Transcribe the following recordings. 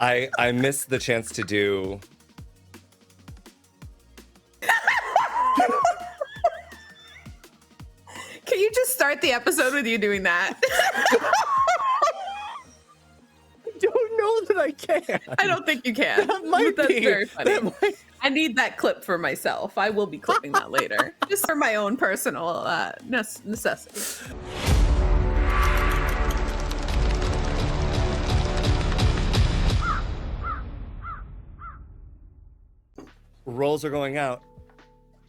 I missed the chance to do. Can you just start the episode with you doing that? I don't know that I can. I don't think you can. That might That's be. very funny. That might... I need that clip for myself. I will be clipping that later, just for my own personal necessity. Rolls are going out.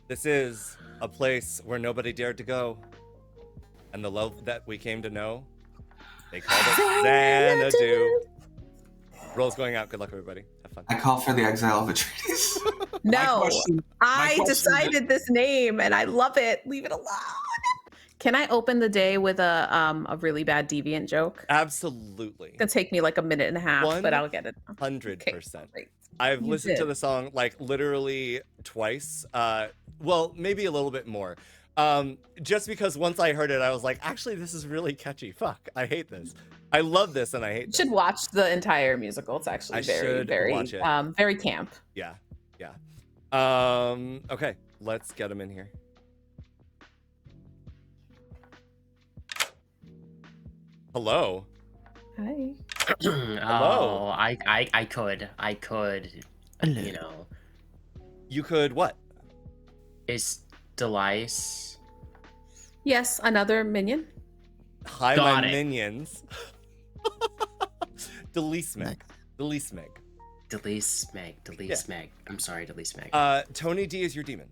This is a place where nobody dared to go. And the love that we came to know, they called it Xanadu. Rolls going out. Good luck, everybody. Have fun. I call for the exile of Atreides. No, I question decided this name and I love it. Leave it alone. Can I open the day with a really bad Deviant joke? Absolutely. It's gonna take me like a minute and a half, but I'll get it. 100%. Okay, I've listened to the song like literally twice. Well, maybe a little bit more. Just because once I heard it, I was like, actually, this is really catchy. Fuck, I hate this. I love this and I hate this. You should watch the entire musical. It's actually very watch it. very camp. Yeah. Okay, let's get him in here. Hello. Hi. Hello. Oh, I could. Hello. You know, You could what? is Delice. Yes, another minion. Hi, Got my it. minions. Delise Meg. Delise Meg. I'm sorry, Delise Meg. Tony D is your demon.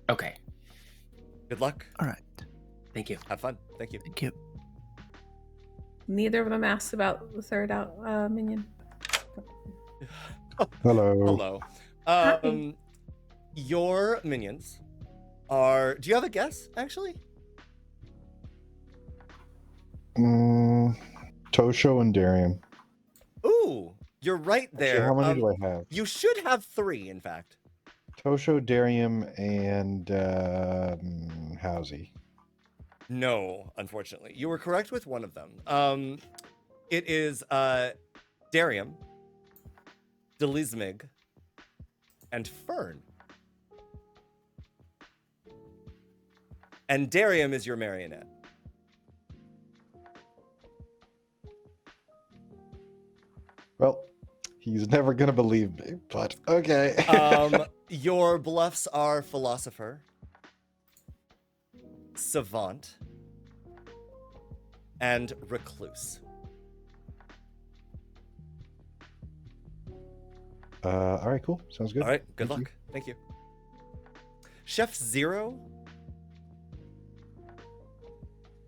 Okay, Good luck. All right. thank you. Have fun. Thank you. Thank you. Neither of them asked about the third out minion. Hello. Hi. Your minions are. Do you have a guess, actually? Tosho and Darium. Ooh, you're right there. Actually, how many do I have? You should have 3, in fact. Tosho, Darium, and Howezy. No, unfortunately. You were correct with one of them. It is Darium, Delismig, and Fern. And Darium is your marionette. Well, he's never gonna believe me, but okay. Your bluffs are Philosopher, Savant, and Recluse. All right, cool. Sounds good. All right, good Thank luck. Thank you. Chef Zero?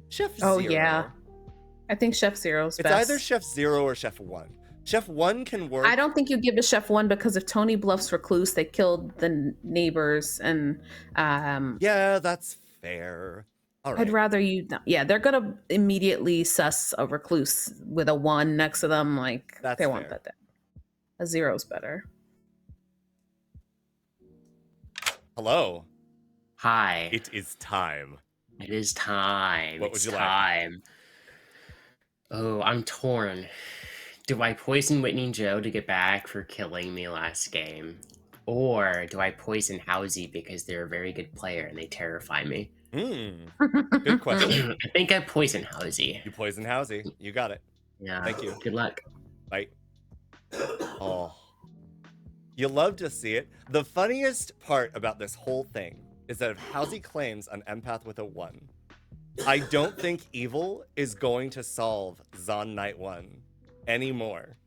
Chef Zero. Oh yeah, I think Chef Zero's It's best. either Chef Zero or Chef One. Chef One can work. I don't think you give a Chef One because if Tony bluffs Recluse, they killed the neighbors, and Yeah, that's fair. All right. I'd rather you. Yeah, they're gonna immediately suss a Recluse with a 1 next to them. Like That's they want fair. that. A 0's better. Hello. Hi. It is time. It is time. What would It's you like? time. Oh, I'm torn. Do I poison Whitney Joe to get back for killing me last game? Or do I poison Howezy because they're a very good player and they terrify me? Good question. I think I poison Howezy. You poison Howezy. You got it. Yeah. Thank you. Good luck. Bye. Oh. You love to see it. The funniest part about this whole thing is that if Howezy claims an empath with a 1, I don't think evil is going to solve Zon Night 1 anymore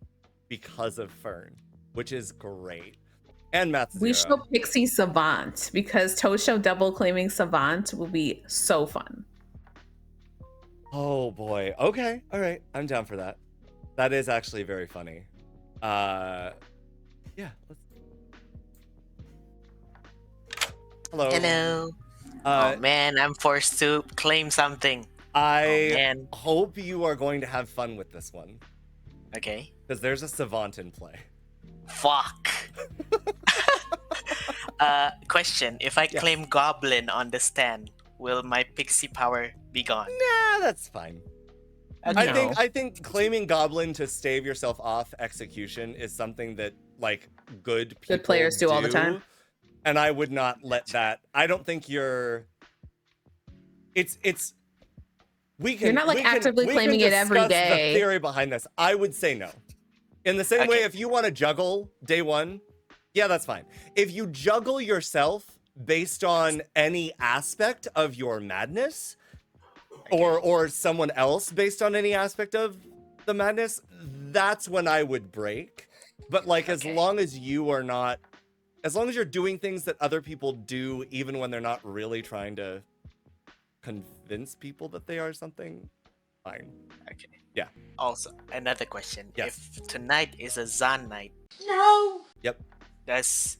because of Fern, which is great. And Math Zero. We show Pixie Savant because Tosho double claiming Savant will be so fun. Oh boy. Okay. All right. I'm down for that. That is actually very funny. Yeah. Hello. Hello. Oh man, I'm forced to claim something. I Man. hope you are going to have fun with this one Okay. because there's a savant in play. Fuck. Question. If I Yes. claim Goblin on the stand, will my pixie power be gone? Nah, that's fine. I think claiming Goblin to stave yourself off execution is something that like good players do all the time. And I would not let that. I don't think you're. It's. We can. You're not like we can- actively we claiming can it every discuss day. The theory behind this, I would say no. In the same way, Okay. if you want to juggle day one, yeah, that's fine. If you juggle yourself based on any aspect of your madness, or someone else based on any aspect of the madness, that's when I would break. But like, as long as you are not, as long as you're doing things that other people do, even when they're not really trying to convince people that they are something, fine. Okay. Yeah. Also, another question. Yes. If tonight is a Zan night, Yep. does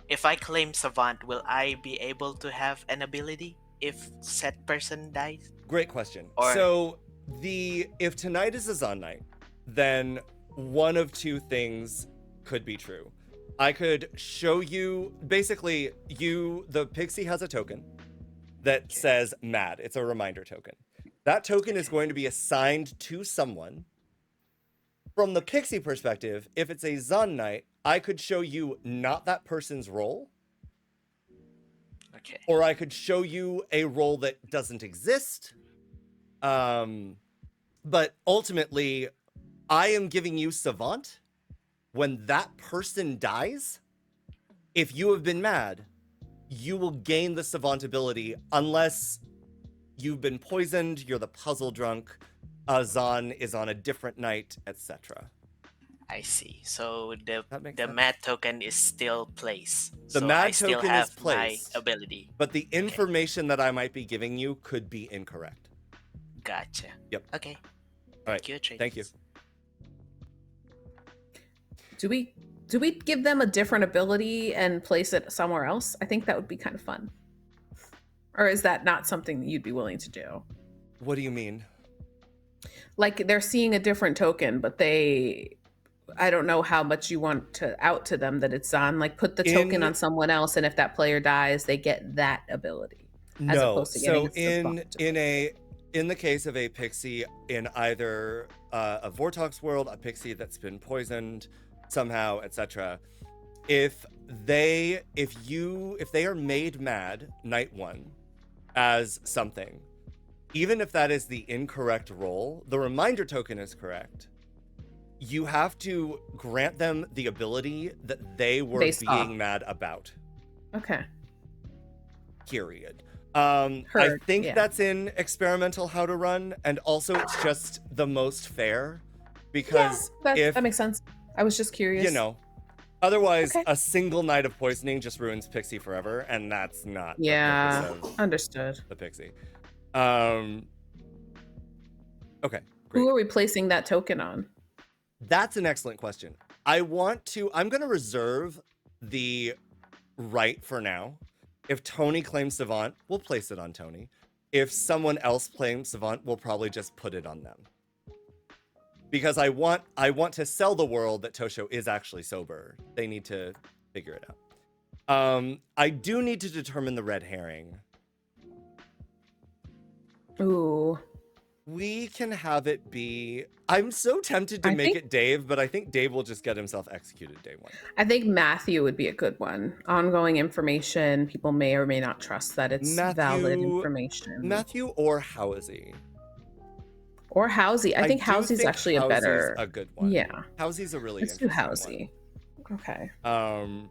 if I claim Savant, will I be able to have an ability if said person dies? Great question. Or- So if tonight is a Zon night, then one of two things could be true. I could show you, basically, the Pixie has a token that says mad. It's a reminder token. That token is going to be assigned to someone. From the Pixie perspective, if it's a Zon night, I could show you not that person's role, Okay. or I could show you a role that doesn't exist. But ultimately, I am giving you Savant. When that person dies, if you have been mad, you will gain the Savant ability unless you've been poisoned, you're the puzzle drunk, Zan is on a different night, etc. I see. So That makes the sense. mad token is still placed. The so mad I still token have is placed. my ability. But the information that I might be giving you could be incorrect. Gotcha. Yep. Okay. All right. Thank you, Atreides. Thank you. Do we give them a different ability and place it somewhere else? I think that would be kind of fun. Or is that not something that you'd be willing to do? What do you mean? Like they're seeing a different token, but I don't know how much you want to out to them that it's on. Like put the token on someone else, and if that player dies, they get that ability. As No. opposed to getting So a Savant. in the case of a Pixie in either a Vortox world, a Pixie that's been poisoned somehow, etc. If they are made mad night one as something, even if that is the incorrect role, the reminder token is correct. You have to grant them the ability that they were Based being off. mad about. Okay. Period. I Heard, think yeah. that's in experimental how to run, and also it's just the most fair because That makes sense. I was just curious. you know, otherwise Okay. a single night of poisoning just ruins Pixie forever, and that's not Yeah. the purpose of Understood. the Pixie. Okay, great. Who are we placing that token on? That's an excellent question. I'm going to reserve the right for now. If Tony claims Savant, we'll place it on Tony. If someone else claims Savant, we'll probably just put it on them. Because I want to sell the world that Tosho is actually sober. They need to figure it out. I do need to determine the red herring. Ooh. We can have it be. I'm so tempted to I make think- it Dave, but I think Dave will just get himself executed day one. I think Matthew would be a good one. Ongoing information. People may or may not trust that it's valid information. Matthew or Howezy. Or Howezy. I think do Housy's think actually a Housy's better. a good one. Yeah. Housy's a really Let's do interesting Howezy. Okay. one.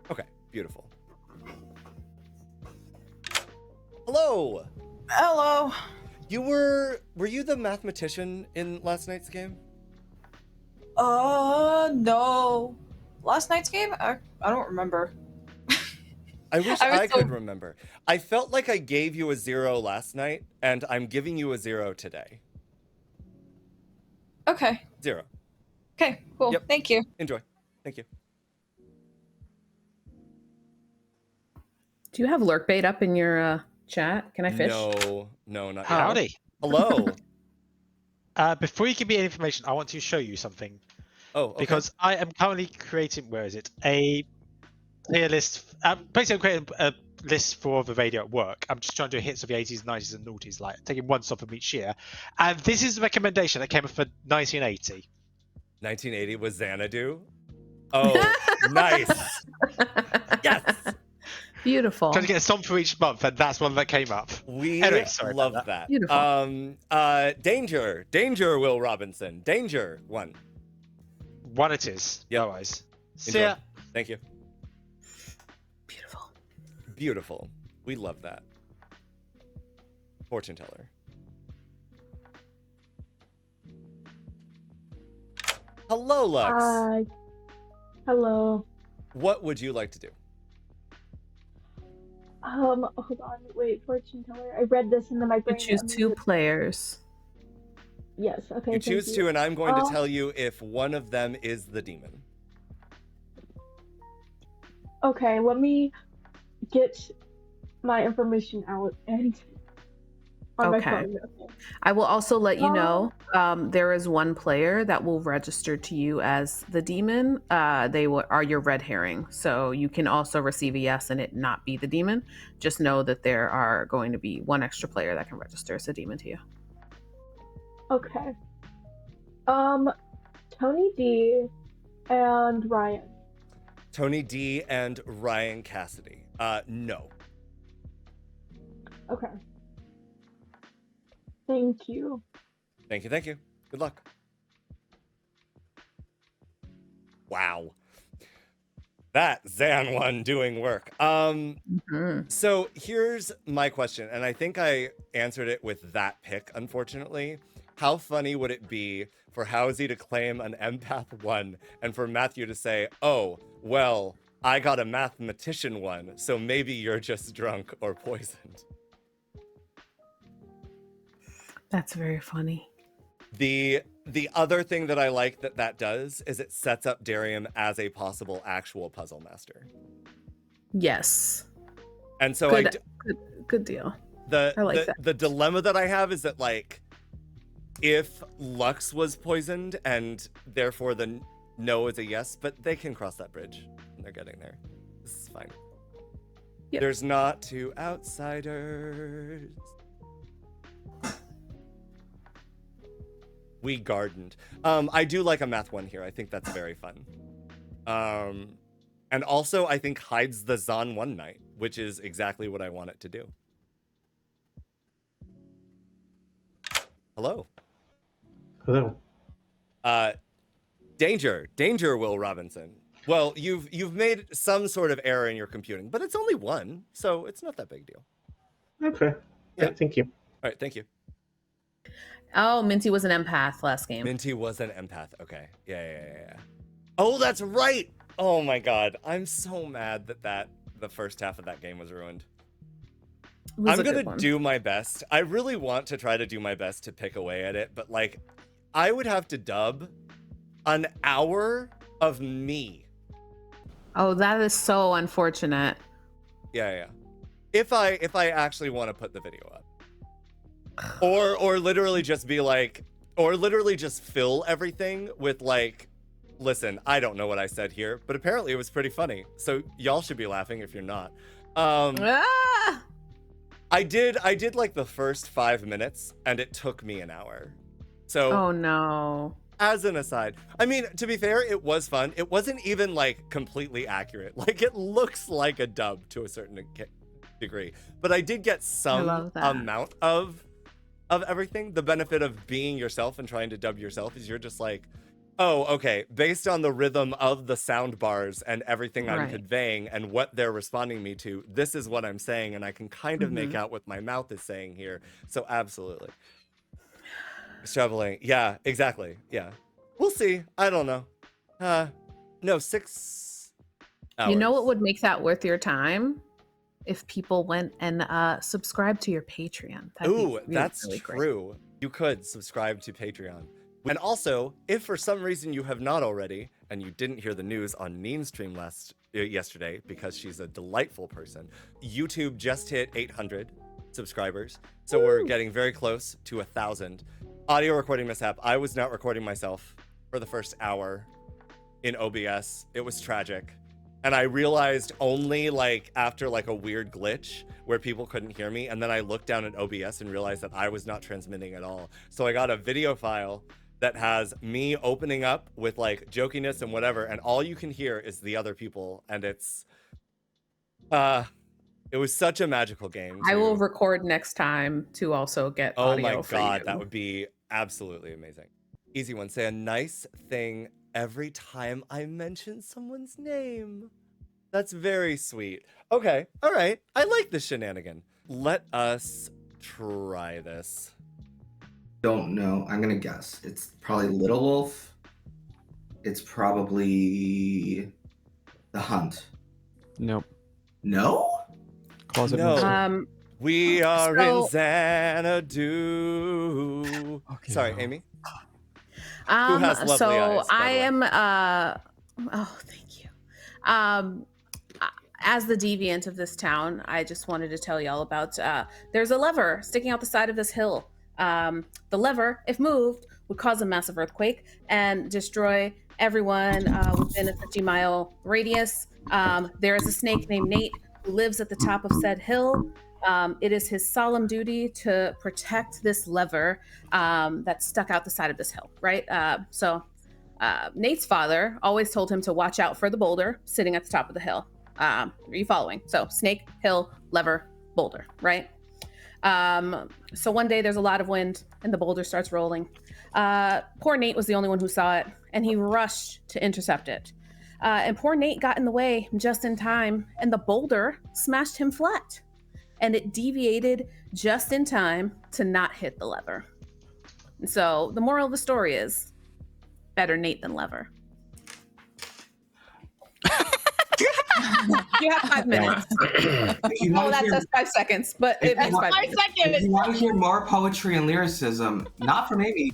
Okay, beautiful. Hello. Hello. Were you the mathematician in last night's game? No. Last night's game? I don't remember. I wish I was I so- could remember. I felt like I gave you a 0 last night, and I'm giving you a 0 today. Okay. 0. Okay, cool. Yep. Thank you. Enjoy. Thank you. Do you have lurk bait up in your chat? Can I fish? No, not yet. Oh. Howdy. Hello. Before you give me any information, I want to show you something Oh, okay. because I am currently creating. Where is it? A tier list. Basically, I'm creating a list for the radio at work. I'm just trying to do hits of the 80s, 90s, and noughties, like taking one song from each year. And this is the recommendation that came up for 1980. 1980 was Xanadu. Oh, nice. Yes. Beautiful. Trying to get a song for each month, and that's one that came up. We Anyway, sorry love about that. Beautiful. Danger, Will Robinson. Danger, one. One it is. Yep. Otherwise. See Enjoy. ya. Thank you. Beautiful. Beautiful. We love that. Fortune teller. Hello, Lux. Hi. Hello. What would you like to do? Hold on. Wait, fortune teller. I read this and then my You brain. choose two players. Yes. Okay. You thank choose you. two, and I'm going to tell you if one of them is the demon. Okay. Let me get my information out and on Okay. my phone. Okay. I will also let you know there is one player that will register to you as the demon. They are your red herring, so you can also receive a yes and it not be the demon. Just know that there are going to be one extra player that can register as a demon to you. Okay. Tony D and Ryan. Tony D and Ryan Cassidy. No. Okay. Thank you. Thank you. Thank you. Good luck. Wow. That Xan one doing work. So here's my question, and I think I answered it with that pick, unfortunately. How funny would it be for Howezy to claim an empath 1 and for Matthew to say, oh, well, I got a mathematician 1, so maybe you're just drunk or poisoned. That's very funny. The other thing that I like that does is it sets up Darium as a possible actual puzzle master. Yes. And so good deal. The I like that. The dilemma that I have is that, like, if Lux was poisoned and therefore the no is a yes, but they can cross that bridge and they're getting there. This is fine. Yep. There's not two outsiders. We gardened. I do like a math 1 here. I think that's very fun. And also I think hides the Zon 1 night, which is exactly what I want it to do. Hello. Hello. Danger, Will Robinson. Well, you've made some sort of error in your computing, but it's only 1, so it's not that big deal. Okay. Yeah. Thank you. All right, thank you. Oh, Minty was an empath last game. Minty was an empath. Okay. Yeah. Oh, that's right. Oh my god. I'm so mad that the first half of that game was ruined. I'm going to do my best. I really want to try to do my best to pick away at it, but like I would have to dub an hour of me. Oh, that is so unfortunate. Yeah. If I actually want to put the video up. Or literally just be like, or literally just fill everything with like, listen, I don't know what I said here, but apparently it was pretty funny. So y'all should be laughing if you're not. I did like the first 5 minutes and it took me an hour. So oh no. As an aside, I mean, to be fair, it was fun. It wasn't even like completely accurate. Like it looks like a dub to a certain degree, but I did get some amount of everything. The benefit of being yourself and trying to dub yourself is you're just like, oh, okay, based on the rhythm of the sound bars and everything I'm conveying and what they're responding me to, this is what I'm saying, and I can kind of make out what my mouth is saying here. So absolutely. Shoveling. Yeah, exactly. Yeah. We'll see. I don't know. No, 6 hours. You know what would make that worth your time? If people went and subscribed to your Patreon. Ooh, that's really true. Great. You could subscribe to Patreon. And also, if for some reason you have not already, and you didn't hear the news on Neen's stream yesterday, because she's a delightful person, YouTube just hit 800 subscribers. So we're getting very close to 1,000. Audio recording mishap. I was not recording myself for the first hour in OBS. It was tragic. And I realized only like after like a weird glitch where people couldn't hear me. And then I looked down at OBS and realized that I was not transmitting at all. So I got a video file that has me opening up with like jokiness and whatever. And all you can hear is the other people. And it was such a magical game. I will record next time to also get Oh audio my for God, you. that would be absolutely amazing. Easy one, say a nice thing every time I mention someone's name. That's very sweet. Okay, all right. I like this shenanigan. Let us try this. Don't know. I'm gonna guess. It's probably Little Wolf. It's probably The Hunt. Nope. No? Closet No. monster. We are so- in Xanadu. Okay, Sorry, no. Amy. Who has lovely so eyes, by I the way? am oh, thank you. As the deviant of this town, I just wanted to tell y'all about there's a lever sticking out the side of this hill. The lever, if moved, would cause a massive earthquake and destroy everyone within a 50-mile radius. There is a snake named Nate who lives at the top of said hill. It is his solemn duty to protect this lever that's stuck out the side of this hill, right? So Nate's father always told him to watch out for the boulder sitting at the top of the hill. Are you following? So snake, hill, lever, boulder, right? So one day there's a lot of wind and the boulder starts rolling. Poor Nate was the only one who saw it, and he rushed to intercept it. And poor Nate got in the way just in time, and the boulder smashed him flat. And it deviated just in time to not hit the lever. So the moral of the story is, better Nate than lever. You have 5 minutes. Oh, that says 5 seconds, but it makes 5 minutes. If you want to hear more poetry and lyricism, not from Amy,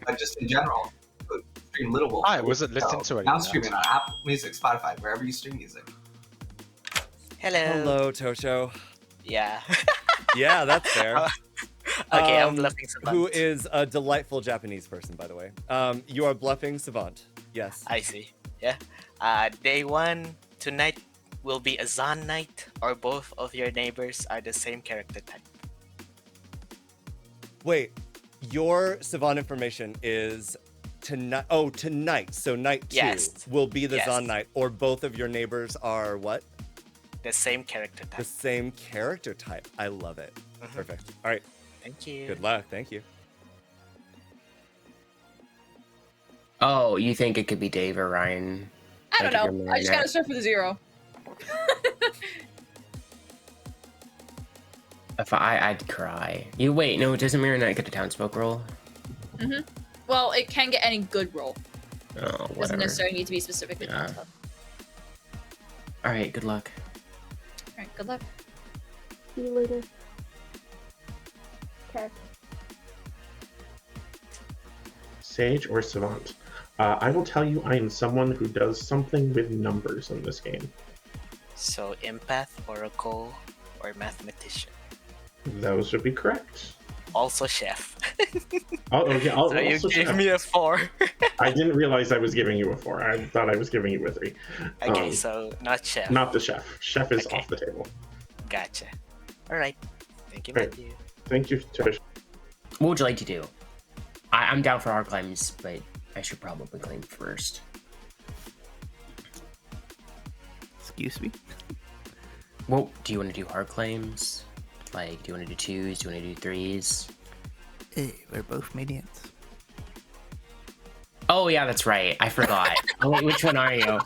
but just in general, stream Little Wolf. I wasn't listening to it. Now streaming on Apple Music, Spotify, wherever you stream music. Hello. Hello, Tosho. Yeah. Yeah, that's fair. Okay, I'm bluffing Savant. Who is a delightful Japanese person, by the way. You are bluffing Savant. Yes. I see. Yeah. Day 1 tonight will be a XAAN night, or both of your neighbors are the same character type. Wait, your Savant information is tonight. Oh, tonight. So night 2 Yes. will be the Yes. XAAN night, or both of your neighbors are what? The same character The type. same character type. I love it. Mhm. Perfect. All right. Thank you. Good luck. Thank you. Oh, you think it could be Dave or Ryan? I don't Like know. your I just gotta marionette. start with a 0. If I'd cry. You wait, no, doesn't Marionette get a townsfolk roll? Well, it can get any good roll. Oh, It doesn't whatever. necessarily need to be specifically Yeah. townsfolk. Alright, good luck. Alright, good luck. See you later. Okay. Sage or Savant? I will tell you I am someone who does something with numbers in this game. So, Empath, Oracle, or Mathematician. Those would be correct. Also Chef. Oh yeah, I'll So you also gave chef. me a 4. I didn't realize I was giving you a 4. I thought I was giving you a 3. Okay, so not Chef. Not the chef. Chef is Okay. off the table. Gotcha. Alright. Thank you, Right. Matthew. Thank you, Tish. What would you like to do? I'm down for hard claims, but I should probably claim first. Excuse me? Well, do you want to do hard claims? Like, do you want to do 2s? Do you want to do 3s? Hey, we're both minions. Oh, yeah, that's right. I forgot. Oh, wait, which one are you?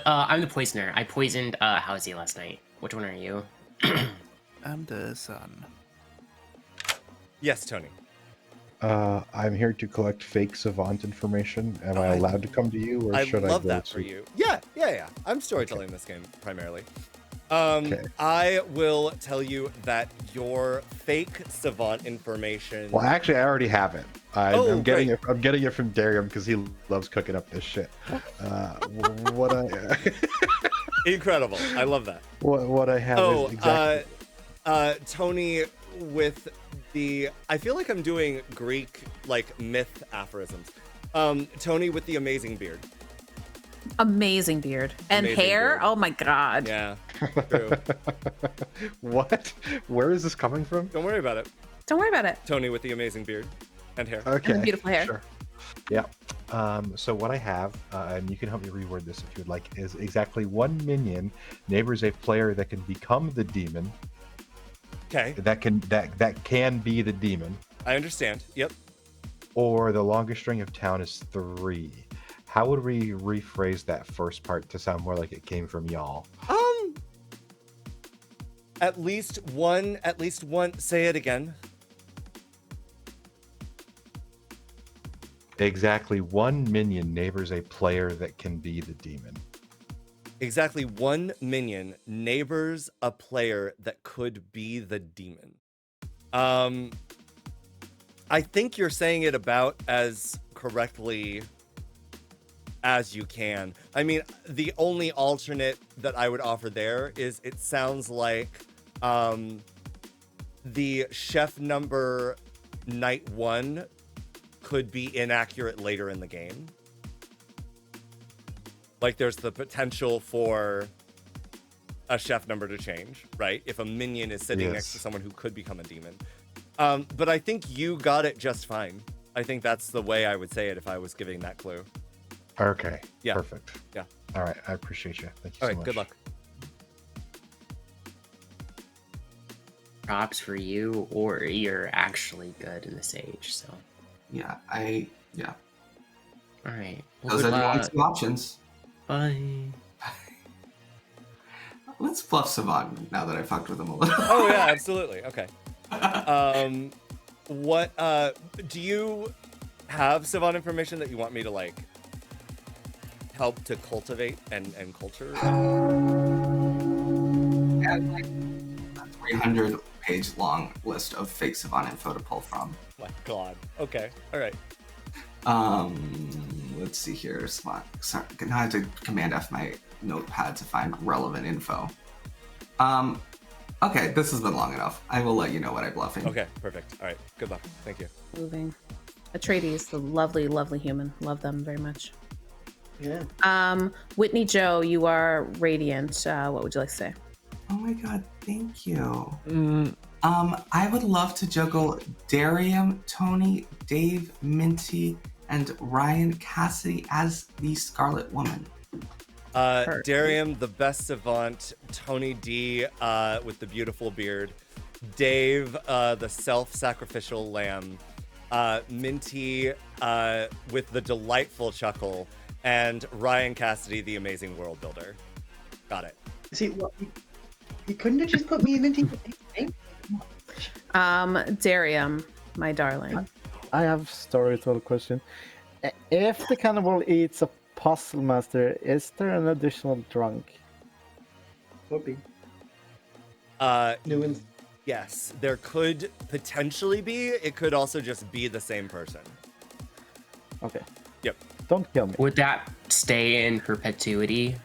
I'm the poisoner. I poisoned Howezy last night. Which one are you? I'm the son. Yes, Tony. I'm here to collect fake Savant information. Am I allowed to come to you, or I should love I go that to... for you. Yeah. I'm storytelling this game primarily. Okay. I will tell you that your fake Savant information. Well, actually, I already have it. I'm getting great. it. I'm getting it from Darium because he loves cooking up this shit. What I Incredible. I love that. what I have is exactly. Tony with the. I feel like I'm doing Greek like myth aphorisms. Tony with the amazing beard. Amazing beard and Amazing hair. beard. Oh my god. Yeah, true. What? Where is this coming from? Don't worry about it. Don't worry about it. Tony with the amazing beard and hair. Okay. And beautiful hair. Sure. Yeah. So what I have, and you can help me reword this if you would like, is exactly one minion neighbors a player that can become the demon. Okay. That can be the demon. I understand. Yep. Or the longest string of town is 3. How would we rephrase that first part to sound more like it came from y'all? At least one. Say it again. Exactly one minion neighbors a player that can be the demon. Exactly one minion neighbors a player that could be the demon. I think you're saying it about as correctly as you can. I mean, the only alternate that I would offer there is it sounds like the chef number night 1 could be inaccurate later in the game. Like there's the potential for a chef number to change, right? If a minion is sitting next to someone who could become a demon. But I think you got it just fine. I think that's the way I would say it if I was giving that clue. Okay. Yeah. Perfect. Yeah. All right. I appreciate you. Thank you All so right. much. Good luck. Props for you, or you're actually good in this age. So. Yeah. All right. Those are the only 2 options. Bye. Let's bluff Savant now that I fucked with him a little. Oh yeah, absolutely. Okay. What do you have Savant information that you want me to like help to cultivate and culture? And like a 300-page long list of fake Savant info to pull from. My God. Okay. All right. Let's see here. Savant. Sorry, now I have to Command F my notepad to find relevant info. Okay, this has been long enough. I will let you know what I'm bluffing. Okay, perfect. All right. Good luck. Thank you. Moving. Atreides, the lovely, lovely human. Love them very much. Yeah. Whitney Joe, you are radiant. What would you like to say? Oh my god, thank you. I would love to juggle Darium, Tony, Dave, Minty, and Ryan Cassidy as the Scarlet Woman. Darium, the best savant. Tony D, with the beautiful beard. Dave, the self-sacrificial lamb. Minty, with the delightful chuckle. And Ryan Cassidy, the amazing world builder. Got it. See, what? You couldn't have just put me in into Darium, my darling. I have storyteller question. If the cannibal eats a puzzle master, is there an additional drunk? Could be. Yes, there could potentially be. It could also just be the same person. Okay. Yep. Don't kill me. Would that stay in perpetuity?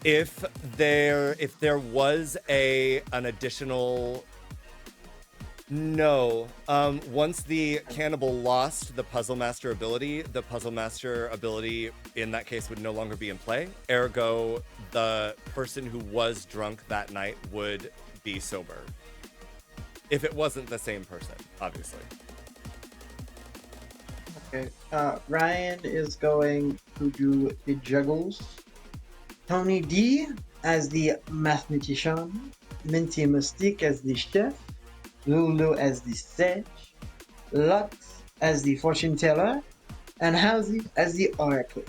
If there was an additional, no. Once the cannibal lost the puzzle master ability, the puzzle master ability in that case would no longer be in play. Ergo, the person who was drunk that night would be sober. If it wasn't the same person, obviously. Okay. Ryan is going to do the juggles. Tony D as the mathematician. Minty Mystique as the chef. Lulu as the sage. Lux as the fortune teller. And Howezy as the oracle.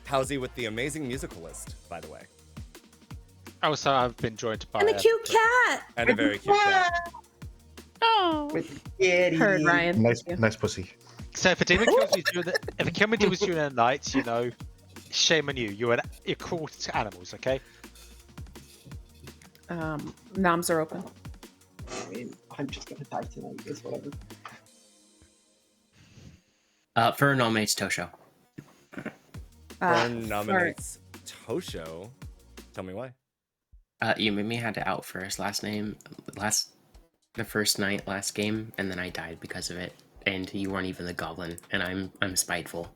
Howezy with the amazing musical list, by the way. Also, I've been joined by And a cute cat. And a very cute cat. Oh. With Heard Ryan. Nice pussy. So if a demon kills you if a demon kills you in the night, you know, shame on you. You're cruel to animals, okay? Noms are open. I mean, I'm just gonna die tonight. It's whatever. Fern nominates Tosho. Fern nominates Tosho. Tell me why. You made me had to out first. The first night, last game, and then I died because of it. and you weren't even the goblin, and I'm spiteful.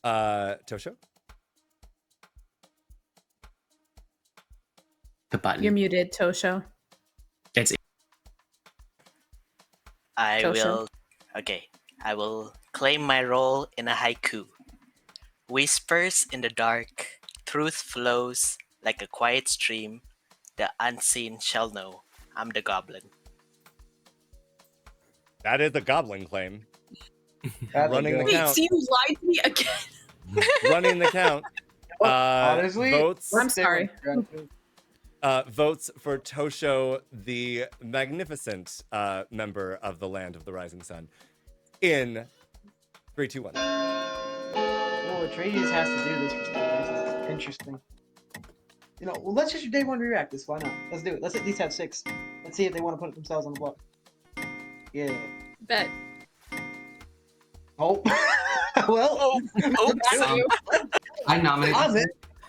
Tosho? The button. You're muted, Tosho. It's I Tosho? will. Okay, I will claim my role in a haiku. Whispers in the dark, truth flows like a quiet stream. The unseen shall know. I'm the goblin. That is a goblin claim. That's Running the good. count. you lied to me again. Running the count. Honestly, votes. I'm sorry. Votes for Tosho, the magnificent member of the Land of the Rising Sun. In 3, 2, 1. No, Atreides has to do this for some reason. It's interesting. You know, well, let's just do day one react this. Why not? Let's do it. Let's at least have 6. Let's see if they want to put themselves on the block. Yeah. Bet. Oh. Well. I nominate. I'm in.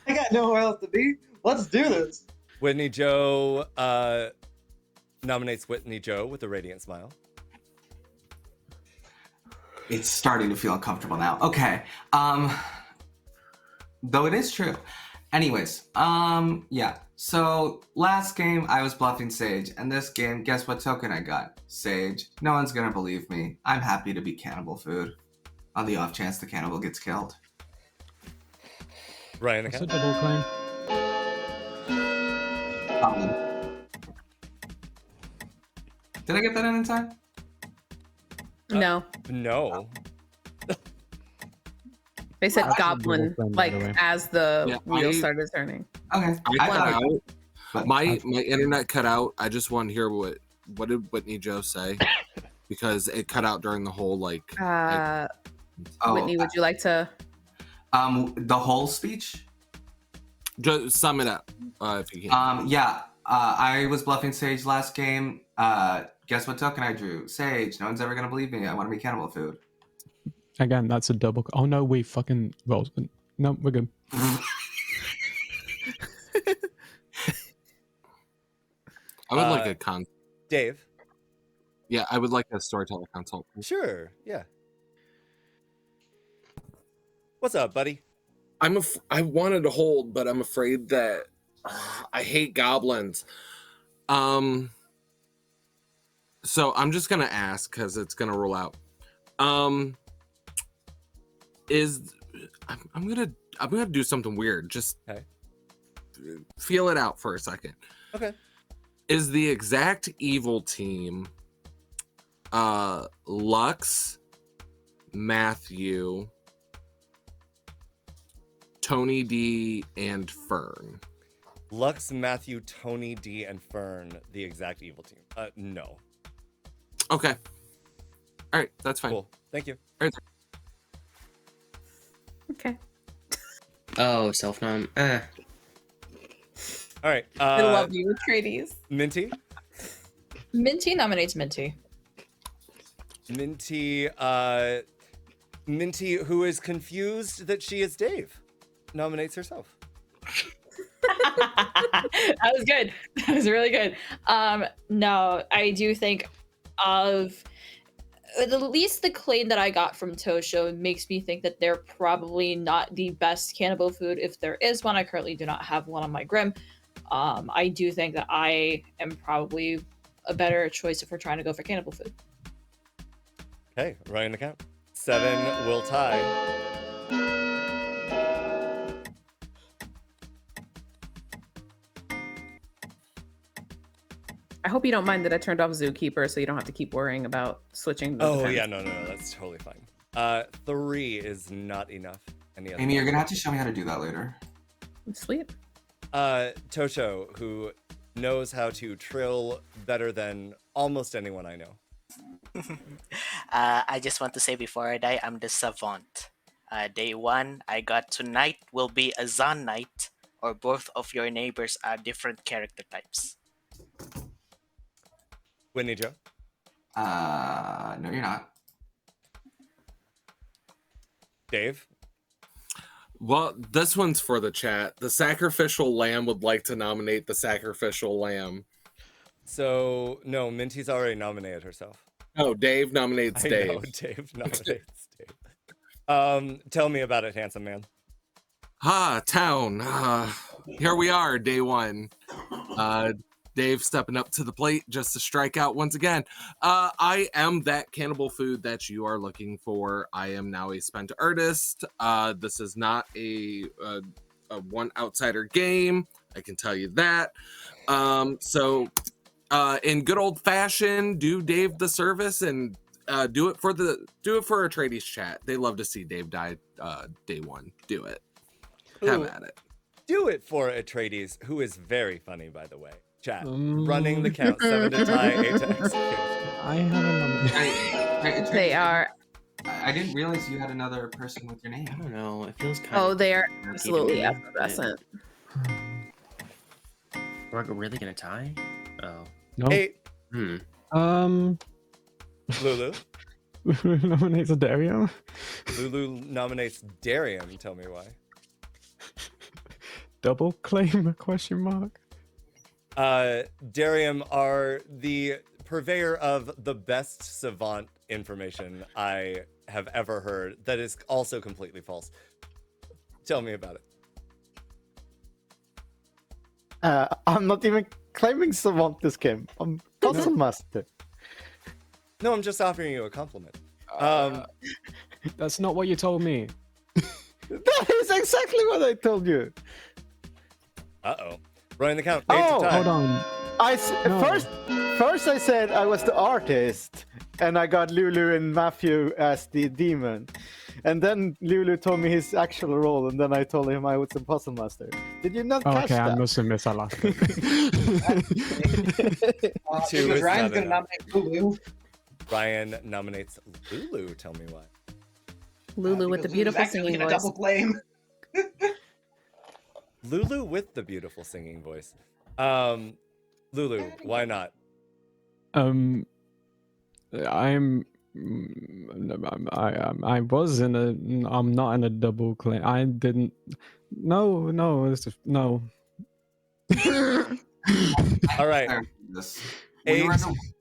I got nowhere else to be. Let's do this. Whitney Joe nominates Whitney Joe with a radiant smile. It's starting to feel uncomfortable now. Okay. Though it is true. Anyways, yeah. So last game I was bluffing Sage, and this game, guess what token I got? Sage. No one's gonna believe me. I'm happy to be cannibal food. On the off chance the cannibal gets killed. Ryan, That's a double claim. Did I get that in time? No. No. They said That's a goblin, double claim, by like the way. as the Yeah, wheel I- started turning. Okay. I cut thought- out. But My internet cut out. I just want to hear what did Whitney Joe say, because it cut out during the whole like. Whitney, would you like to? The whole speech? Just sum it up, if you can. Yeah. I was bluffing Sage last game. Guess what token I drew? Sage. No one's ever gonna believe me. I want to be cannibal food. Again, that's a double. Oh no, we fucking well. No, we're good. I would like a con. Dave. Yeah, I would like a storyteller consult. Sure. Yeah. What's up, buddy? I wanted to hold, but I'm afraid that I hate goblins. So I'm just gonna ask because it's gonna roll out. I'm gonna do something weird. Just feel it out for a second. Okay. Is the exact evil team Lux, Matthew, Tony D, and Fern? Lux, Matthew, Tony D, and Fern, the exact evil team. No. Okay. All right, that's fine. Cool. Thank you. All right. Okay. Oh, self-nom. All right. I love you, Atreides. Minty. Minty nominates Minty. Minty, who is confused that she is Dave, nominates herself. That was good. That was really good. No, I do think of at least the claim that I got from Tosho makes me think that they're probably not the best cannibal food. If there is one, I currently do not have one on my Grim. I do think that I am probably a better choice if we're trying to go for cannibal food. Okay, running the count. 7 will tie. I hope you don't mind that I turned off Zookeeper, so you don't have to keep worrying about switching. The Oh defense. yeah, no, that's totally fine. 3 is not enough. Any other? Amy, you're gonna have to show me how to do that later. Sleep. Tosho, who knows how to trill better than almost anyone I know. I just want to say before I die, I'm the Savant. Day 1, I got tonight will be a XAAN night, or both of your neighbors are different character types. Whitney Joe. No, you're not. Dave. Well, this one's for the chat. The sacrificial lamb would like to nominate the sacrificial lamb. So no, Minty's already nominated herself. Oh, Dave nominates I Dave. know, Dave nominates Dave. Tell me about it, handsome man. Town. Here we are, day one. Dave stepping up to the plate just to strike out once again. I am that cannibal food that you are looking for. I am now a spent artist. This is not a one outsider game. I can tell you that. So in good old fashion, do Dave the service and do it for a tradies chat. They love to see Dave die day one. Do it. Have at it. Do it for a tradies who is very funny, by the way. Chat. Running the count. 7 to tie, 8 to execute. I have a number. They are. I didn't realize you had another person with your name. I don't know. It feels kind Oh, of. they are murky to absolutely me. effervescent. We're really gonna tie? Oh. No. 8. Lulu. Lulu nominates Dario. Lulu nominates Darium. Tell me why. Double claim? Question mark. Darium are the purveyor of the best savant information I have ever heard that is also completely false. Tell me about it. I'm not even claiming Savant this game. I'm puzzle master. No, I'm just offering you a compliment. That's not what you told me. That is exactly what I told you. Uh-oh. Running the count. 8 to tie. Hold on. First I said I was the artist, and I got Lulu and Matthew as the demon. And then Lulu told me his actual role, and then I told him I was the puzzle master. Did you not catch Okay, that? I must have missed that last bit. Two is Ryan's not gonna enough. nominate Lulu. Ryan nominates Lulu. Tell me why. Lulu with the Because Lulu's beautiful actually singing gonna voice. double claim. Lulu with the beautiful singing voice. Lulu, why not? I was in a. I'm not in a double claim. I didn't. No. It's just, no. All right.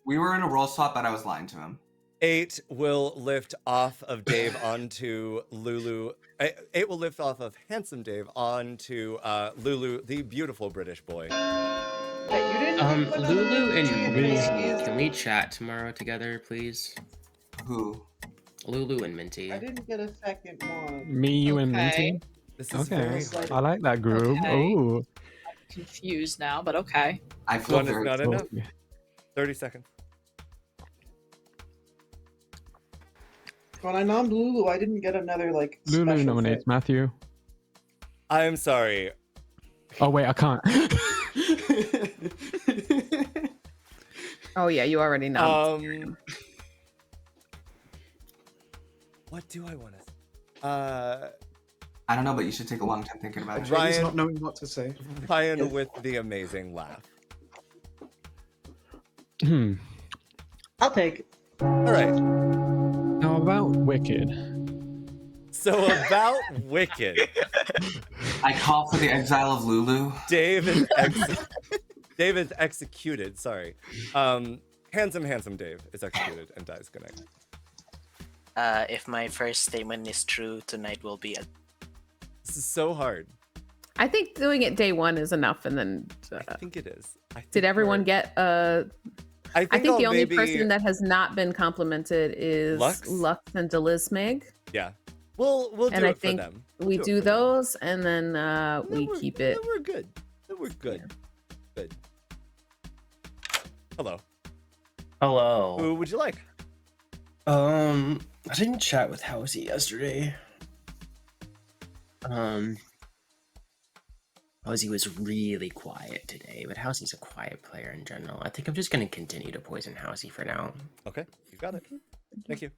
We were in a roll swap, but I was lying to him. 8 will lift off of Dave onto Lulu. 8 will lift off of handsome Dave onto Lulu, the beautiful British boy. Lulu and Minty, can we chat tomorrow together, please? Who? Lulu and Minty. I didn't get a second one. Me, you, and Minty. This is Okay, very hard. I like that group. Okay. Oh. Confused now, but okay. I feel One is very not cool. enough. 30 seconds. When I nommed Lulu, I didn't get another like. Lulu special nominates thing. Matthew. I am sorry. Oh wait, I can't. Oh yeah, you already know. What do I want to? I don't know, but you should take a long time thinking about it. Ryan, not knowing what to say. Ryan with the amazing laugh. I'll take it. All right. Now about Wicked. So about Wicked. I call for the exile of Lulu. Dave is executed. Sorry. Handsome Dave is executed and dies. Good night. If my first statement is true, tonight will be a. This is so hard. I think doing it day one is enough, and then. I think it is. Did everyone get I think the only maybe... person that has not been complimented is Lux and Delismig. Yeah. We'll do And I it think for them. we do those, and then we keep it. We're good. We're good. Good. Hello. Hello. Who would you like? I didn't chat with Howezy yesterday. Howezy was really quiet today, but Howezy's a quiet player in general. I think I'm just going to continue to poison Howezy for now. Okay, you got it. Thank you.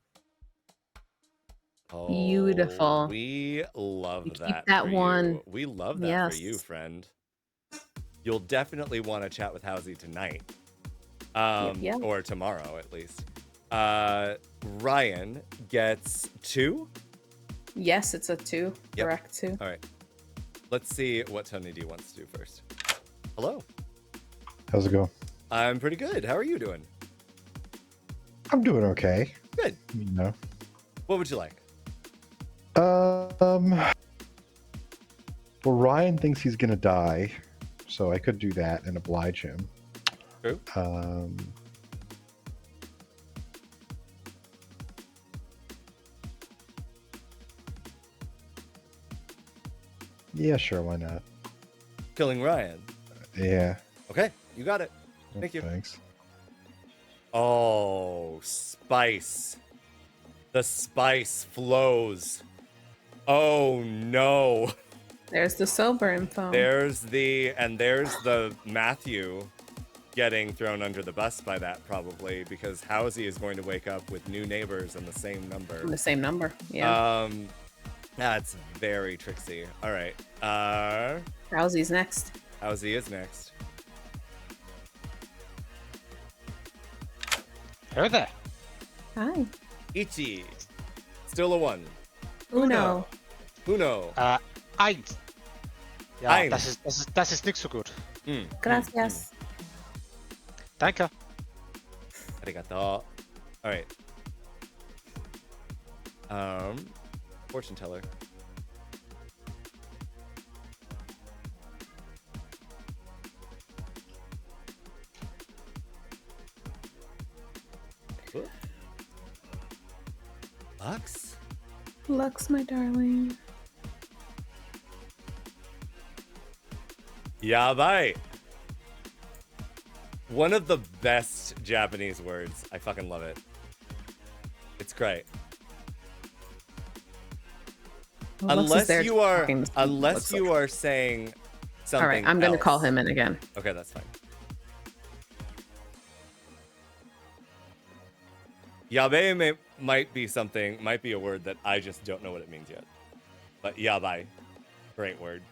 Beautiful. Oh, we love You keep that. that for one. You. We love that Yes. for you, friend. You'll definitely want to chat with Howezy tonight. Yeah. Or tomorrow, at least. Ryan gets 2. Yes, it's a 2. Yep. Correct 2. All right. Let's see what Tony D wants to do first. Hello. How's it go? I'm pretty good. How are you doing? I'm doing okay. Good. You know. What would you like? Well, Ryan thinks he's gonna die, so I could do that and oblige him. True. Yeah, sure, why not? Killing Ryan. Yeah. Okay, you got it. Thank you. Thanks. Oh, spice. The spice flows. Oh no. There's the sober info. There's the Matthew getting thrown under the bus by that probably because Howezy is going to wake up with new neighbors and the same number. The same number. Yeah. That's very tricksy. All right. Housy's next. Howezy is next. Hello there. Hi. Ichi. Still a 1. Uno. Eins. Ja, Eins. das ist nicht so gut. Gracias. Danke. Arigato. All right. Fortune teller. Lux? Lux, my darling. Yabai. One of the best Japanese words. I fucking love it. It's great. Well, Lux is there Unless you are saying something. All right, I'm going to else. call him in again. Okay, that's fine. Yabe might be a word that I just don't know what it means yet. But yabai, great word.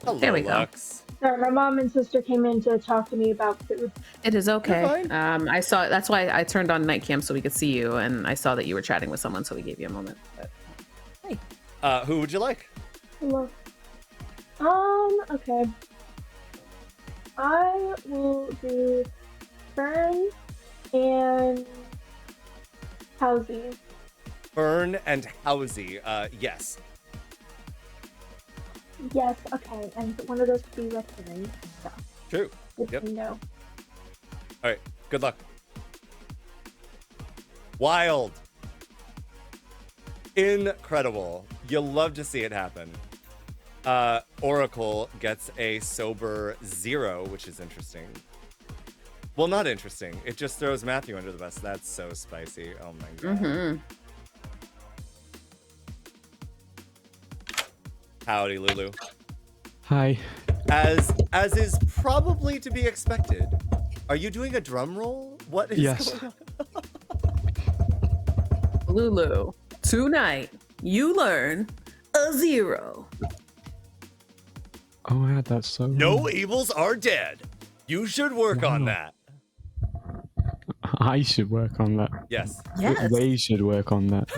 Hello, There we go. Lux. Sorry, my mom and sister came in to talk to me about food. It is okay. You're fine. I saw. That's why I turned on night cam so we could see you, and I saw that you were chatting with someone, so we gave you a moment. But, hey. Who would you like? Hello. Okay. I will do Fern and Howezy. Fern and Howezy. Yes. Yes, okay. And one of those could be recurring. So, True. good Yep. to know. All right. Good luck. Wild. Incredible. You'll love to see it happen. Oracle gets a sober 0, which is interesting. Well, not interesting. It just throws Matthew under the bus. That's so spicy. Oh my god. Mm-hmm. Howdy, Lulu. Hi. As is probably to be expected, are you doing a drum roll? What is Yes. going on? Lulu, tonight you learn a 0. Oh, I had that so. No evils are dead. You should work on that. I should work on that. Yes. Yes. They should work on that.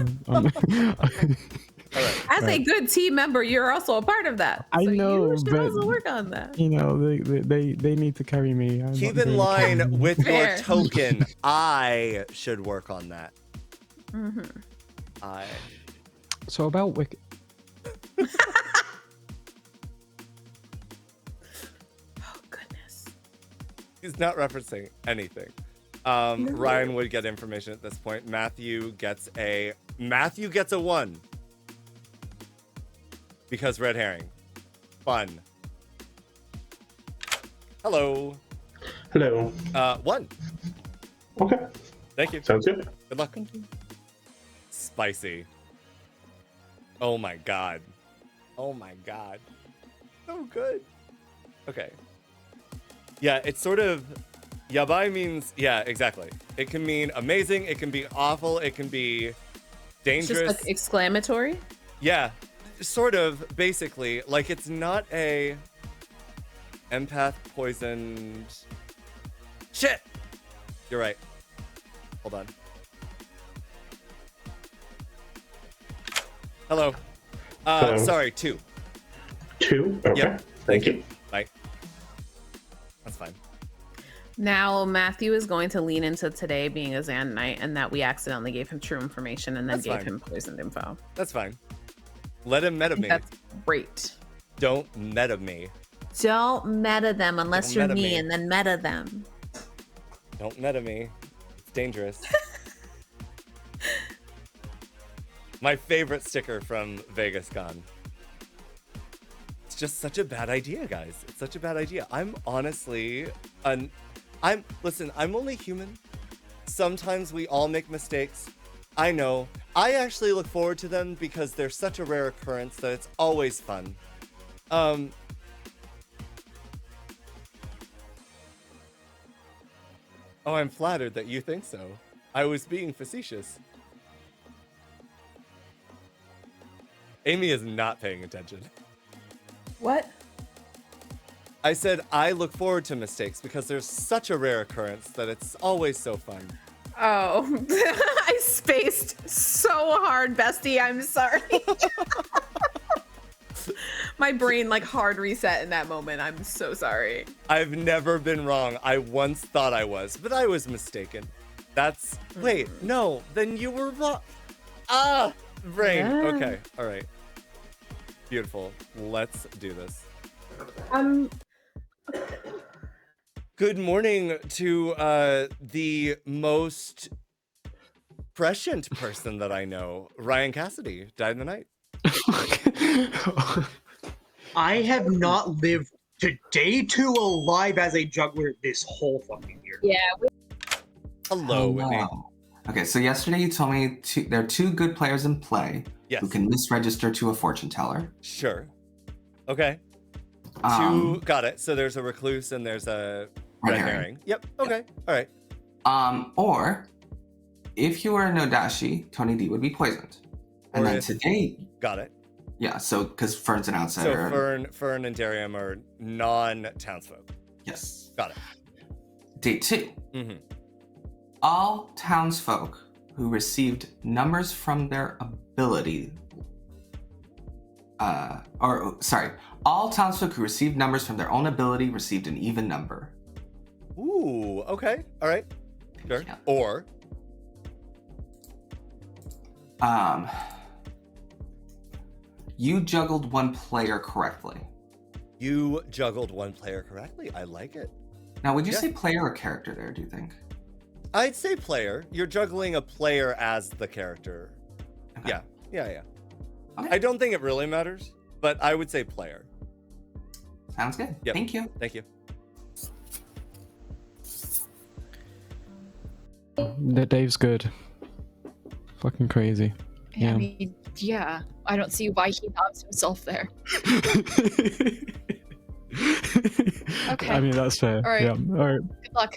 As a good team member, you're also a part of that. I So know, you should but also work on that. you know, they need to carry me. I'm Keep not in going to carry line me. with your Fair. token. I should work on that. Mm-hmm. I. So about Wicked. Oh goodness. He's not referencing anything. Ryan would get information at this point. Matthew gets a 1. Because red herring. Fun. Hello. Hello. 1. Okay. Thank you. Sounds good. Good luck. Thank you. Spicy. Oh my god. Oh my god. So good. Okay. Yeah, it's sort of... Yabai means... Yeah, exactly. It can mean amazing. It can be awful. It can be It's dangerous. just like exclamatory. Yeah, sort of, basically. Like, it's not a empath poisoned... Shit! You're right. Hold on. Hello. Hello. Sorry, 2. 2? Okay. Yep. Thank you. Bye. That's fine. Now Matthew is going to lean into today being a XAAN night and that we accidentally gave him true information and then That's gave fine. him poisoned info. That's fine. Let him meta me. That's great. Don't meta me. Don't meta them unless Don't you're meta me me. and then meta them. Don't meta me. It's dangerous. My favorite sticker from Vegas gone. It's just such a bad idea, guys. It's such a bad idea. I'm honestly listen, I'm only human. Sometimes we all make mistakes. I know. I actually look forward to them because they're such a rare occurrence that it's always fun. Oh, I'm flattered that you think so. I was being facetious. Amy is not paying attention. What? I said I look forward to mistakes because there's such a rare occurrence that it's always so fun. Oh, I spaced so hard, bestie. I'm sorry. My brain like hard reset in that moment. I'm so sorry. I've never been wrong. I once thought I was, but I was mistaken. That's... Wait, no, then you were wrong. Ah, brain. Yeah. Okay, all right. Beautiful. Let's do this. Good morning to the most prescient person that I know, Ryan Cassidy, died in the night. I have not lived to day 2 alive as a juggler this whole fucking year. Yeah. Hello, Whitney. Okay, so yesterday you told me there are 2 good players in play Yes. who can misregister to a fortune teller. Sure. Okay. 2, got it. So there's a recluse and there's a red herring. Yep. Okay. All right. Or if you were a Nodashi, Tony D would be poisoned. And Or then if- today, Got it. yeah, so because Fern's an So outsider. Fern and Darium are non-townsfolk. Yes. Got it. Day 2. Mm-hmm. All townsfolk who received numbers from their ability, all townsfolk who received numbers from their own ability received an even number. Ooh, okay. All right. Sure. Or you juggled one player correctly. you juggled one player correctly. I like it. Now, would you Yeah. say player or character there, do you think? I'd say player. You're juggling a player as the character. Okay. Yeah. I don't think it really matters, but I would say player. Sounds good. Yep. Thank you. Thank you. Dave's good. Fucking crazy. I Yeah. mean, yeah. I don't see why he nods himself there. Okay. I mean, that's fair. All right. Yeah. All right. Good luck.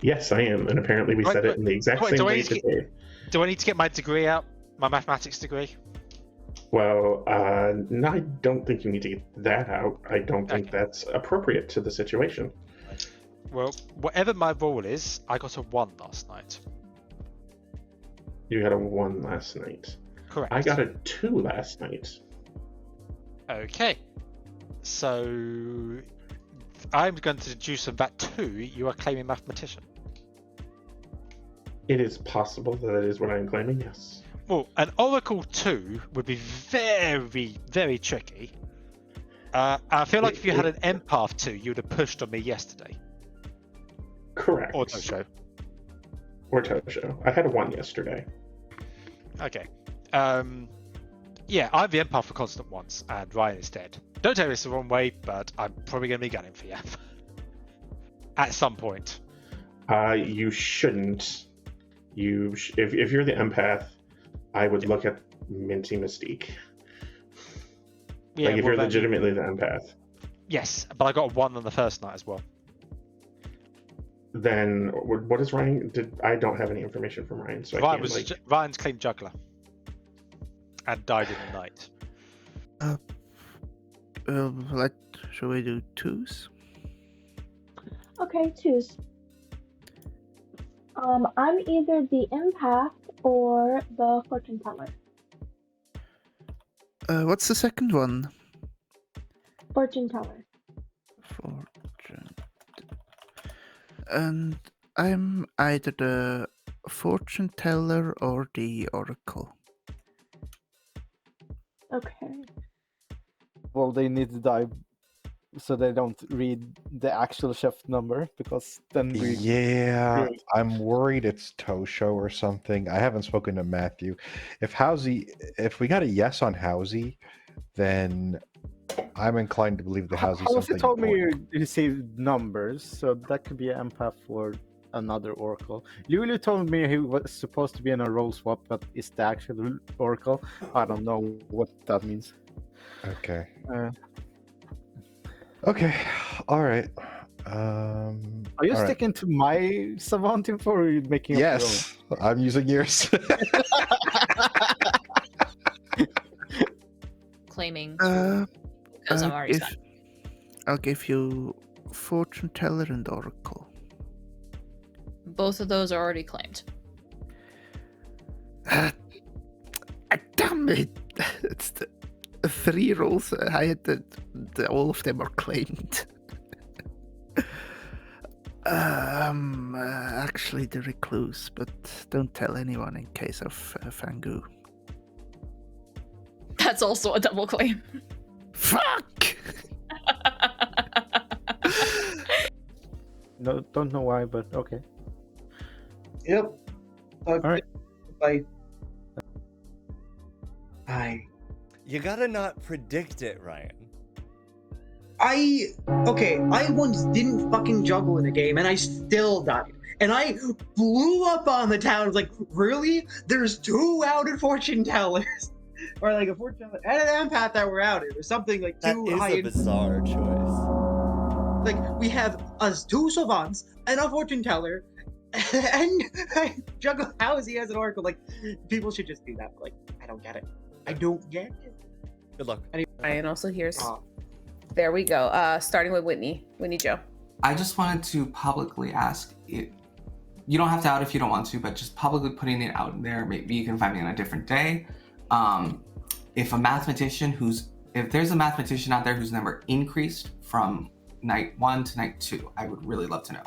Yes, I am, and apparently we Wait, said it in the exact wait, same do I way need to today. Do I need to get my degree out? My mathematics degree? Well, no, I don't think you need to get that out. I don't think that's appropriate to the situation. Well, whatever my role is, I got a 1 last night. You got a 1 last night. Correct. I got a 2 last night. Okay. So I'm going to deduce from that 2, you are claiming mathematician. It is possible that is what I'm claiming, yes. Well, an Oracle 2 would be very, very tricky. I feel like if you had an Empath 2, you would have pushed on me yesterday. Correct. Or Tosho. Or Tosho. I had a 1 yesterday. Okay. Yeah, I'm the Empath for constant once, and Ryan is dead. Don't take this the wrong way, but I'm probably going to be gunning for you. At some point. You shouldn't. If you're the empath, I would look at Minty Mystique. Yeah, like if well, you're then- legitimately the empath, Yes, but I got a 1 on the first night as well. then what is Ryan? I don't have any information from Ryan, so I Ryan can't was Ryan's claimed juggler. And died in the night. Shall we do 2s? Okay, choose. I'm either the empath or the fortune teller. What's the second one? Fortune teller. Fortune. And I'm either the fortune teller or the oracle. Okay. Well, they need to die so they don't read the actual chef number, because then we... Yeah, I'm worried it's Tosho or something. I haven't spoken to Matthew. If we got a yes on Howezy, then I'm inclined to believe the Howezy Howezy something told me important. you received numbers, so that could be an empath for another oracle. Lulu told me he was supposed to be in a role swap, but is the actual oracle? I don't know what that means. Okay. Okay. All right. Are you all right. sticking to my Savant info, or are you making up your own? Yes, I'm using yours. Claiming because I'm already signed. I'll give you fortune teller and oracle. Both of those are already claimed. Damn it! It's the 3 rolls I had. All of them are claimed. Actually the recluse, but don't tell anyone in case of Fang Gu. That's also a double claim. Fuck! No, don't know why, but okay. Yep. All right. Bye. You gotta not predict it, Ryan. I once didn't fucking juggle in a game and I still died. And I blew up on the town. I was like, really? There's 2 outed fortune tellers. Or like a fortune teller and an empath that were outed, or something like That too is high. a bizarre choice. Like we have us 2 savants and a fortune teller, and I juggle Howezy as an oracle. Like people should just do that. But, like I don't get it. I don't get it. Good luck. Ryan also hears. There we go. Starting with Whitney Joe. I just wanted to publicly ask it. You don't have to out if you don't want to, but just publicly putting it out there. Maybe you can find me on a different day. If there's a mathematician out there whose number increased from night 1 to night 2, I would really love to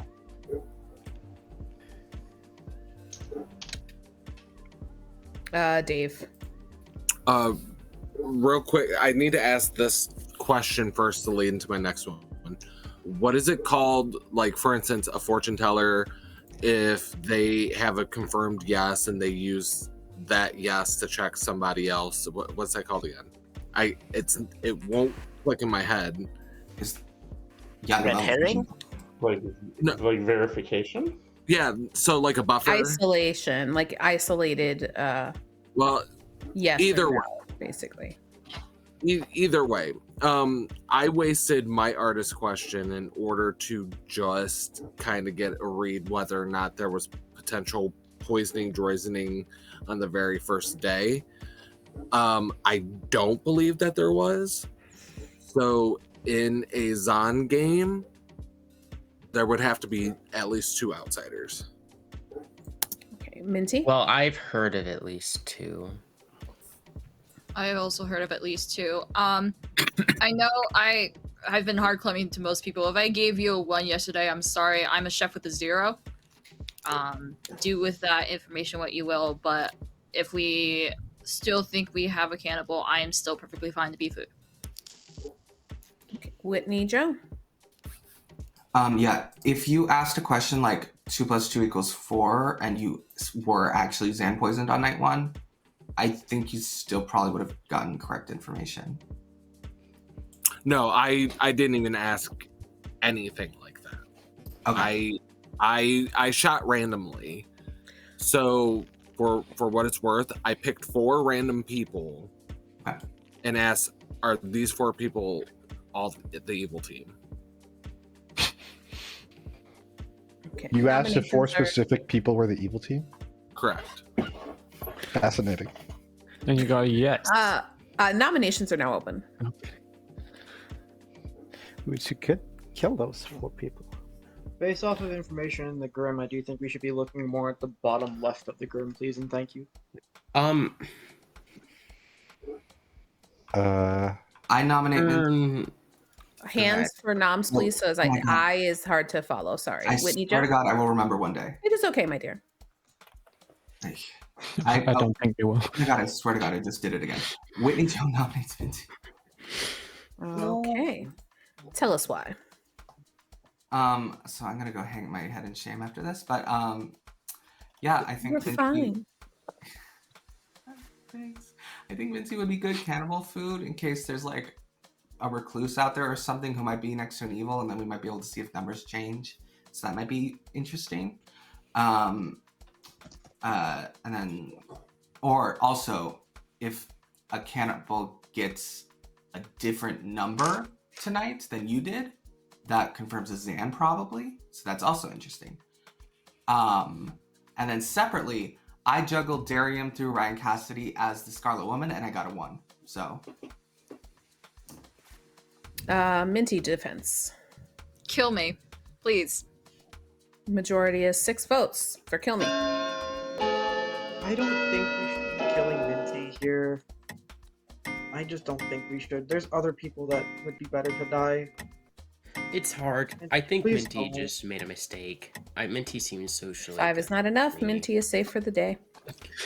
know. Dave. Real quick, I need to ask this question first to lead into my next one. What is it called? Like, for instance, a fortune teller, if they have a confirmed yes and they use that yes to check somebody else, what's that called again? It won't click in my head. Red herring? Like verification? Yeah, so like a buffer. Isolation, like isolated. Well, yes. Either way, basically. Either way, I wasted my artist question in order to just kind of get a read whether or not there was potential poisoning, droisoning on the very first day. I don't believe that there was. So in a XAAN game, there would have to be at least 2 outsiders. Okay, Minty? Well, I've heard of at least 2. I've also heard of at least 2. I know I've been hard claiming to most people. If I gave you a 1 yesterday, I'm sorry. I'm a chef with a 0. Do with that information what you will, but if we still think we have a cannibal, I am still perfectly fine to be food. Okay. Whitney Joe? Yeah, if you asked a question like 2 + 2 = 4 and you were actually XAAN poisoned on night 1, I think you still probably would have gotten correct information. No, I didn't even ask anything like that. Okay. I shot randomly. So for what it's worth, I picked 4 random people and asked, are these 4 people all the evil team? Okay. You asked if 4 specific people were the evil team? Correct. Fascinating. And you got a yes. Nominations are now open. Okay. We should kill those 4 people. Based off of information in the Grim, I do think we should be looking more at the bottom left of the Grim, please and thank you. I nominate Minty. Hands for noms, please. So it's like oh my God. I is hard to follow. Sorry, I Whitney swear Joe. to God, I will remember one day. It is okay, my dear. I don't think they will. Oh my God, I swear to God, I just did it again. Whitney Joe nominates Minty. Okay. Tell us why. So I'm gonna go hang my head in shame after this, but yeah, I think You're Minty. fine. Thanks. I think Minty would be good cannibal food in case there's like a recluse out there or something who might be next to an evil, and then we might be able to see if numbers change. So that might be interesting. And then, or also, if a cannibal gets a different number tonight than you did, that confirms a XAAN probably. So that's also interesting. And then separately, I juggled Darium through Ryan Cassidy as the Scarlet Woman, and I got a 1. So. Minty defense. Kill me, please. Majority is 6 votes for kill me. I don't think we should be killing Minty here. I just don't think we should. There's other people that would be better to die. It's hard. I think Please Minty don't. just made a mistake. Minty seems socially. 5 is not enough. Minty is safe for the day.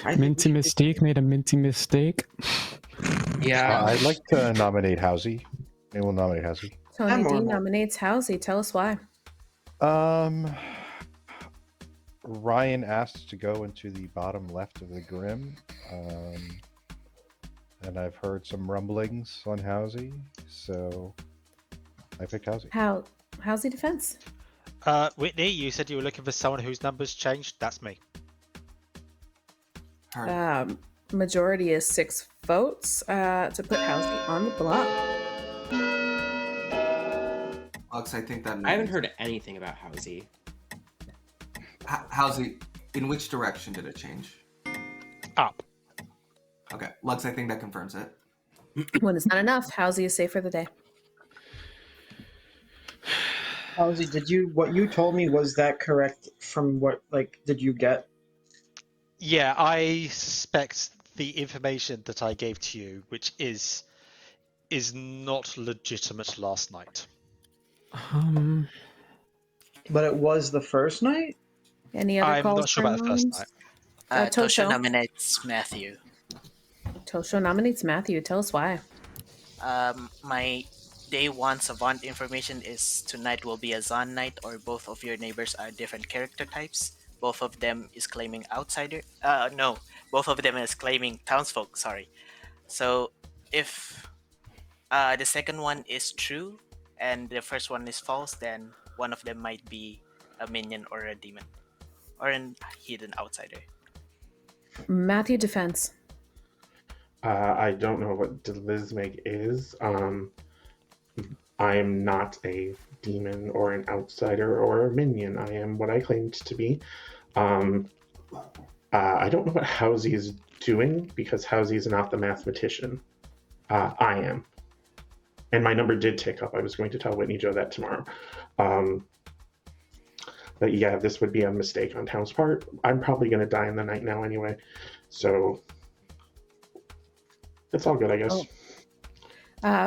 Minty Mystique made a Minty mistake. Yeah. I'd like to nominate Howezy. I will nominate Howezy. Tony D nominates Howezy. Tell us why. Ryan asked to go into the bottom left of the Grim. And I've heard some rumblings on Howezy, so I picked Howezy. Howezy defense. Whitney, you said you were looking for someone whose numbers changed. That's me. Majority is 6 votes to put Howezy on the block. Alex, I think that. I haven't heard anything about Howezy. Howezy, in which direction did it change? Up. Okay, Lux, I think that confirms it. 1 is not enough. Howezy is safe for the day. Howezy, what you told me, was that correct from what, did you get? Yeah, I suspect the information that I gave to you, which is not legitimate last night. But it was the first night? Any other I'm calls? not sure about the first night. Tosho Tosho nominates Matthew. Tosho nominates Matthew. Tell us why. My day 1 Savant information is tonight will be a XAAN night, or both of your neighbors are different character types. Both of them is claiming outsider. No, both of them is claiming townsfolk. Sorry. So if the second one is true and the first one is false, then one of them might be a minion or a demon or a hidden outsider. Matthew defense. I don't know what Delismeg is. I am not a demon or an outsider or a minion. I am what I claimed to be. I don't know what Howezy is doing because Howezy is not the mathematician. I am. And my number did tick up. I was going to tell Whitney Joe that tomorrow. But yeah, this would be a mistake on Town's part. I'm probably going to die in the night now anyway. So it's all good, I guess.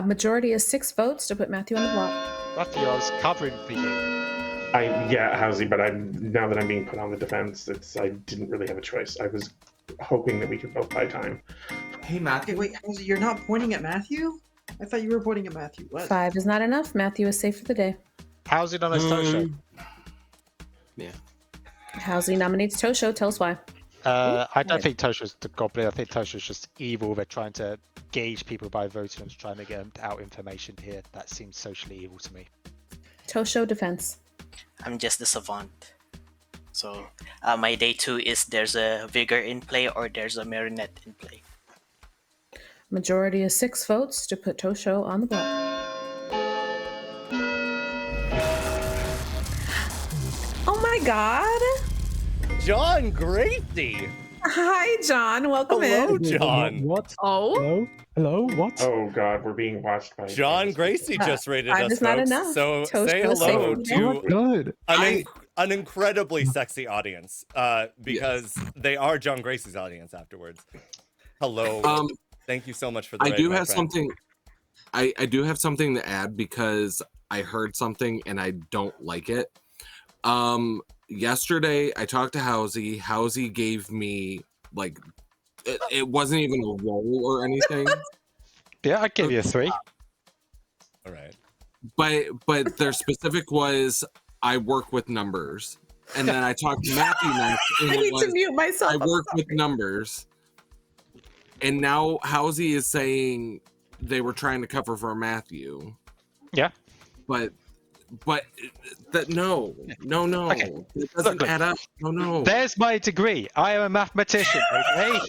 Majority is 6 votes to put Matthew on the block. Matthew, I was covering for you. Howezy, but now that I'm being put on the defense, I didn't really have a choice. I was hoping that we could both buy time. Hey, Matthew. Wait, Howezy, you're not pointing at Matthew? I thought you were pointing at Matthew West. 5 is not enough. Matthew is safe for the day. Howezy nominates Tosho. Yeah. Howezy nominates Tosho. Tell us why. I don't think Tosho's the goblin. I think Tosho's just evil. They're trying to gauge people by voting and trying to get them out information here. That seems socially evil to me. Tosho defense. I'm just the savant. So my day 2 is there's a vigor in play or there's a marionette in play. Majority is 6 votes to put Tosho on the block. Oh my God! John Gracie! Hi, John. Welcome Hello, in. John. What? Oh? Hello? What? Oh God, we're being watched by John Gracie just rated 5 us, is not folks. enough. So Toast say was hello safe. to Good. an incredibly sexy audience, because they are John Gracie's audience afterwards. Hello. Thank you so much for the I raid, do my have friend. something. I do have something to add because I heard something and I don't like it. Yesterday I talked to Howezy. Howezy gave me like it wasn't even a roll or anything. Yeah, I'd give you a 3. All right. But their specific was I work with numbers. And then I talked to Matthew next, and I it need was to mute myself. I I'm work with sorry. numbers. And now Howezy is saying they were trying to cover for Matthew. Yeah. But that no. Okay. It doesn't Look. add up. No. There's my degree. I am a mathematician. Okay.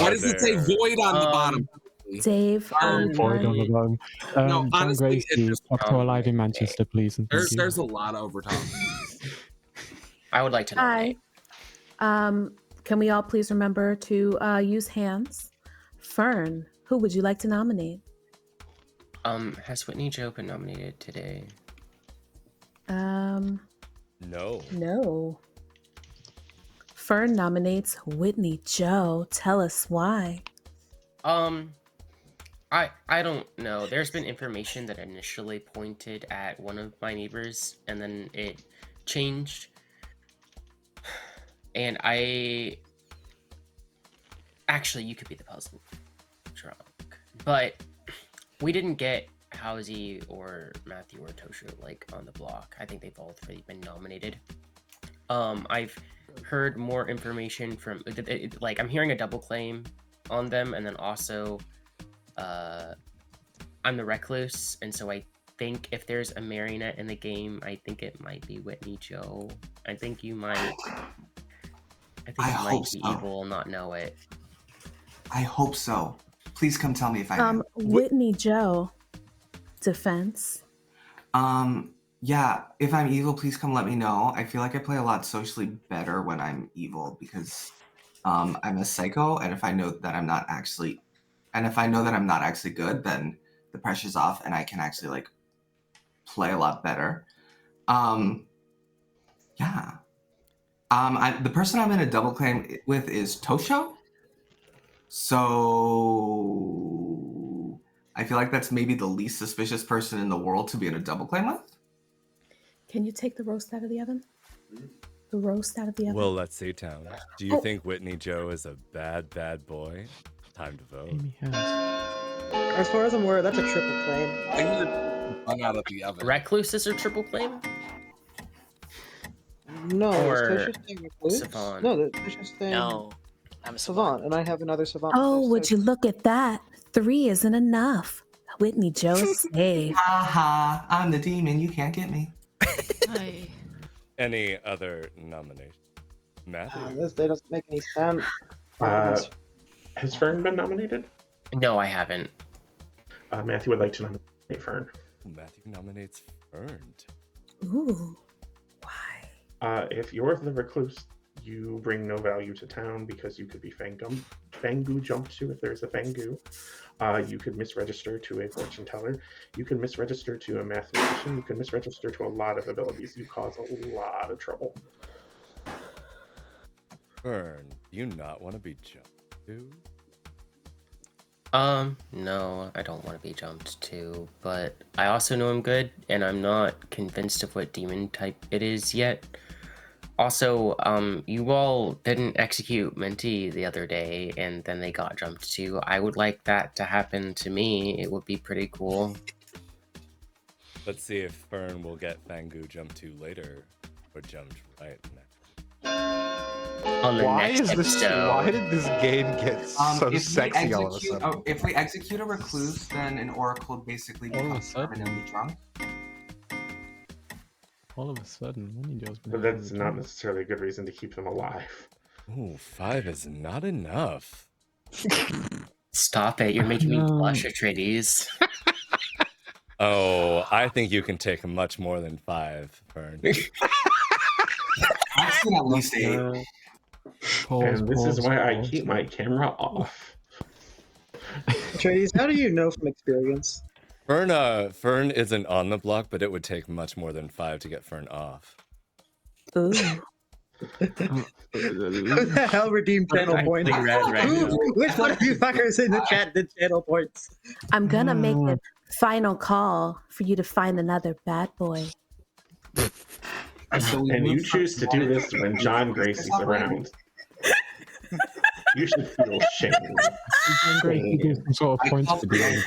Why does it say void on the bottom? Dave, Void on the bottom. No, John honestly, it's Gracie, just Clocktower live in Manchester, please, and thank you. there's a lot of overtime. I would like to nominate. Hi. Can we all please remember to use hands? Fern, who would you like to nominate? Has Whitney Joe been nominated today? No. No. Fern nominates Whitney Joe. Tell us why. I don't know. There's been information that initially pointed at one of my neighbors, and then it changed. And actually, you could be the puzzle drunk, but we didn't get Howezy or Matthew or Tosho like on the block. I think they've all three been nominated. I've heard more information from like I'm hearing a double claim on them, and then also I'm the recluse, and so I think if there's a marionette in the game, I think it might be Whitney Joe. I think you might hope be so. evil and not know it. I hope so. Please come tell me if I am. Whitney Joe. Defense. Yeah, if I'm evil, please come let me know. I feel like I play a lot socially better when I'm evil because I'm a psycho, and if I know that I'm not actually good, then the pressure's off and I can actually like play a lot better. Yeah. The person I'm in a double claim with is Tosho. So I feel like that's maybe the least suspicious person in the world to be in a double claim with. Can you take the roast out of the oven? The roast out of the oven? Well, let's see, Town. Do you think Whitney Joe is a bad boy? Time to vote. As far as I'm aware, that's a triple claim. Run out of the oven. Recluses are triple claim? No, Or is Tosha staying recluse? Savant. No, Tosha's staying. No, I'm a Savant, and I have another Savant. Oh, would you look at that? 3 isn't enough. Whitney Joe is safe. Haha, I'm the demon. You can't get me. Any other nomination? Matthew? This day doesn't make any sense. Has Fern been nominated? No, I haven't. Matthew would like to nominate Fern. Matthew nominates Fern. Ooh. If you're the recluse, you bring no value to town because you could be Fang Gu jumped to if there's a Fang Gu. You could misregister to a fortune teller. You can misregister to a mathematician. You can misregister to a lot of abilities. You cause a lot of trouble. Fern, do you not want to be jumped to? No, I don't want to be jumped to, but I also know I'm good, and I'm not convinced of what demon type it is yet. Also, you all didn't execute Minty the other day, and then they got jumped to. I would like that to happen to me. It would be pretty cool. Let's see if Fern will get Fang Gu jumped to later, or jumped right next. On the next episode. Why did this game get so sexy all of a sudden? If we execute a recluse, then an oracle basically becomes permanently drunk. All of a sudden, Whitney Joe's been. But that's not necessarily a good reason to keep them alive. Ooh, 5 is not enough. Stop it! You're making me blush, Atreides. Oh, I think you can take much more than 5, Fern. I've seen at least 8. And this is why I keep my camera off. Atreides, how do you know from experience? Fern isn't on the block, but it would take much more than 5 to get Fern off. Ooh. Who the hell redeemed channel I'm points? actually red right now. Which one of you fuckers in the chat did channel points? I'm gonna make a final call for you to find another bad boy. And you choose to do this when John Gracie's around. You should feel shame. Gracie gives some sort of points for doing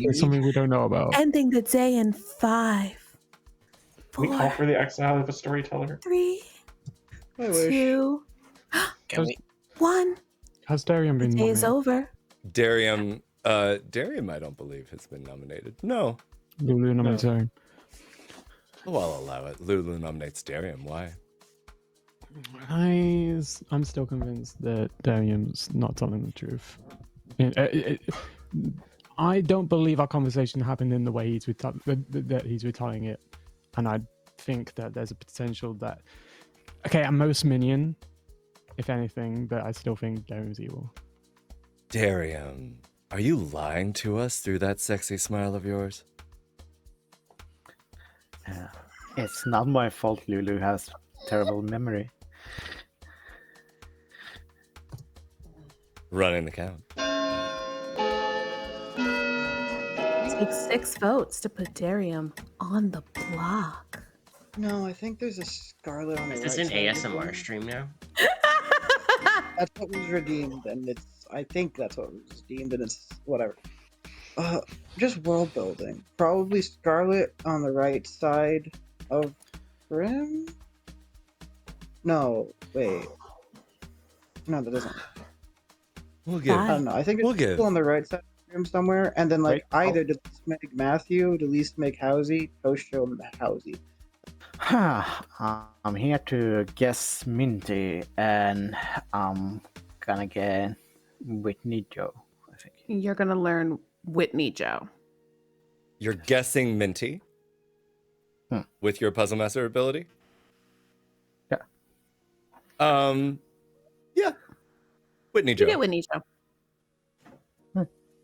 it's something we don't know about. Ending the day in 5, We call for the exile of a storyteller. 3, I wish. 2, Can we? 1. Has Darian been Day is nominated? over. Darium, I don't believe has been nominated. No. Lulu nominates Darian. Oh, I'll allow it. Lulu nominates Darium. Why? I'm still convinced that Darian's not telling the truth. I don't believe our conversation happened in the way that he's retelling it, and I think that there's a potential that, okay, at most Minion, if anything, but I still think Darian's evil. Darium, are you lying to us through that sexy smile of yours? It's not my fault Lulu has terrible memory. Running the count. Takes 6 votes to put Darium on the block. No, I think there's a Scarlet on the Is right this an side of the ASMR room. stream now? That's what was redeemed, and I think that's what was redeemed, and it's whatever. Just world building. Probably Scarlet on the right side of Grim? No, wait. No, that doesn't. We'll give. I don't know. I think it's still on the right side of Grim somewhere, and then like either to make Matthew, to least make Howezy, Tosho Howezy. I'm here to guess Minty, and I'm gonna get Whitney Joe, I think. You're gonna learn Whitney Joe. You're guessing Minty with your puzzle master ability? Yeah. Yeah. Whitney Joe. You get Whitney Joe.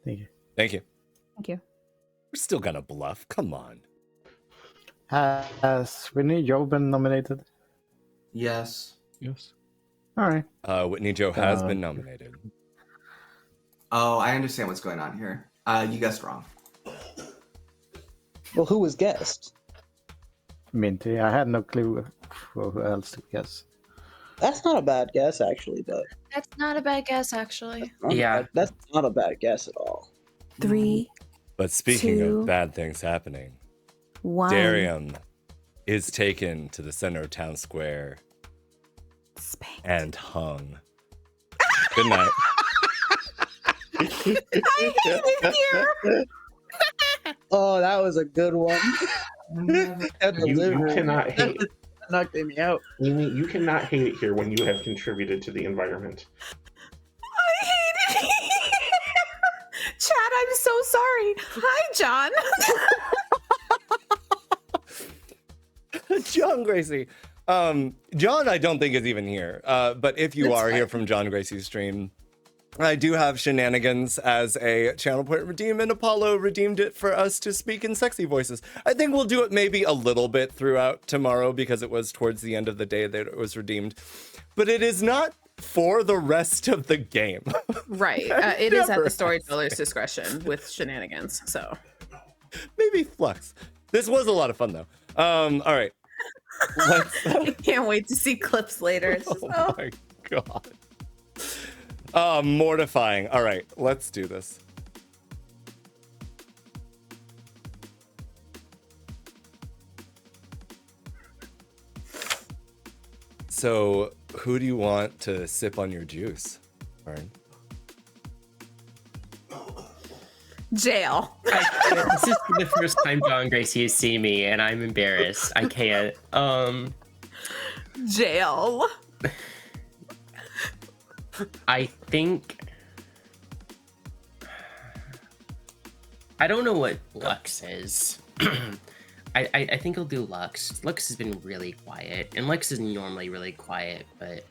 Thank you. Thank you. Thank you. We're still gonna bluff. Come on. Has Whitney Joe been nominated? Yes. Yes. All right. Whitney Joe has been nominated. Oh, I understand what's going on here. You guessed wrong. Well, who was guessed? Minty. I had no clue who else to guess. That's not a bad guess, actually, but That's not a bad guess, actually. that's not a bad guess at all. 3, But speaking 2, of bad things happening, 1. Darium is taken to the center of town square and hung. Good night. Oh, that was a good one. You cannot hate. Knocked me out. You cannot hate it here when you have contributed to the environment. I hate it. Chad, I'm so sorry. Hi, John. John Gracie. John, I don't think is even here. But if you That's are here fine. from John Gracie's stream, I do have Shenanigans as a channel point redeem, and Apollo redeemed it for us to speak in sexy voices. I think we'll do it maybe a little bit throughout tomorrow because it was towards the end of the day that it was redeemed. But it is not for the rest of the game. Right. It is at the storyteller's discretion with Shenanigans. So maybe Flux. This was a lot of fun though. All right. I can't wait to see clips later. It's just, Oh my god. Mortifying. All right, let's do this. So, who do you want to sip on your juice, Fern? Jail. This is the first time John Gracie has seen me, and I'm embarrassed. I can't. Jail. I think. I don't know what Lux is. I think I'll do Lux. Lux has been really quiet, and Lux is normally really quiet, but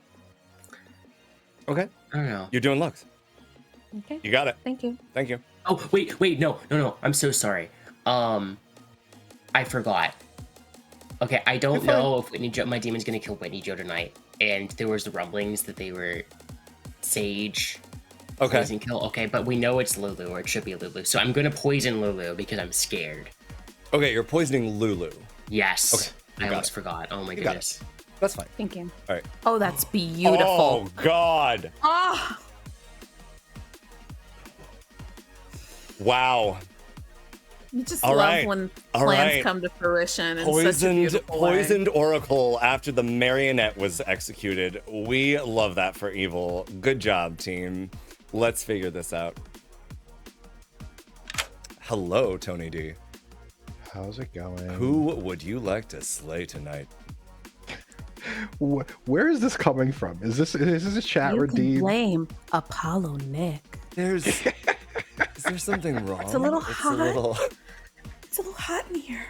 Okay. I don't know. You're doing Lux. Okay. You got it. Thank you. Thank you. Oh, wait, no. I'm so sorry. I forgot. Okay, I don't know if Whitney Joe, my demon's gonna kill Whitney Joe tonight. and there was rumblings that they were Sage. Okay. Poison kill. Okay, but we know it's Lulu, or it should be Lulu. So I'm gonna poison Lulu because I'm scared. Okay, you're poisoning Lulu. Yes. Okay. I almost forgot. Oh my goodness. That's fine. Thank you. All right. Oh, that's beautiful. Oh God. Ah. Wow. You just All love right. when All plans right. come to fruition in such a beautiful way. Poisoned Oracle after the marionette was executed. We love that for evil. Good job, team. Let's figure this out. Hello, Tony D. How's it going? Who would you like to slay tonight? Where is this coming from? Is this a chat You can redeem? blame Apollo Nick. Is there something wrong? It's a little hot. little... It's a little hot in here.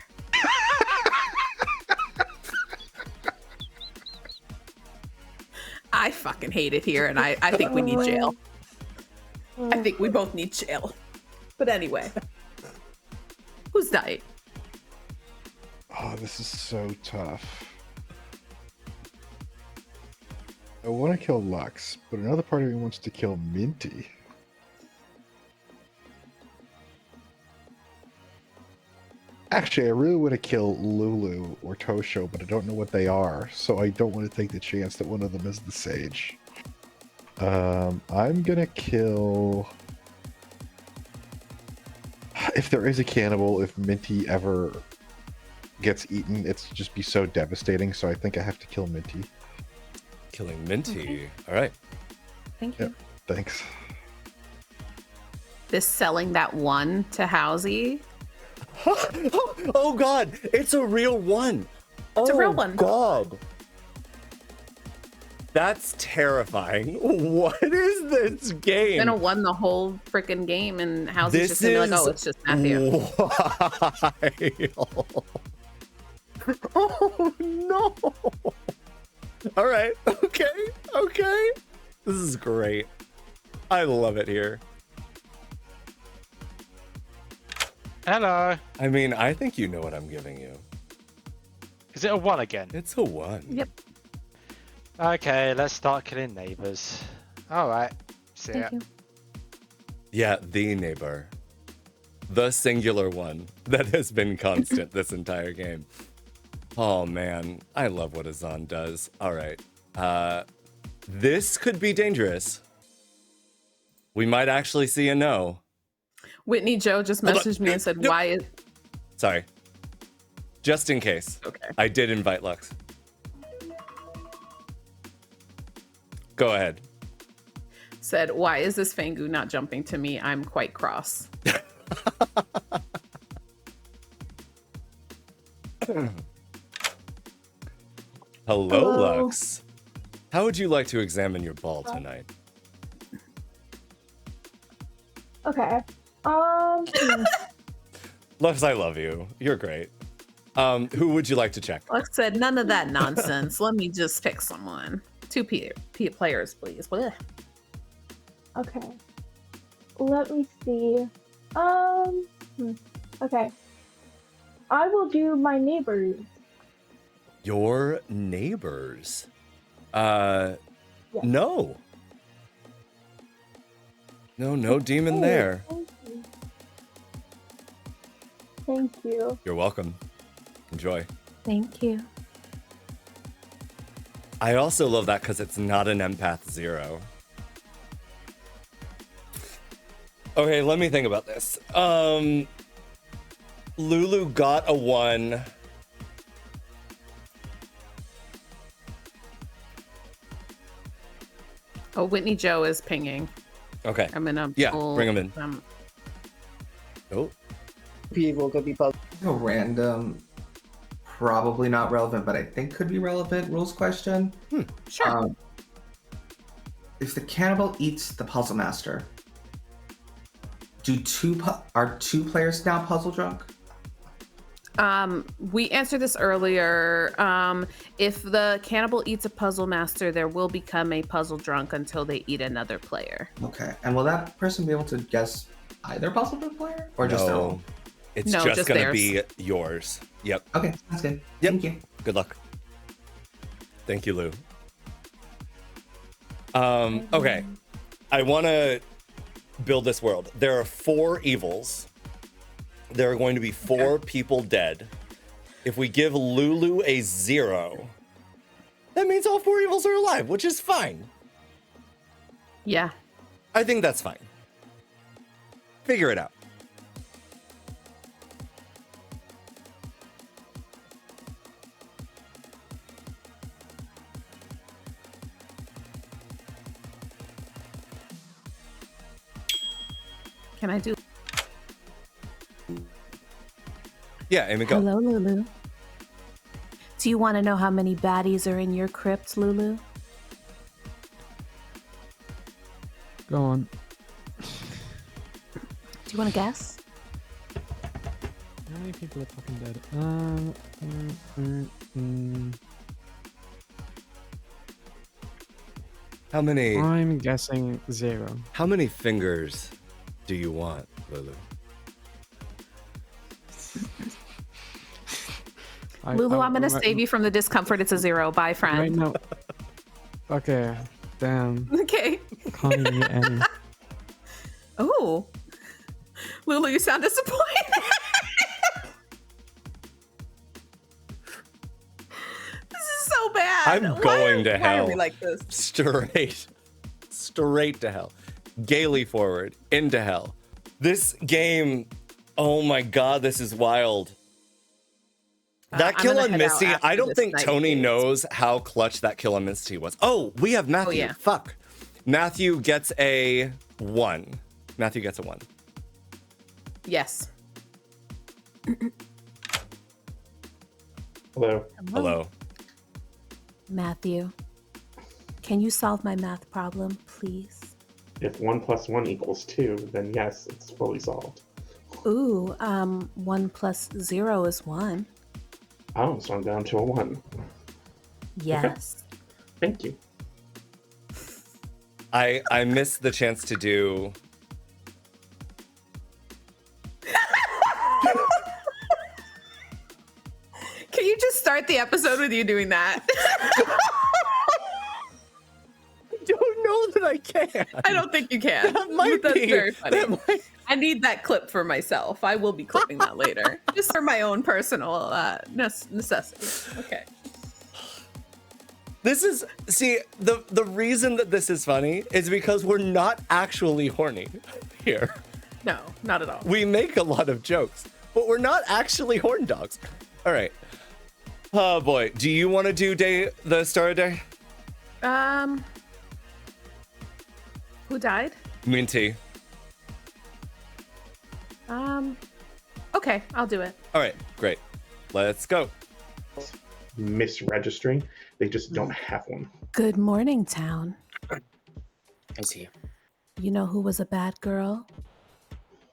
I fucking hate it here, and I think we need jail. I think we both need jail. But anyway, who's died? Oh, this is so tough. I want to kill Lux, but another part of me wants to kill Minty. Actually, I really want to kill Lulu or Tosho, but I don't know what they are, so I don't want to take the chance that one of them is the Sage. I'm gonna kill... If there is a cannibal, if Minty ever gets eaten, it's just be so devastating, so I think I have to kill Minty. Killing Minty. All right. Thank you. Yep, thanks. This selling that one to Howezy. Oh God, it's a real one. It's a real one. God. That's terrifying. What is this game? Then won the whole freaking game, and Howezy's This just gonna be like, is "Oh, it's just Matthew." wild. Oh no. All right. Okay. This is great. I love it here. Hello. I mean, I think you know what I'm giving you. Is it a 1 again? It's a 1. Yep. Okay, let's start killing neighbors. All right. See ya. Thank you. Yeah, the neighbor. The singular one that has been constant this entire game. Oh man, I love what Azan does. All right. This could be dangerous. We might actually see a no. Whitney Joe just messaged me and said, "Why is?" Sorry. Just in case. Okay. I did invite Lux. Go ahead. Said, "Why is this Fang Gu not jumping to me? I'm quite cross." Hello, Lux. How would you like to examine your ball tonight? Okay. Lux, I love you. You're great. Who would you like to check? Lux said, "None of that nonsense. Let me just pick someone. Two players, please." Blech. Okay. Let me see. Okay. I will do my neighbors. Your neighbors. No. No demon there. Thank you. You're welcome. Enjoy. Thank you. I also love that because it's not an empath 0. Okay, let me think about this. Lulu got a 1. Oh, Whitney Joe is pinging. Okay. I'm gonna bring him in. Oh. People could be puzzled. A random, probably not relevant, but I think could be relevant rules question. Sure. If the cannibal eats the puzzle master, are two players now puzzle drunk? We answered this earlier. If the cannibal eats a puzzle master, there will become a puzzle drunk until they eat another player. Okay, and will that person be able to guess either puzzle drunk player or just their own? It's No, just just gonna theirs. be yours. Yep. Okay, that's good. Yep. Thank you. Good luck. Thank you, Lou. Okay. I want to build this world. There are 4 evils. There are going to be 4 people dead. If we give Lulu a 0, that means all 4 evils are alive, which is fine. Yeah. I think that's fine. Figure it out. Can I do? Yeah, Amy, go. Hello, Lulu. Do you want to know how many baddies are in your crypt, Lulu? Go on. Do you want to guess? How many people are fucking dead? How many? I'm guessing 0. How many fingers do you want, Lulu? Lulu, I'm going to save you from the discomfort. It's a 0. Bye, friend. Right now. Okay. Damn. Okay. Can't even get any. Oh. Lulu, you sound disappointed. This is so bad. I'm going to hell. Why are we like this? Straight to hell. Gaily forward into hell. This game, oh my god, this is wild. That kill on Misty, I don't think Tony knows how clutch that kill on Misty was. Oh, we have Matthew. yeah. Fuck. Matthew gets a 1. Matthew gets a 1. Yes. Hello. Hello. Matthew, can you solve my math problem, please? If 1 + 1 = 2, then yes, it's fully solved. Ooh, 1 + 0 is 1. Oh, so I'm down to a 1. Yes. Okay. Thank you. I missed the chance to do. Can you just start the episode with you doing that? I don't know that I can. I don't think you can. That might That's be. very funny. I need that clip for myself. I will be clipping that later, just for my own personal necessity. Okay. This is the reason that this is funny is because we're not actually horny here. No, not at all. We make a lot of jokes, but we're not actually horn dogs. All right. Oh boy, do you want to do the star day? Who died? Minty. Okay, I'll do it. All right, great. Let's go. Misregistering. They just don't have one. Good morning, town. I see. You know who was a bad girl?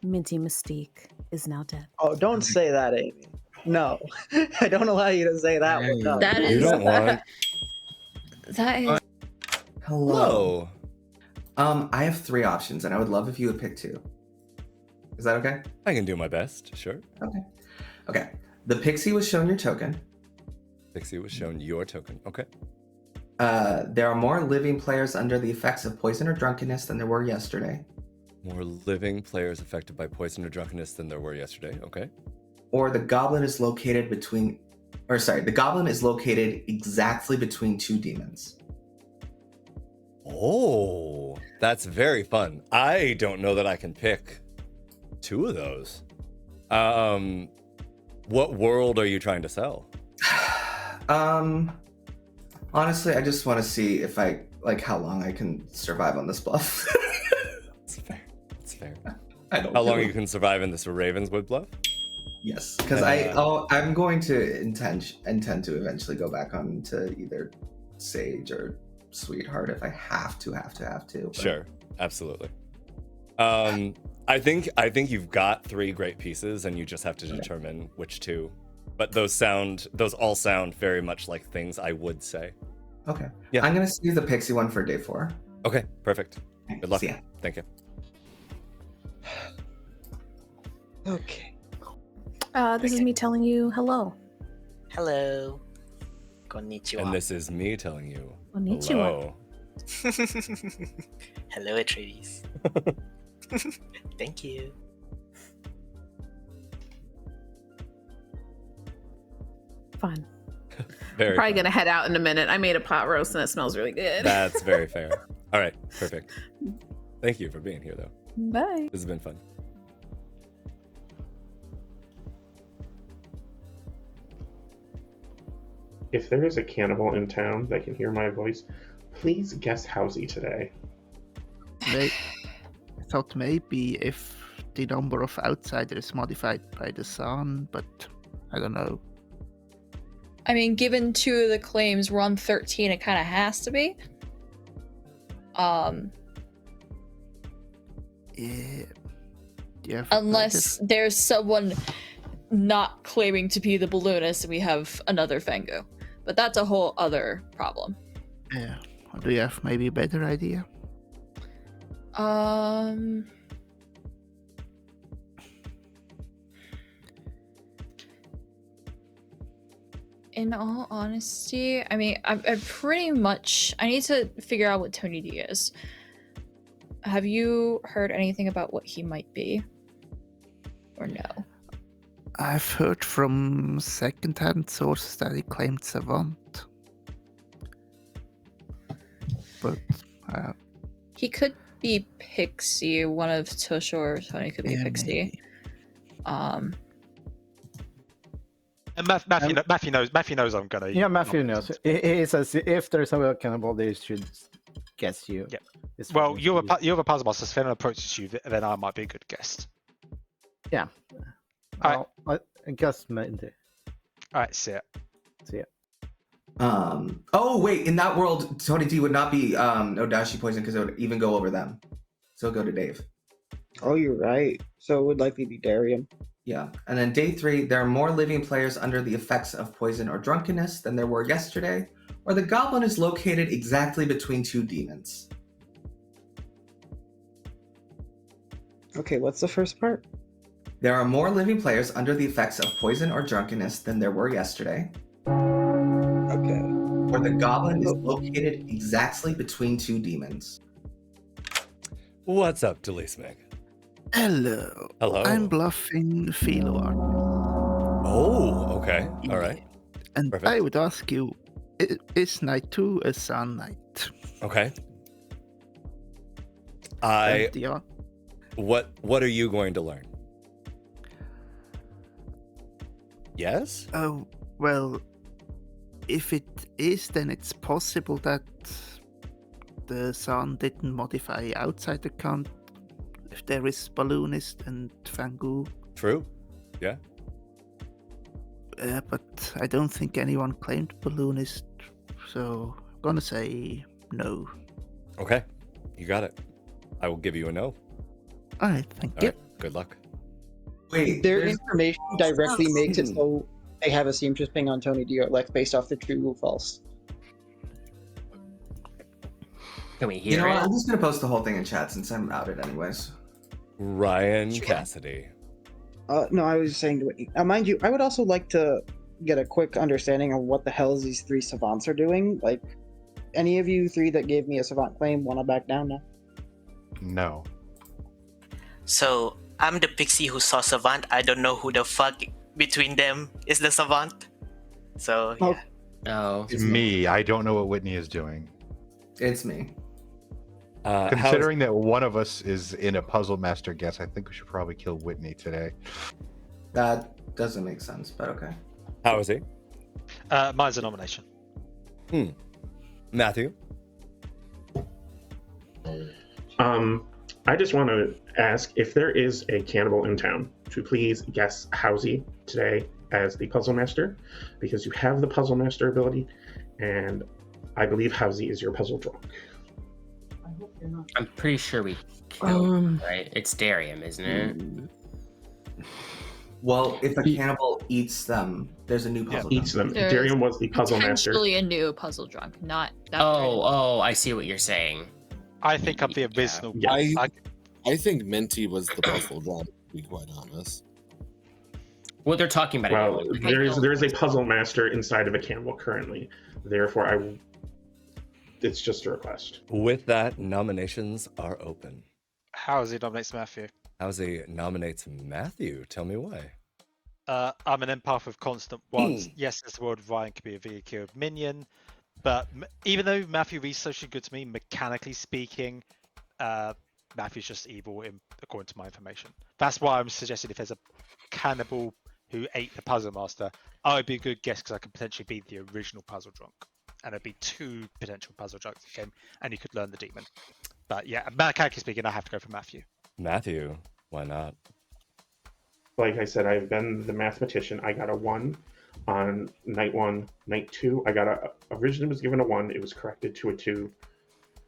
Minty Mystique is now dead. Oh, don't say that, Amy. No, I don't allow you to say that one. No. That is. You don't want. That is. Hello. I have 3 options, and I would love if you would pick 2. Is that okay? I can do my best, sure. Okay. The Pixie was shown your token. Pixie was shown your token. Okay. There are more living players under the effects of poison or drunkenness than there were yesterday. More living players affected by poison or drunkenness than there were yesterday. Okay. Or the goblin is located exactly between 2 demons. Oh, that's very fun. I don't know that I can pick 2 of those. What world are you trying to sell? Honestly, I just want to see if how long I can survive on this bluff. That's fair. That's fair. I don't How long know. you can survive in this Ravenswood Bluff? Yes, because I'm going to intend to eventually go back on to either Sage or Sweetheart if I have to. But... Sure, absolutely. I think you've got 3 great pieces, and you just have to determine which 2. But those all sound very much like things I would say. Okay. Yeah. I'm gonna save the Pixie one for day 4. Okay, perfect. Good luck. See ya. Thank you. Okay. This is me telling you hello. Hello. Konnichiwa. And this is me telling you Konnichiwa. hello. Hello, Atreides. Thank you. Fun. Very I'm probably fun. gonna head out in a minute. I made a pot roast and it smells really good. That's very fair. All right, perfect. Thank you for being here, though. Bye. This has been fun. If there is a cannibal in town that can hear my voice, please guess Howezy today. I thought maybe if the number of outsiders is modified by the sun, but I don't know. I mean, given 2 of the claims we're on 13, it kind of has to be. Yeah. Unless there's someone not claiming to be the balloonist and we have another Fang Gu. But that's a whole other problem. Yeah. Do you have maybe a better idea? In all honesty, I mean, I pretty much... I need to figure out what Tony D is. Have you heard anything about what he might be? Or no? I've heard from second-hand sources that he claimed Savant. But... He could be Pixie. One of Tosho or Tony could be Pixie. And Matthew knows I'm gonna. Yeah, Matthew knows. He says if there's a cannibal, they should guess you. Yeah. It's Well, fine. you're a puzzle master. So if anyone approaches you, then I might be a good guest. Yeah. I guess maybe. All right, see ya. See ya. Oh wait, in that world, Tony D would not be Odashi poison because it would even go over them. So it'll go to Dave. Oh, you're right. So it would likely be Darium. Yeah. And then day 3, there are more living players under the effects of poison or drunkenness than there were yesterday, or the goblin is located exactly between 2 demons. Okay, what's the first part? There are more living players under the effects of poison or drunkenness than there were yesterday. Okay. Or the goblin is located exactly between 2 demons. What's up, Delismeg? Hello. Hello. I'm bluffing Philo Artist. Oh, okay. All right. And Perfect. I would ask you, is night 2 a sun night? Okay. What are you going to learn? Yes? Oh, well, if it is, then it's possible that the sun didn't modify outside the count if there is Balloonist and Fang Gu. True. Yeah. But I don't think anyone claimed Balloonist, so I'm gonna say no. Okay. You got it. I will give you a no. Alright, thank All you. right. Good luck. Wait, Their information directly makes it so they have a seamstress ping on Tony D or Lex based off the true or false. Can we You hear know what? it? I'm just gonna post the whole thing in chat since I'm outed anyways. Ryan Cassidy. No, I was saying to Whitney. Mind you, I would also like to get a quick understanding of what the hell these 3 savants are doing. Like, any of you 3 that gave me a savant claim, wanna back down now? No. So, I'm the Pixie who saw Savant. I don't know who the fuck between them is the Savant. So, yeah. Oh. It's me. I don't know what Whitney is doing. It's me. Considering that one of us is in a puzzle master guess, I think we should probably kill Whitney today. That doesn't make sense, but okay. How is he? Mine's a nomination. Matthew? I just want to ask if there is a cannibal in town to please guess Howezy today as the puzzle master, because you have the puzzle master ability, and I believe Howezy is your puzzle drunk. I'm pretty sure we killed him, right? It's Darium, isn't it? Well, if a cannibal eats them, there's a new puzzle. Eats them. There's Darium was the puzzle master. Potentially a new puzzle drunk, not that. Oh, I see what you're saying. I think I'm the original. I think Minty was the puzzle drunk, to be quite honest. What they're talking about. Well, anyway. there is a puzzle master inside of a cannibal currently. Therefore, it's just a request. With that, nominations are open. Howezy nominates Matthew. Howezy nominates Matthew. Tell me why. I'm an empath with constant ones. Yes, this world of Ryan could be a VQ of Minion, but even though Matthew reads socially good to me, mechanically speaking, Matthew's just evil according to my information. That's why I'm suggesting if there's a cannibal who ate the puzzle master, I would be a good guess because I could potentially be the original puzzle drunk, and there'd be 2 potential puzzle drunks in the game, and you could learn the demon. But yeah, mechanically speaking, I have to go for Matthew. Matthew, why not? Like I said, I've been the mathematician. I got a 1 on night 1. Night 2, I got originally was given a 1. It was corrected to a 2.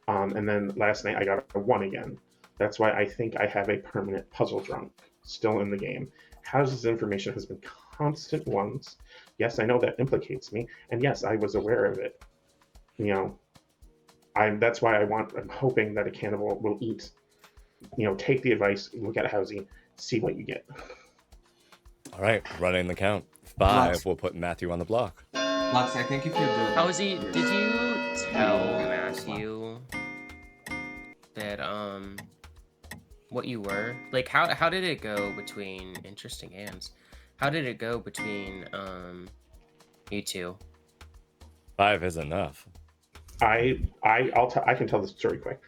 And then last night I got a 1 again. That's why I think I have a permanent puzzle drunk still in the game. House's information has been constant 1s. Yes, I know that implicates me. And yes, I was aware of it. You know, that's why I'm hoping that a cannibal will eat, take the advice, look at Howezy, see what you get. All right, running the count. 5 Lux. will put Matthew on the block. Lux, I think if you're doing Howezy, did you tell Matthew that what you were? Like how did it go between interesting hands? How did it go between you two? 5 is enough. I can tell the story quick.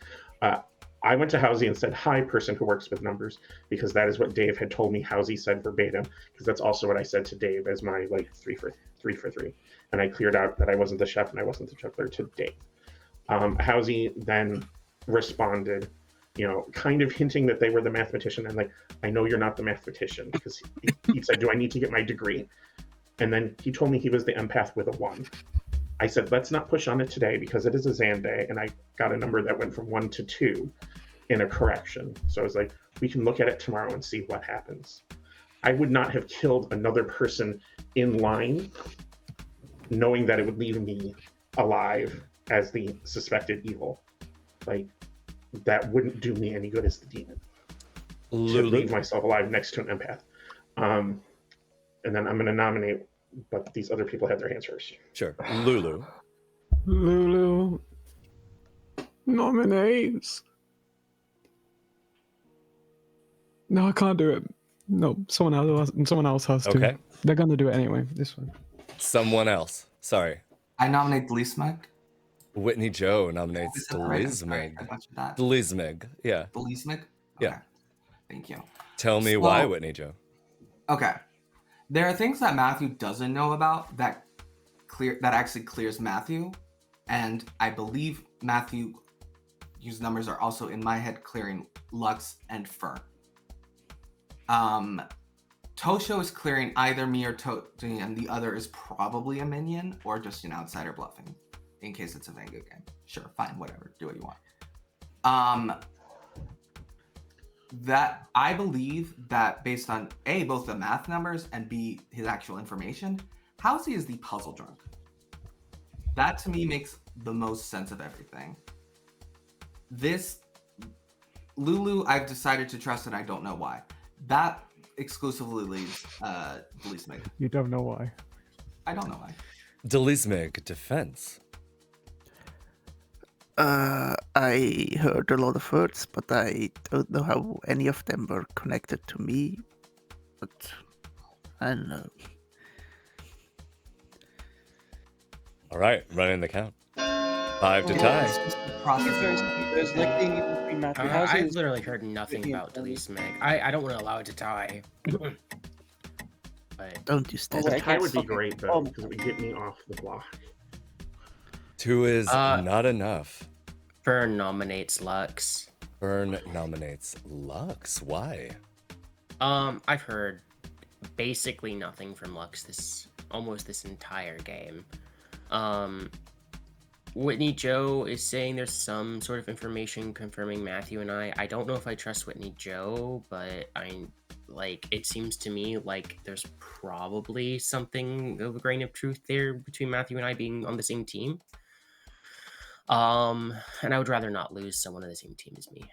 I went to Howezy and said, "Hi, person who works with numbers," because that is what Dave had told me Howezy said verbatim, because that's also what I said to Dave as my 3 for 3. And I cleared out that I wasn't the chef and I wasn't the juggler to Dave. Howezy then responded, kind of hinting that they were the mathematician, and I know you're not the mathematician, because he said, "Do I need to get my degree?" And then he told me he was the empath with a 1. I said, let's not push on it today because it is a XAAN day, and I got a number that went from 1 to 2 in a correction. So I was like, we can look at it tomorrow and see what happens. I would not have killed another person in line knowing that it would leave me alive as the suspected evil. That wouldn't do me any good as the demon. To leave myself alive next to an empath. And then I'm going to nominate, but these other people had their hands first. Sure. Lulu. Lulu nominates. No, I can't do it. No, someone else has to. Okay. They're gonna do it anyway. This one. Someone else. Sorry. I nominate Delismeg. Whitney Joe nominates Is that right? I'm sorry, Delismeg. I butchered that. Delismeg. Yeah. Delismeg? Yeah. Thank you. Tell me why, Whitney Joe. Okay. There are things that Matthew doesn't know about that actually clears Matthew, and I believe Matthew's numbers are also in my head clearing Lux and Fern. Tosho is clearing either me or Tony, and the other is probably a minion or just an outsider bluffing, in case it's a Fang Gu game. Sure, fine, whatever, do what you want. That I believe that based on A, both the math numbers, and B, his actual information, Howezy is the puzzle drunk. That to me makes the most sense of everything. This Lulu, I've decided to trust, and I don't know why. That exclusively leaves Delismeg. You don't know why. I don't know why. Delismeg defense. I heard a lot of words, but I don't know how any of them were connected to me. But I don't know. All right, running the count. 5 to tie. There's like being between Matthew. I've literally heard nothing about Delismeg. I don't want to allow it to tie. But don't you stand. A tie would be great though, because it would get me off the block. 2 is not enough. Fern nominates Lux. Fern nominates Lux. Why? I've heard basically nothing from Lux almost this entire game. Whitney Joe is saying there's some sort of information confirming Matthew and I. I don't know if I trust Whitney Joe, but it seems to me like there's probably something of a grain of truth there between Matthew and I being on the same team. And I would rather not lose someone on the same team as me.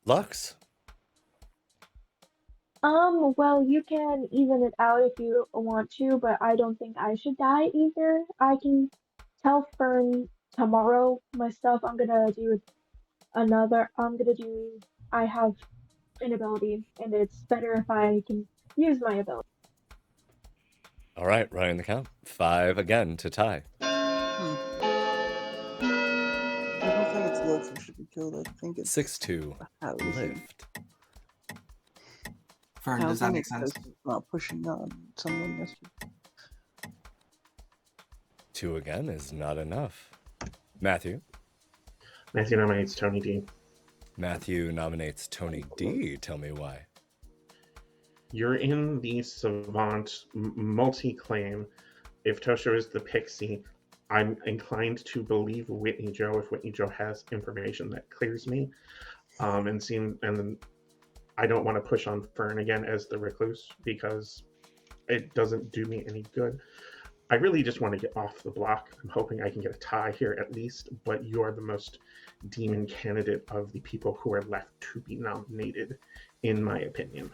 Lux? Well, you can even it out if you want to, but I don't think I should die either. I can tell Fern tomorrow myself, I'm gonna do another. I have an ability, and it's better if I can use my ability. All right, Ryan the count. 5 again to tie. I don't think it's Lux who should be killed. I think it's 6-2. Lift. Fern, does that make sense? Not pushing on someone yesterday. 2 again is not enough. Matthew. Matthew nominates Tony D. Matthew nominates Tony D. Tell me why. You're in the Savant multi-claim. If Tosho is the Pixie, I'm inclined to believe Whitney Joe if Whitney Joe has information that clears me. And I don't want to push on Fern again as the recluse because it doesn't do me any good. I really just want to get off the block. I'm hoping I can get a tie here at least, but you are the most demon candidate of the people who are left to be nominated, in my opinion.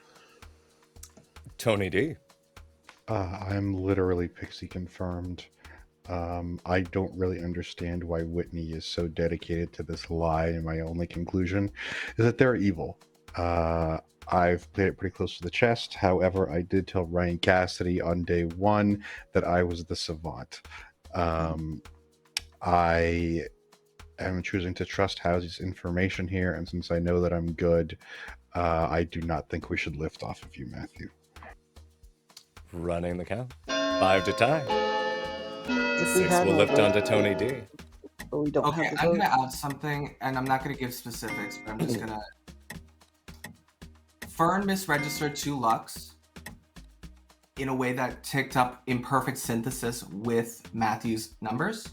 Tony D. I'm literally Pixie confirmed. I don't really understand why Whitney is so dedicated to this lie, and my only conclusion is that they're evil. I've played it pretty close to the chest. However, I did tell Ryan Cassidy on day 1 that I was the Savant. I am choosing to trust Howezy's information here, and since I know that I'm good, I do not think we should lift off of you, Matthew. Running the count. 5 to tie. If we 6 had will more lift on to votes, Tony D. but we don't Okay, have the I'm vote. gonna add something, and I'm not gonna give specifics, but I'm just gonna. Fern misregistered 2 Lux in a way that ticked up imperfect synthesis with Matthew's numbers.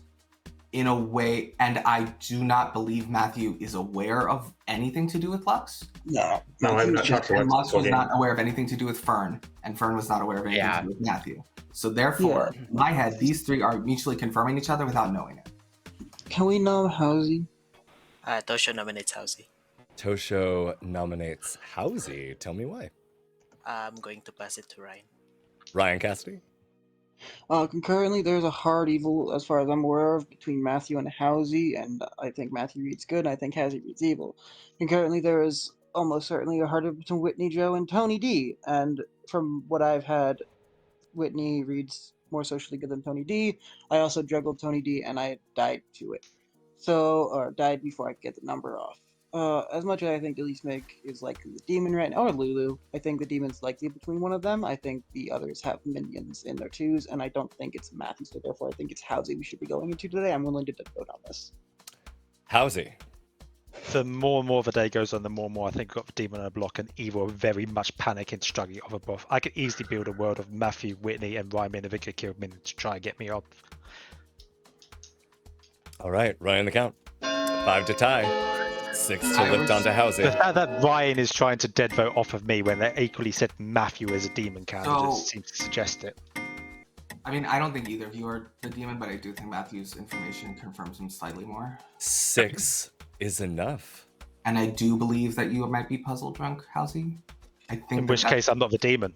In a way, and I do not believe Matthew is aware of anything to do with Lux. No, I've not talked to And Lux Lux was before. not aware of anything to do with Fern, and Fern was not aware of anything to do with Matthew. So therefore, in my head, these 3 are mutually confirming each other without knowing it. Can we know Howezy? Tosho nominates Howezy. Tosho nominates Howezy. Tell me why. I'm going to pass it to Ryan. Ryan Cassidy. Concurrently, there's a hard evil, as far as I'm aware of, between Matthew and Howezy, and I think Matthew reads good, and I think Howezy reads evil. Concurrently, there is almost certainly a hard evil between Whitney Joe and Tony D, and from what I've had, Whitney reads more socially good than Tony D. I also juggled Tony D, and I died to it. Or died before I could get the number off. As much as I think Elise Meg is likely the demon right now, or Lulu, I think the demon's likely between one of them. I think the others have minions in their 2s, and I don't think it's Matthew, so therefore I think it's Howezy we should be going into today. I'm willing to vote on this. Howezy. The more and more the day goes on, the more and more I think we've got the demon on a block and evil very much panicking, struggling off a buff. I could easily build a world of Matthew, Whitney, and Ryan being a Vigor killed Minion to try and get me up. All right, Ryan the count. 5 to tie. 6 to lift onto Howezy. The fact that Ryan is trying to dead vote off of me when they equally said Matthew is a demon candidate seems to suggest it. I mean, I don't think either of you are the demon, but I do think Matthew's information confirms him slightly more. 6 is enough. And I do believe that you might be puzzle drunk, Howezy. I think in which case I'm not the demon.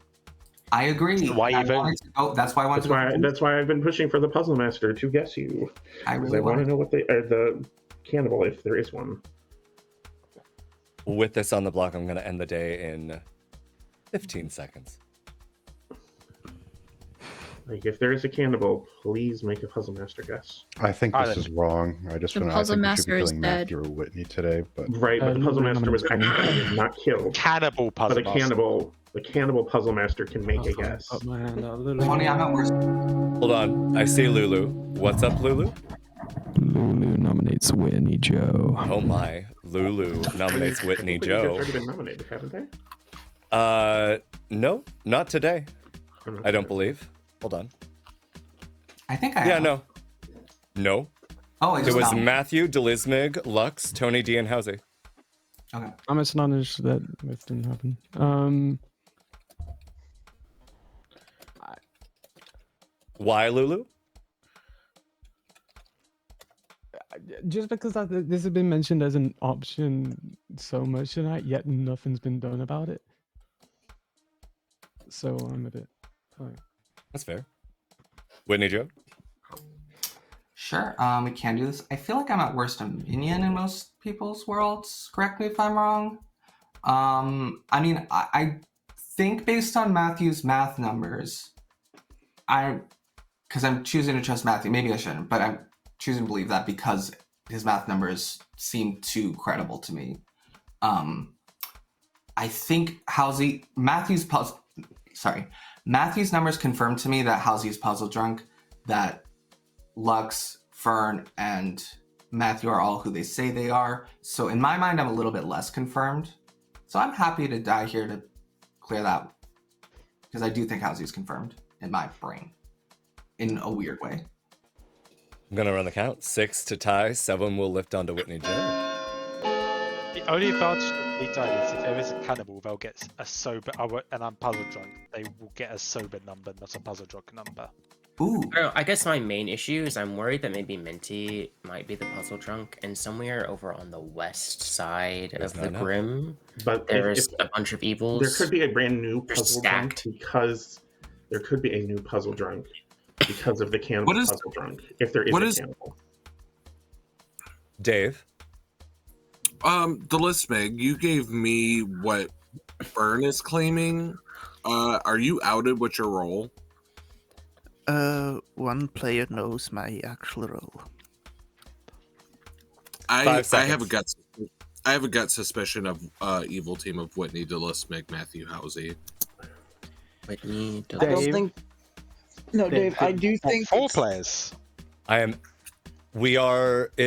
I agree. So why you vote? That's why I wanted to. That's why I've been pushing for the Puzzle Master to guess you. I Because really I want to wanted- know what the cannibal, if there is one. With this on the block, I'm going to end the day in 15 seconds. Like, if there is a cannibal, please make a Puzzle Master guess. I think this is wrong. I just The want to. I Puzzle think we should Master be is killing dead. Matthew or Whitney today, but Right, but the Puzzle Master was actually not killed. Cannibal Puzzle But the cannibal Puzzle Master can make a guess. Put my hand out a little. Tony, I'm not worse. Hold on. I see Lulu. What's up, Lulu? Lulu nominates Whitney Joe. Oh my. Lulu nominates Whitney Joe. They've already been nominated, haven't they? No, not today. I don't believe. Hold on. I think I Yeah, have. No. Oh, it was Matthew, Delismig, Lux, Tony D, and Howezy. Okay. I'm astonished that this didn't happen. Why, Lulu? Just because this has been mentioned as an option so much tonight, yet nothing's been done about it. So I'm a bit. That's fair. Whitney Joe? Sure, we can do this. I feel like I'm at worst a minion in most people's worlds. Correct me if I'm wrong. I mean, I think based on Matthew's math numbers, because I'm choosing to trust Matthew. Maybe I shouldn't, but I'm choosing to believe that because his math numbers seem too credible to me. I think Matthew's numbers confirm to me that Howezy's puzzle drunk, that Lux, Fern, and Matthew are all who they say they are. So in my mind, I'm a little bit less confirmed. So I'm happy to die here to clear that, because I do think Howezy's confirmed in my brain, in a weird way. I'm gonna run the count. 6 to tie. 7 will lift onto Whitney Joe. The only advantage of me dying is if there is a cannibal, they'll get a sober, and I'm puzzle drunk, they will get a sober number, not a puzzle drunk number. Ooh. I guess my main issue is I'm worried that maybe Minty might be the puzzle drunk, and somewhere over on the west side of the Grim, but there's a bunch of evils. There could be a brand new They're puzzle stacked. drunk because there could be a new puzzle drunk because of the cannibal puzzle drunk. If there is a cannibal. Dave? The list, Meg, you gave me what Burn is claiming. Are you outed with your role? One player knows my actual role. I have a gut suspicion of evil team of Whitney, Delismic, Matthew, Howezy. Whitney, I don't think. No, Dave. I do think 4 players. It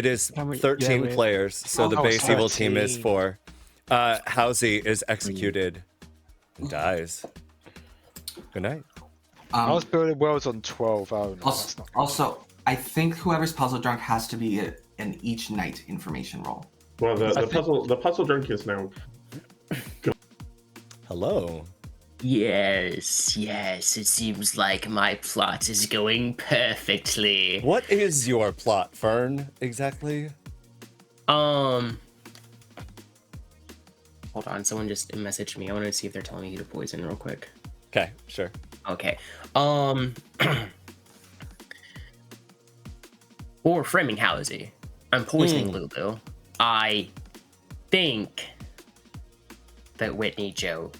is 13 players, so the base evil team is 4. Howezy is executed and dies. Good night. I was building worlds on 12. Oh, no, also, I think whoever's puzzle drunk has to be an each night information roll. Well, the puzzle drunk is now. Hello. Yes, it seems like my plot is going perfectly. What is your plot, Fern, exactly? Hold on, someone just messaged me. I want to see if they're telling me who to poison real quick. Okay, sure. Okay. Or framing Howezy. I'm poisoning Lulu. I think that Whitney Joe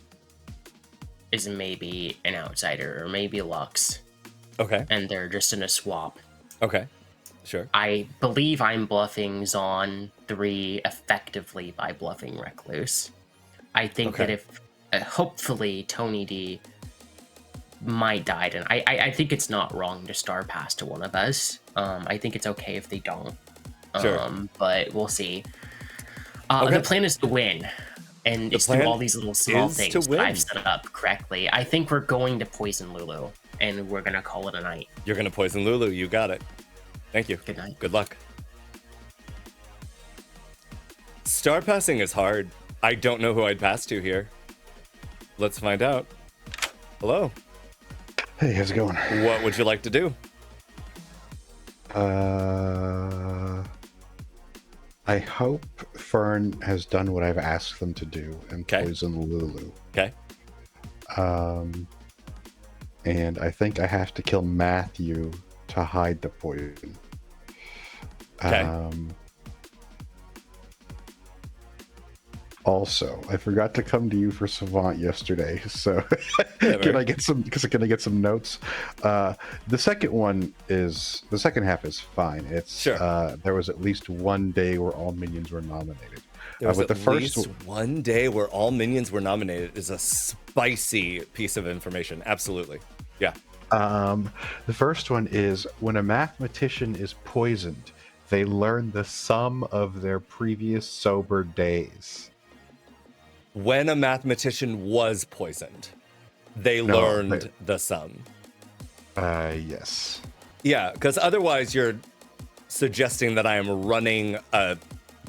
is maybe an outsider, or maybe Lux. Okay. And they're just in a swap. Okay, sure. I believe I'm bluffing Zon 3 effectively by bluffing Recluse. I think that if, hopefully, Tony D might die, and I think it's not wrong to star pass to one of us. I think it's okay if they don't. Sure. But we'll see. The plan is to win. And it's through all these little small things that I've set up correctly. I think we're going to poison Lulu, and we're going to call it a night. You're going to poison Lulu. You got it. Thank you. Good night. Good luck. Star passing is hard. I don't know who I'd pass to here. Let's find out. Hello. Hey, how's it going? What would you like to do? I hope Fern has done what I've asked them to do and poison Lulu. Okay. And I think I have to kill Matthew to hide the poison. Okay. Also, I forgot to come to you for Savant yesterday, so can I get some notes? The second half is fine. It's there was at least one day where all minions were nominated. There was at least one day where all minions were nominated is a spicy piece of information. Absolutely. Yeah. The first one is when a mathematician is poisoned, they learn the sum of their previous sober days. When a mathematician was poisoned, they learned the sum. Yes. Yeah, because otherwise you're suggesting that I am running a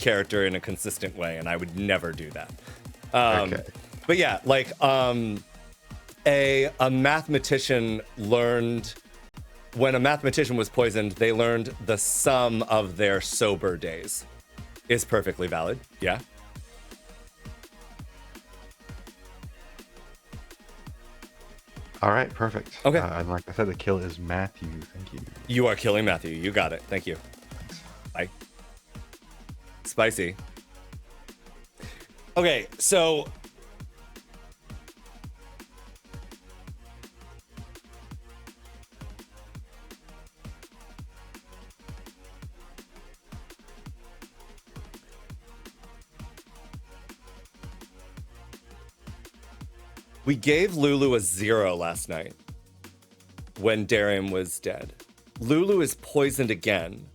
character in a consistent way, and I would never do that. But yeah, like a mathematician learned, when a mathematician was poisoned, they learned the sum of their sober days. Is perfectly valid. Yeah. All right, perfect. Okay. And like I said, the kill is Matthew. Thank you. You are killing Matthew. You got it. Thank you. Bye. Spicy. Okay, so we gave Lulu a 0 last night when Darian was dead. Lulu is poisoned again.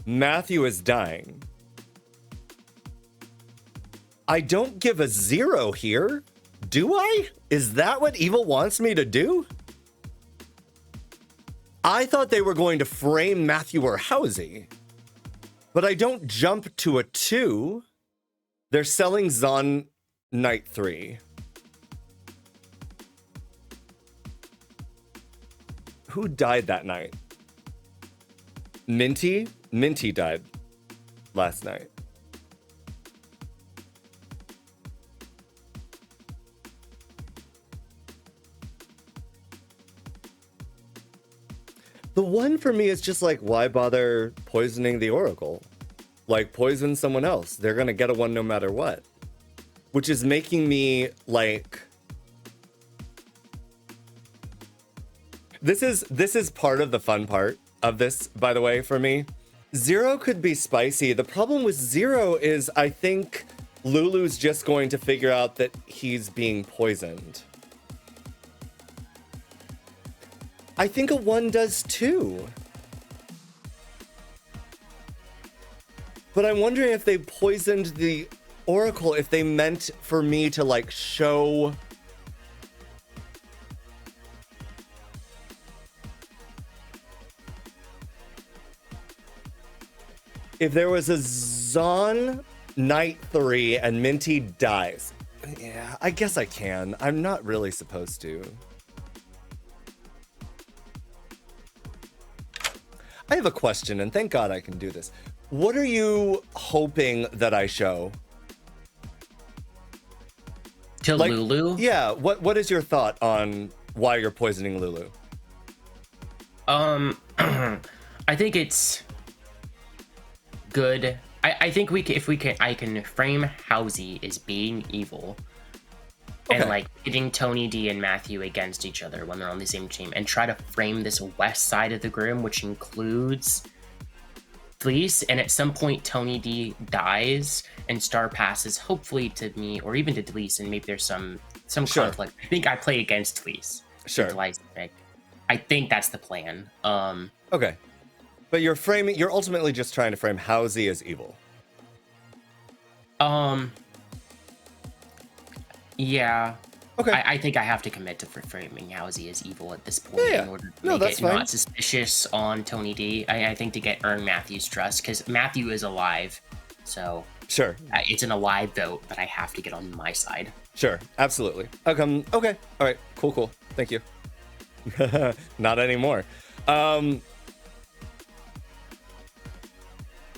Matthew is dying. I don't give a 0 here, do I? Is that what evil wants me to do? I thought they were going to frame Matthew or Howezy, but I don't jump to a 2. They're selling Zon Night 3. Who died that night? Minty? Minty died last night. The one for me is just like, why bother poisoning the Oracle? Like, poison someone else. They're gonna get a 1 no matter what. Which is making me like... This is part of the fun part of this, by the way, for me. 0 could be spicy. The problem with 0 is I think Lulu's just going to figure out that he's being poisoned. I think a 1 does too. But I'm wondering if they poisoned the Oracle, if they meant for me to like show... If there was a Zon Night 3 and Minty dies. Yeah, I guess I can. I'm not really supposed to. I have a question, and thank God I can do this. What are you hoping that I show? To Lulu? Yeah, what is your thought on why you're poisoning Lulu? I think it's good. I think I can frame Howezy as being evil. Okay. And like pitting Tony D and Matthew against each other when they're on the same team, and try to frame this west side of the Grim, which includes Fleece, and at some point Tony D dies and Star passes hopefully to me or even to Fleece, and maybe there's some Sure. conflict. I think I play against Fleece. Sure. I think that's the plan. Okay. But you're ultimately just trying to frame Howezy as evil. Yeah. Okay. I think I have to commit to framing Howezy as evil at this point in order to make it fine. not suspicious on Tony D. I think to earn Matthew's trust, because Matthew is alive, so sure, it's an alive vote that I have to get on my side. Sure, absolutely. Okay, all right, cool. Thank you. Not anymore.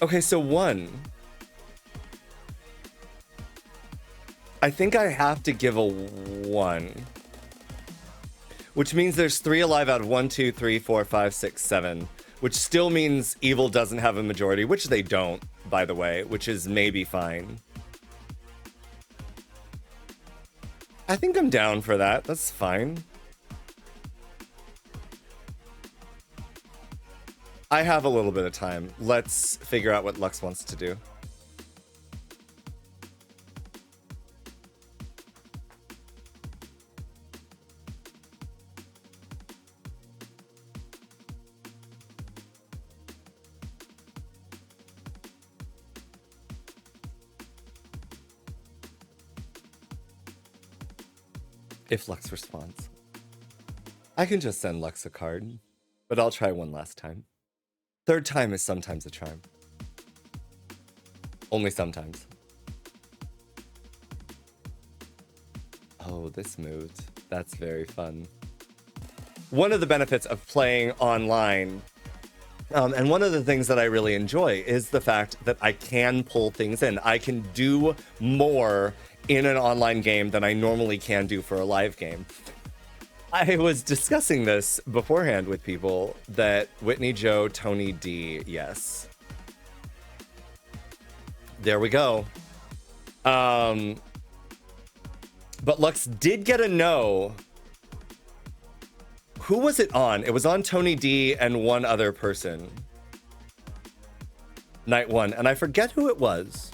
Okay, so 1. I think I have to give a 1. Which means there's 3 alive out of 1, 2, 3, 4, 5, 6, 7. Which still means evil doesn't have a majority, which they don't, by the way, which is maybe fine. I think I'm down for that. That's fine. I have a little bit of time. Let's figure out what Lux wants to do. If Lux responds. I can just send Lux a card, but I'll try one last time. 3rd time is sometimes a charm. Only sometimes. Oh, this moved. That's very fun. One of the benefits of playing online, and one of the things that I really enjoy, is the fact that I can pull things in. I can do more in an online game than I normally can do for a live game. I was discussing this beforehand with people that Whitney Joe, Tony D, yes. There we go. But Lux did get a no. Who was it on? It was on Tony D and one other person. Night one, and I forget who it was.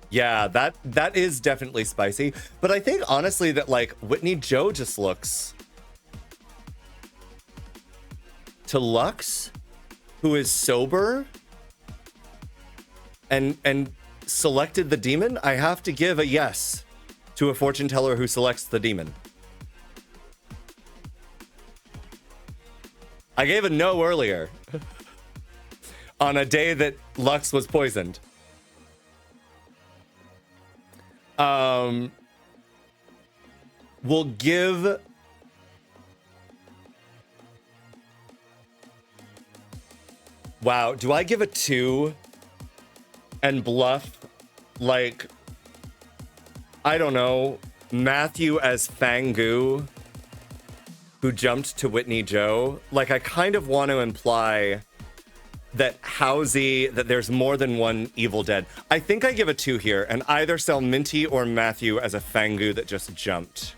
Yeah, that is definitely spicy. But I think honestly that like Whitney Joe just looks to Lux, who is sober and selected the demon. I have to give a yes to a fortune teller who selects the demon. I gave a no earlier on a day that Lux was poisoned. We'll give wow, do I give a 2 and bluff like I don't know, Matthew as Fang Gu who jumped to Whitney Joe? Like I kind of want to imply that Howezy, that there's more than one Evil Dead. I think I give a 2 here and either sell Minty or Matthew as a Fang Gu that just jumped.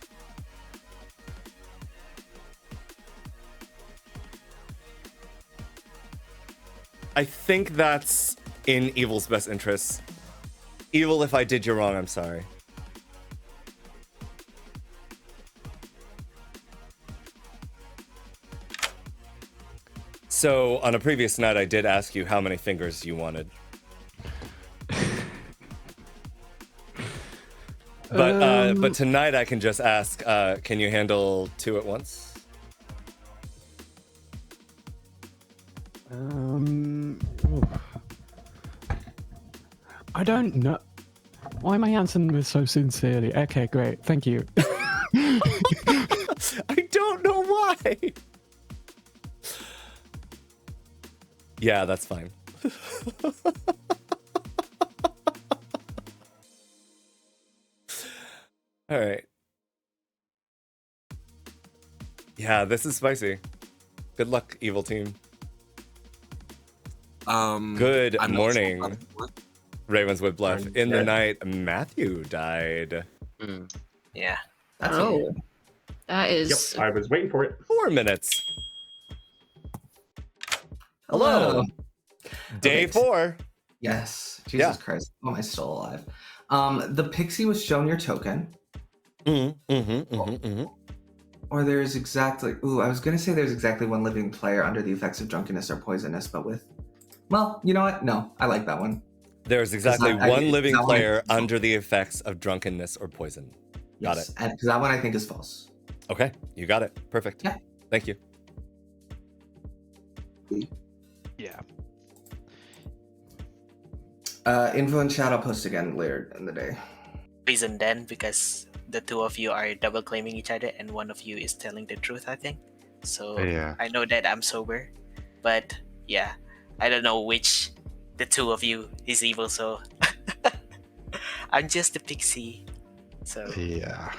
I think that's in Evil's best interests. Evil, if I did you wrong, I'm sorry. So on a previous night, I did ask you how many fingers you wanted. But tonight I can just ask, can you handle 2 at once? I don't know. Why am I answering this so sincerely? Okay, great. Thank you. I don't know why. Yeah, that's fine. All right. Yeah, this is spicy. Good luck, evil team. Good morning, Ravenswood Bluff. In the night, Matthew died. Yeah. Oh, that is. Yep, I was waiting for it. 4 minutes. Hello. Day 4. Yes. Jesus Christ. Oh, am I still alive? The Pixie was shown your token. Or there's exactly... Ooh, I was going to say there's exactly one living player under the effects of drunkenness or poisonous, but with... Well, you know what? No, I like that one. There's exactly one living player under the effects of drunkenness or poison. Got it. And that one I think is false. Okay, you got it. Perfect. Yeah. Thank you. Yeah. Info and chat I'll post again later in the day. Reason then, because the two of you are double claiming each other and one of you is telling the truth, I think. So Yeah. I know that I'm sober, but yeah, I don't know which the two of you is evil, so I'm just the Pixie. So Yeah.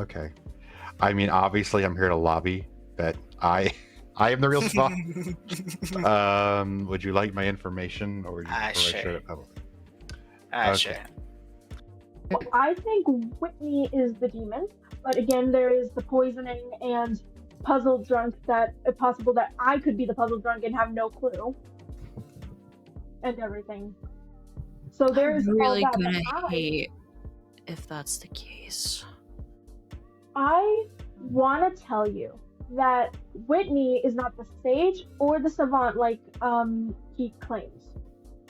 Okay. I mean, obviously, I'm here to lobby that I am the real spot. Would you like my information, or would you prefer I sure. share it publicly? Sure. I think Whitney is the demon, but again, there is the poisoning and puzzle drunk that it's possible that I could be the puzzle drunk and have no clue and everything. So there's I'm really all that, gonna but hate if that's the case. I want to tell you that Whitney is not the sage or the savant like he claims.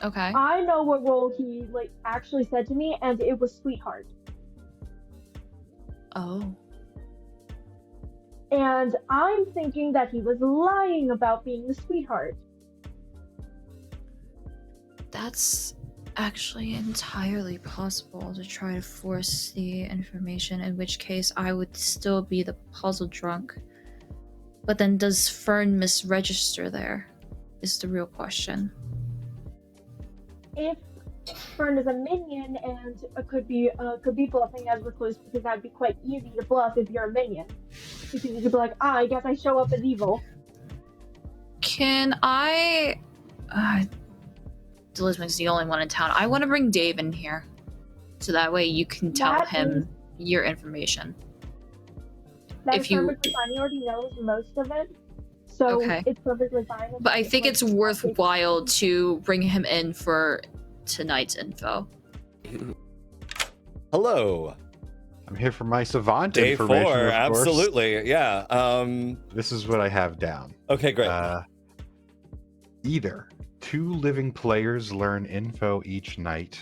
Okay. I know what role he actually said to me, and it was sweetheart. Oh. And I'm thinking that he was lying about being the sweetheart. That's actually entirely possible to try to force the information, in which case I would still be the puzzle drunk. But then does Fern misregister there? Is the real question. If Fern is a minion and could be bluffing as recluse because that'd be quite easy to bluff if you're a minion. Because you could be like, I guess I show up as evil. Can I? Delisman's the only one in town. I want to bring Dave in here, so that way you can tell him your information. That's perfectly fine. He already knows most of it, so it's perfectly fine. But I think it's worthwhile to bring him in for tonight's info. Hello. I'm here for my Savant Day information. 4, of course. absolutely, yeah. This is what I have down. Okay, great. Either 2 living players learn info each night,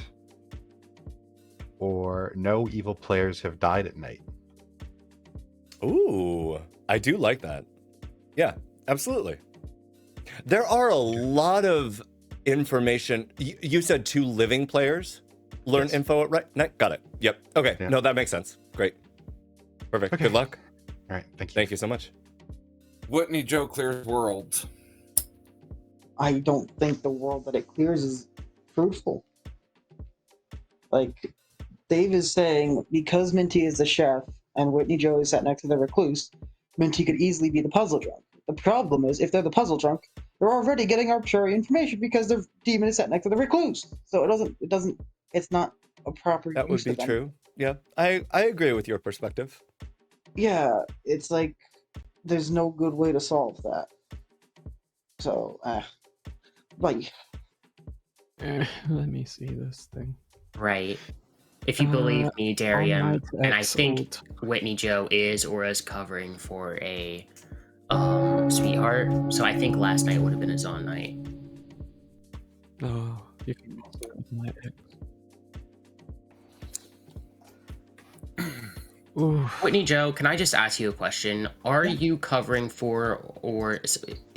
or no evil players have died at night. Ooh, I do like that. Yeah, absolutely. There are a lot of information. You said 2 living players learn info at night? Got it. Yep. Okay. Yeah. No, that makes sense. Great. Perfect. Okay. Good luck. All right. Thank you. Thank you so much. Whitney Joe clears world. I don't think the world that it clears is fruitful. Like, Dave is saying, because Minty is the chef and Whitney Joe is sat next to the recluse, Minty could easily be the puzzle drunk. The problem is, if they're the puzzle drunk, they're already getting arbitrary information because their demon is sat next to the recluse. So it's not a proper That use would of be them. true. Yeah, I agree with your perspective. Yeah, it's like, there's no good way to solve that. So, like... Let me see this thing. Right. If you believe me, Darium, All-Night and I X think Whitney Joe is or is covering for a sweetheart, so I think last night would have been his on night. Oh, you can mix it with my ex. Whitney Joe, can I just ask you a question? Are you covering for, or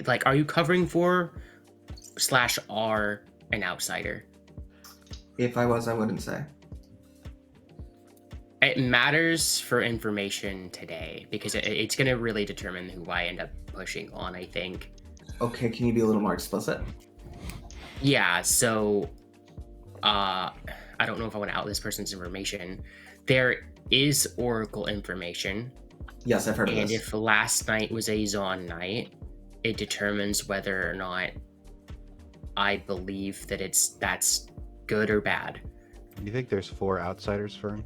like, are you covering for / are an outsider? If I was, I wouldn't say. It matters for information today because it's going to really determine who I end up pushing on, I think. Okay, can you be a little more explicit? Yeah, so I don't know if I want to out this person's information. There is Oracle information. Yes, I've heard of and this. if last night was a Zon night, it determines whether or not I believe that that's good or bad. You think there's 4 outsiders for him?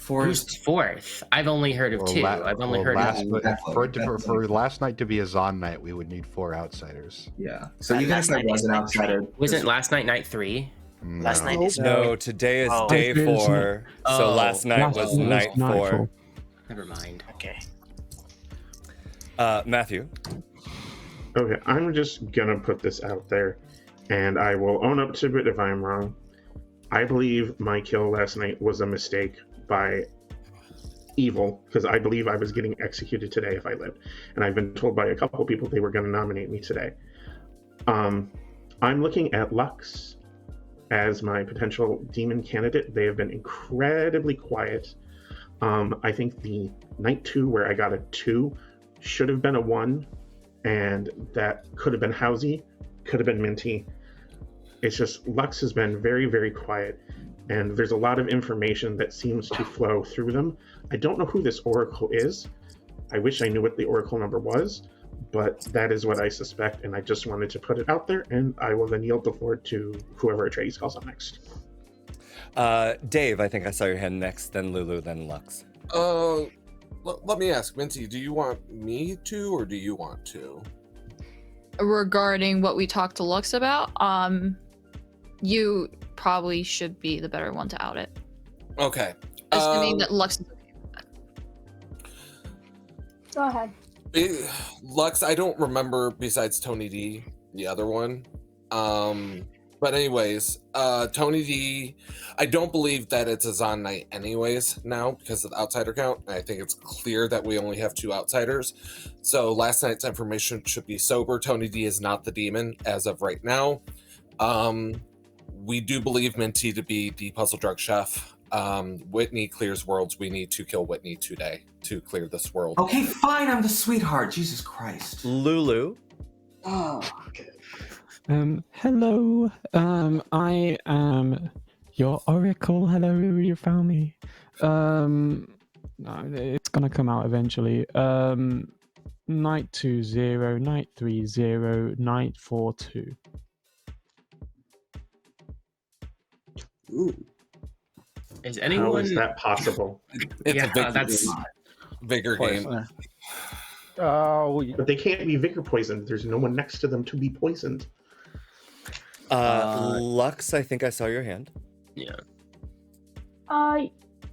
Who's 4th? I've only heard of 2. I've only heard of for last night to be a Zon night, we would need 4 outsiders. Yeah. So even if there was an outsider, wasn't last night night 3? No. Last night is No, today is day 4. So last night was night 4. Never mind. Okay. Matthew. Okay, I'm just gonna put this out there, and I will own up to it if I'm wrong. I believe my kill last night was a mistake by evil, because I believe I was getting executed today if I lived. And I've been told by a couple people they were going to nominate me today. I'm looking at Lux as my potential demon candidate. They have been incredibly quiet. I think the night 2 where I got a 2 should have been a 1, and that could have been Howezy, could have been Minty. It's just Lux has been very, very quiet, and there's a lot of information that seems to flow through them. I don't know who this Oracle is. I wish I knew what the Oracle number was, but that is what I suspect, and I just wanted to put it out there, and I will then yield the floor to whoever Atreides calls on next. Dave, I think I saw your hand next, then Lulu, then Lux. Let me ask, Minty, do you want me to, or do you want to? Regarding what we talked to Lux about, you probably should be the better one to out it. Okay. Assuming that Lux is okay with that. Go ahead. Lux, I don't remember besides Tony D, the other one. But anyways, Tony D, I don't believe that it's a Zon night anyways now because of the outsider count. I think it's clear that we only have 2 outsiders. So last night's information should be sober. Tony D is not the demon as of right now. We do believe Minty to be the puzzle drug chef. Whitney clears worlds. We need to kill Whitney today to clear this world. Okay, fine. I'm the sweetheart. Jesus Christ. Lulu. Oh, okay. Hello. I am your oracle. Hello, you found me. It's gonna come out eventually. Knight 2-0, knight 3-0, knight 4-2. Ooh. Is How anyone? is that possible? It's Yeah, a big, that's bigger game. But they can't be vigor poisoned. There's no one next to them to be poisoned. Lux, I think I saw your hand. Yeah.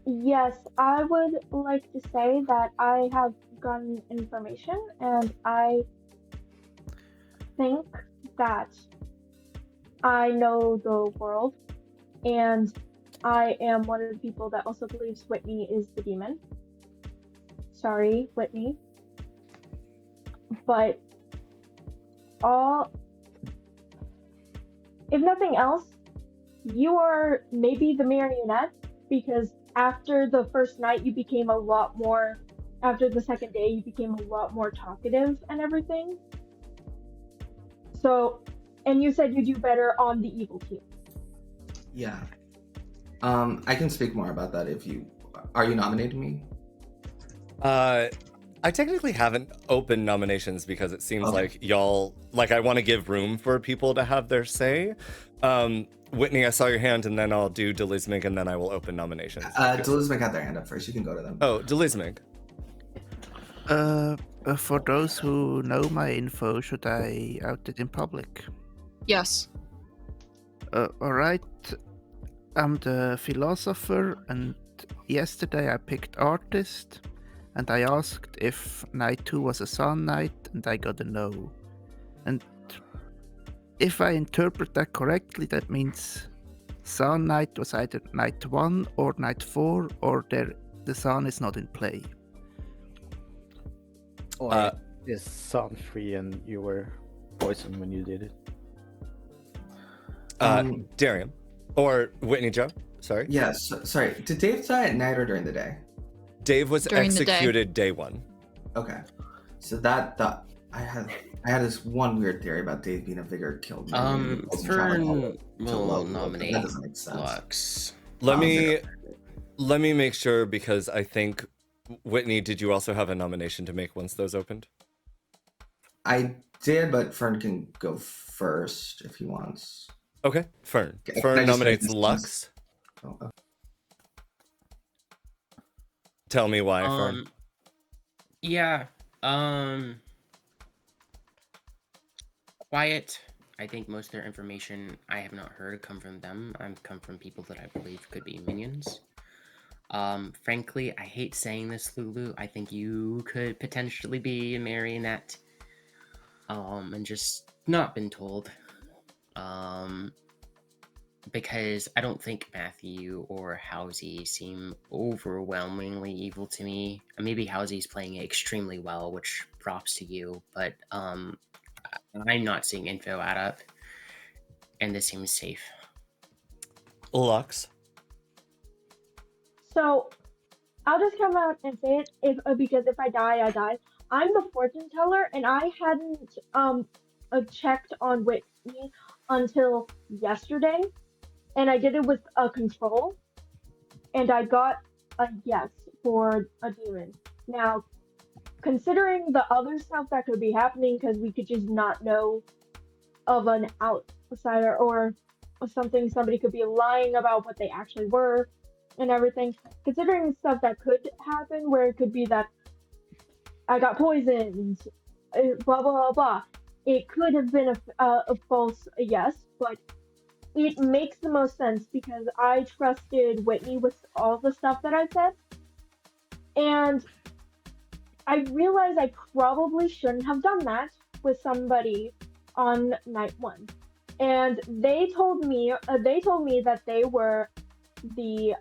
Yes, I would like to say that I have gotten information, and I think that I know the world, and I am one of the people that also believes Whitney is the demon. Sorry, Whitney. But if nothing else, you are maybe the marionette, because after the first night you became a lot more, after the second day you became a lot more talkative and everything. So, and you said you do better on the evil team. Yeah. I can speak more about that if you... Are you nominating me? I technically haven't opened nominations because it seems like y'all, like I want to give room for people to have their say. Whitney, I saw your hand, and then I'll do Delismig, and then I will open nominations. Delismig had their hand up first. You can go to them. Oh, Delismig. For those who know my info, should I out it in public? Yes. Alright. I'm the philosopher, and yesterday I picked artist, and I asked if Night 2 was a Sun Knight, and I got a no. And if I interpret that correctly, that means Sun Knight was either Night 1 or Night 4, or the Sun is not in play. Or is Sun free and you were poisoned when you did it? Darian. Or Whitney Joe, sorry. Yes, sorry. Did Dave die at night or during the day? Dave was During the day. executed day 1. Okay. So that I had this one weird theory about Dave being a vigor killed. Fern will nominate That doesn't make sense. Lux. Let me make sure, because I think, Whitney, did you also have a nomination to make once those opened? I did, but Fern can go first if he wants. Okay, Fern. Can I Fern just nominates finish Lux. Oh, okay. Tell me why, Fern. Yeah. Quiet. I think most of their information I have not heard come from them. I've come from people that I believe could be minions. Frankly, I hate saying this, Lulu. I think you could potentially be a marionette. And just not been told. Because I don't think Matthew or Howezy seem overwhelmingly evil to me. Maybe Howezy's playing it extremely well, which props to you, but I'm not seeing info add up, and this seems safe. Lux. So, I'll just come out and say it because if I die, I die. I'm the fortune teller, and I hadn't checked on Whitney until yesterday, and I did it with a control, and I got a yes for a demon. Now, considering the other stuff that could be happening, because we could just not know of an outsider or something, somebody could be lying about what they actually were and everything. Considering stuff that could happen, where it could be that I got poisoned, blah, blah, blah, blah. It could have been a false yes, but it makes the most sense because I trusted Whitney with all the stuff that I said. And I realized I probably shouldn't have done that with somebody on night 1. And they told me that they were the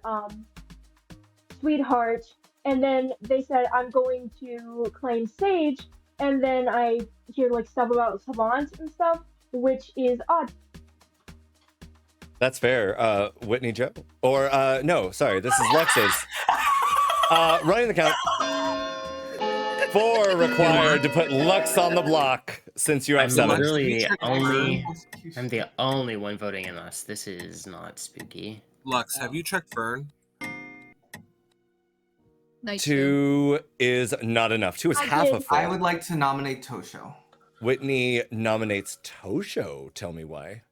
sweetheart, and then they said I'm going to claim Sage, and then I hear like stuff about Savant and stuff, which is odd. That's fair. Whitney Joe? Or, no, sorry, this is Lux's. Running the count. 4 required to put Lux on the block since you have I'm 7. literally I'm the only one voting in this. This is not spooky. Lux, have you checked Fern? 2 is not enough. 2 is I half did. of 4. I would like to nominate Tosho. Whitney nominates Tosho. Tell me why.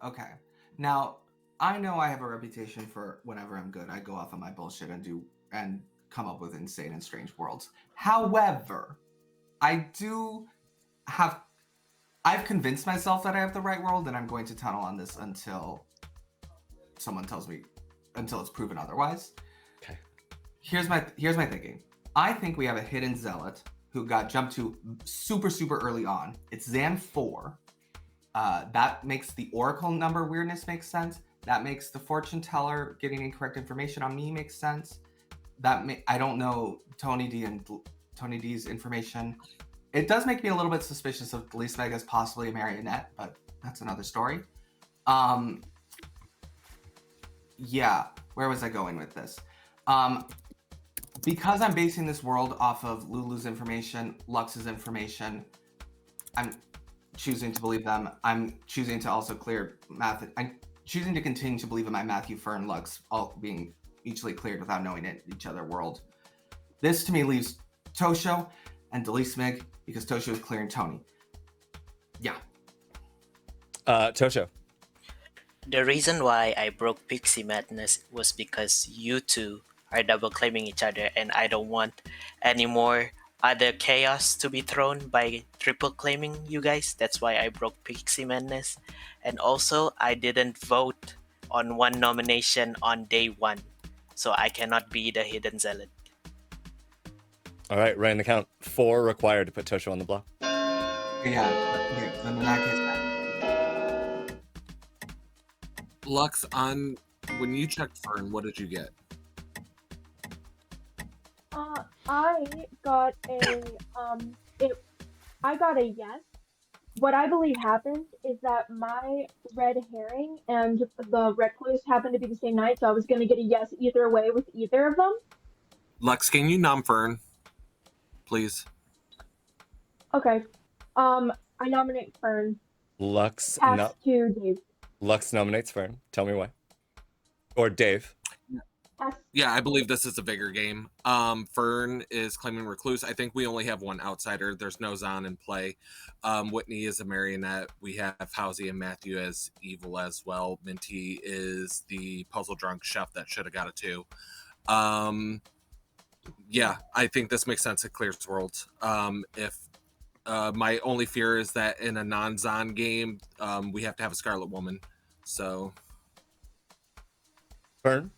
Okay. Now, I know I have a reputation for whenever I'm good, I go off on my bullshit and come up with insane and strange worlds. However, I've convinced myself that I have the right world, and I'm going to tunnel on this until someone tells me, until it's proven otherwise. Okay. Here's my thinking. I think we have a hidden zealot who got jumped to super, super early on. It's Xan 4. That makes the Oracle number weirdness make sense. That makes the fortune teller getting incorrect information on me make sense. I don't know Tony D's information. It does make me a little bit suspicious of Delismeg as possibly a marionette, but that's another story. Yeah, where was I going with this? Because I'm basing this world off of Lulu's information, Lux's information, I'm choosing to believe them. I'm choosing to also clear math. I'm choosing to continue to believe in my Matthew, Fern, Lux all being mutually cleared without knowing each other world. This to me leaves Tosho and Delismig because Tosho is clearing Tony. Yeah. Tosho. The reason why I broke Pixie Madness was because you two are double claiming each other, and I don't want any more other chaos to be thrown by triple claiming you guys. That's why I broke Pixie Madness. And also, I didn't vote on one nomination on day 1, so I cannot be the hidden zealot. All right, writing the count. 4 required to put Tosho on the block. Yeah, then in that case, Lux, when you checked Fern, what did you get? I got a yes. What I believe happened is that my red herring and the recluse happened to be the same night, so I was going to get a yes either way with either of them. Lux, can you nom Fern, please? Okay. I nominate Fern. Lux Pass to Dave. Lux nominates Fern. Tell me why. Or Dave. Yeah, I believe this is a Vigor game. Fern is claiming Recluse. I think we only have one outsider. There's no Zahn in play. Whitney is a marionette. We have Howezy and Matthew as evil as well. Minty is the puzzle drunk chef that should have got a 2. Yeah, I think this makes sense. It clears worlds. If my only fear is that in a non-Zahn game, we have to have a Scarlet Woman. So, Fern.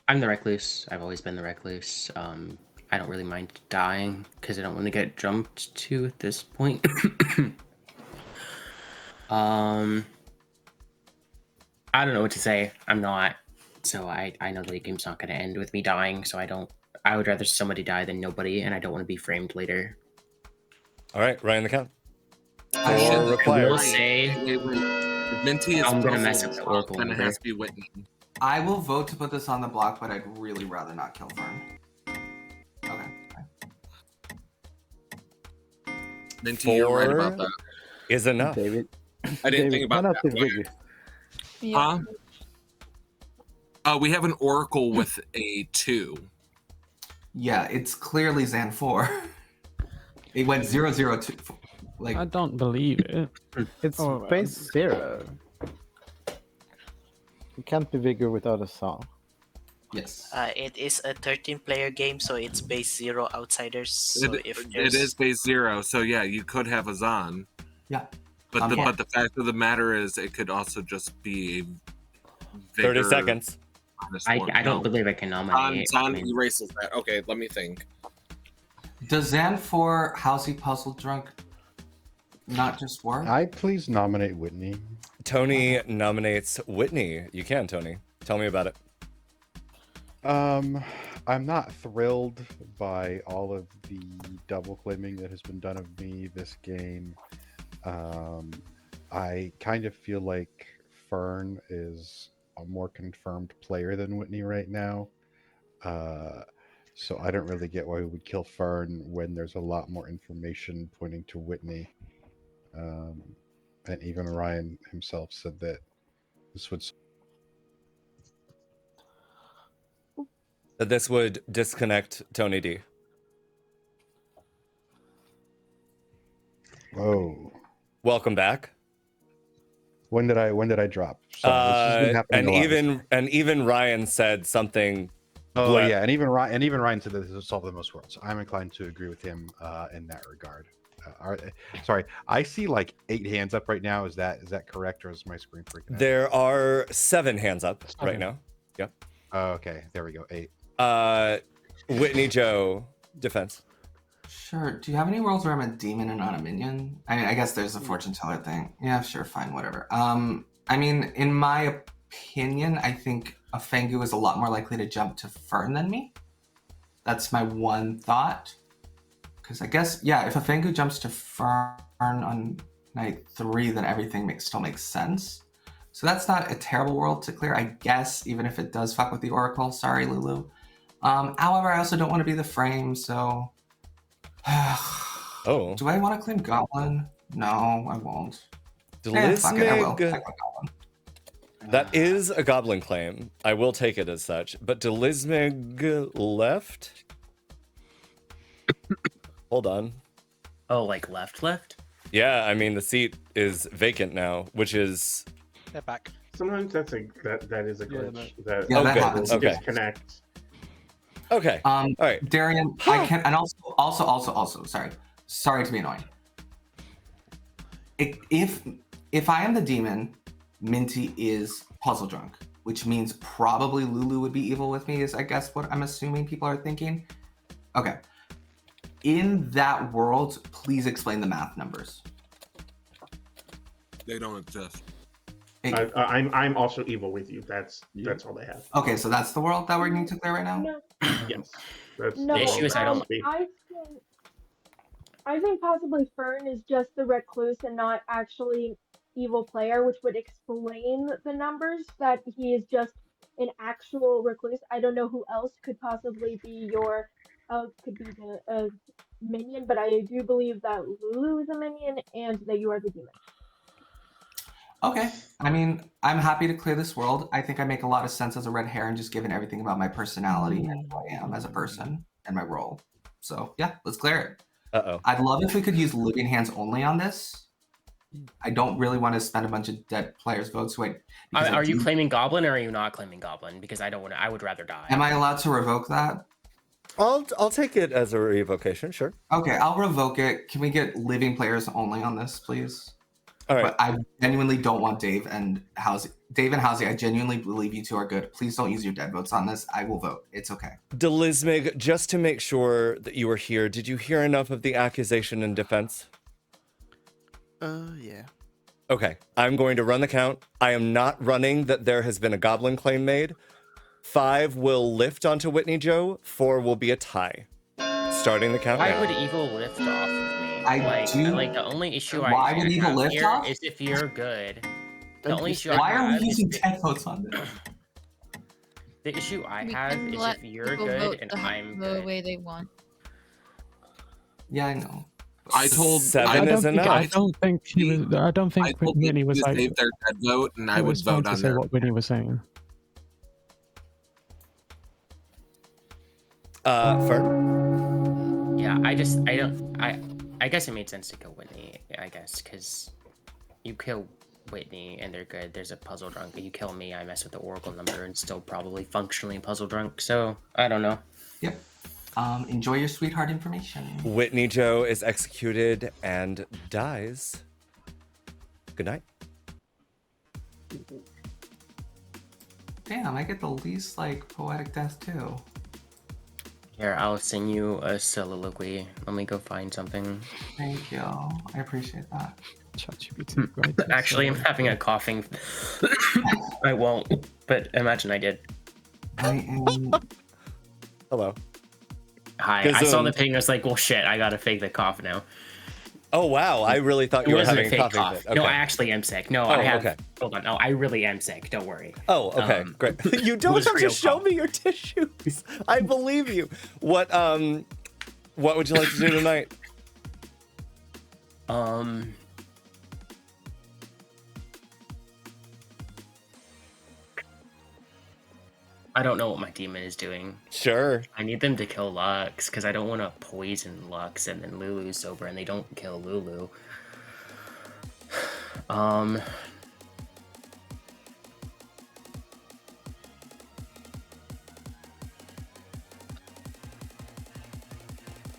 I'm the recluse. I've always been the recluse. I don't really mind dying because I don't want to get jumped to at this point. I don't know what to say. I'm not. So I know the game's not going to end with me dying. So I would rather somebody die than nobody, and I don't want to be framed later. All right, writing the count. I 4 required. will say, Minty is I'm going to puzzle mess up the Oracle then it number. has to be Whitney. I will vote to put this on the block, but I'd really rather not kill Fern. Okay. Minty, you're right about 4 that. is enough. David. I didn't think about that. Vigor. Huh? We have an Oracle with a 2. Yeah, it's clearly Xan 4. It went 0-0-2. Like, I don't believe it. It's base 0. It can't be Vigor without a song. Yes. It is a 13-player game, so it's base 0 outsiders. So It is base 0, so yeah, you could have a Zahn. Yeah. But the fact of the matter is, it could also just be a 30 seconds. I don't believe I can nominate. Zahn erases that. Okay, let me think. Does Xan 4 Howezy Puzzle Drunk not just work? I please nominate Whitney. Tony nominates Whitney. You can, Tony. Tell me about it. I'm not thrilled by all of the double claiming that has been done of me this game. I kind of feel like Fern is a more confirmed player than Whitney right now. So I don't really get why we would kill Fern when there's a lot more information pointing to Whitney. And even Ryan himself said that this would That this would disconnect Tony D. Whoa. Welcome back. When did I drop? Sorry, this has been happening a lot. And even Ryan said something. Oh yeah, and even Ryan said that this would solve the most worlds. I'm inclined to agree with him in that regard. Sorry, I see like 8 hands up right now. Is that correct, or is my screen freaking out? There are 7 hands up right now. Yep. Okay, there we go. 8. Whitney Joe, defense. Sure. Do you have any worlds where I'm a demon and not a minion? I mean, I guess there's a fortune teller thing. Yeah, sure, fine, whatever. I mean, in my opinion, I think a Fang Gu is a lot more likely to jump to Fern than me. That's my one thought. Because I guess, yeah, if a Fang Gu jumps to Fern on night 3, then everything still makes sense. So that's not a terrible world to clear, I guess, even if it does fuck with the Oracle. Sorry, Lulu. However, I also don't want to be the frame, so... Oh. Do I want to claim Goblin? No, I won't. Fuck it, I will. Take my Goblin. That is a Goblin claim. I will take it as such. But Delismig left? Hold on. Oh, like left? Yeah, I mean the seat is vacant now, which is. They're back. Sometimes that is a glitch. That happens. Okay. Disconnect. Okay. All right. Darian, I can, and also, sorry to be annoying. If I am the demon, Minty is puzzle drunk, which means probably Lulu would be evil with me, is I guess what I'm assuming people are thinking. Okay. In that world, please explain the math numbers. They don't exist. I'm also evil with you. That's all they have. Okay, so that's the world that we need to clear right now? No. Yes. That's No, The issue is I don't. I think possibly Fern is just the recluse and not actually evil player, which would explain the numbers that he is just an actual recluse. I don't know who else could possibly be your could be the minion, but I do believe that Lulu is a minion and that you are the demon. Okay. I mean, I'm happy to clear this world. I think I make a lot of sense as a red herring, just given everything about my personality and who I am as a person and my role. So yeah, let's clear it. Uh-oh. I'd love if we could use living hands only on this. I don't really want to spend a bunch of dead players' votes. Are you claiming Goblin or are you not claiming Goblin? Because I don't want to. I would rather die. Am I allowed to revoke that? I'll take it as a revocation, sure. Okay, I'll revoke it. Can we get living players only on this, please? All right. But I genuinely don't want Dave and Howezy. Dave and Howezy, I genuinely believe you two are good. Please don't use your dead votes on this. I will vote. It's okay. Delismig, just to make sure that you were here, did you hear enough of the accusation and defense? Yeah. Okay, I'm going to run the count. I am not running that there has been a Goblin claim made. 5 will lift onto Whitney Joe. 4 will be a tie. Starting the count Why now. would evil lift off of me? Like the only issue Why would evil have lift here off? is if you're good. The only issue Why I are have we is using dead votes on this? the issue I We have can is let if you're people good vote and the I'm the good. way they want. Yeah, I know. I told 7 is enough. I don't think I told Whitney was to like. save their dead vote, and I it would was fine vote to on say their. what Whitney was saying. Fern? Yeah, I guess it made sense to kill Whitney, I guess, because you kill Whitney and they're good. There's a puzzle drunk. You kill me, I mess with the Oracle number and still probably functionally puzzle drunk. So I don't know. Yep. Enjoy your sweetheart information. Whitney Joe is executed and dies. Good night. Damn, I get the least poetic death too. Here, I'll send you a soliloquy. Let me go find something. Thank you. I appreciate that. ChatGPT, right? Actually, I'm having a coughing. I won't, but imagine I did. Hello. Hi, I saw the ping. I was like, well, shit, I gotta fake the cough now. Oh wow, I really thought It you were wasn't having a fake coffee cough. fit. No, Okay. I actually am sick. No, Oh, I have. okay. Hold on. No, I really am sick. Don't worry. Oh, okay, great. You it don't was have to real show cough. me your tissues. I believe you. What would you like to do tonight? I don't know what my demon is doing. Sure. I need them to kill Lux because I don't want to poison Lux and then Lulu's sober and they don't kill Lulu.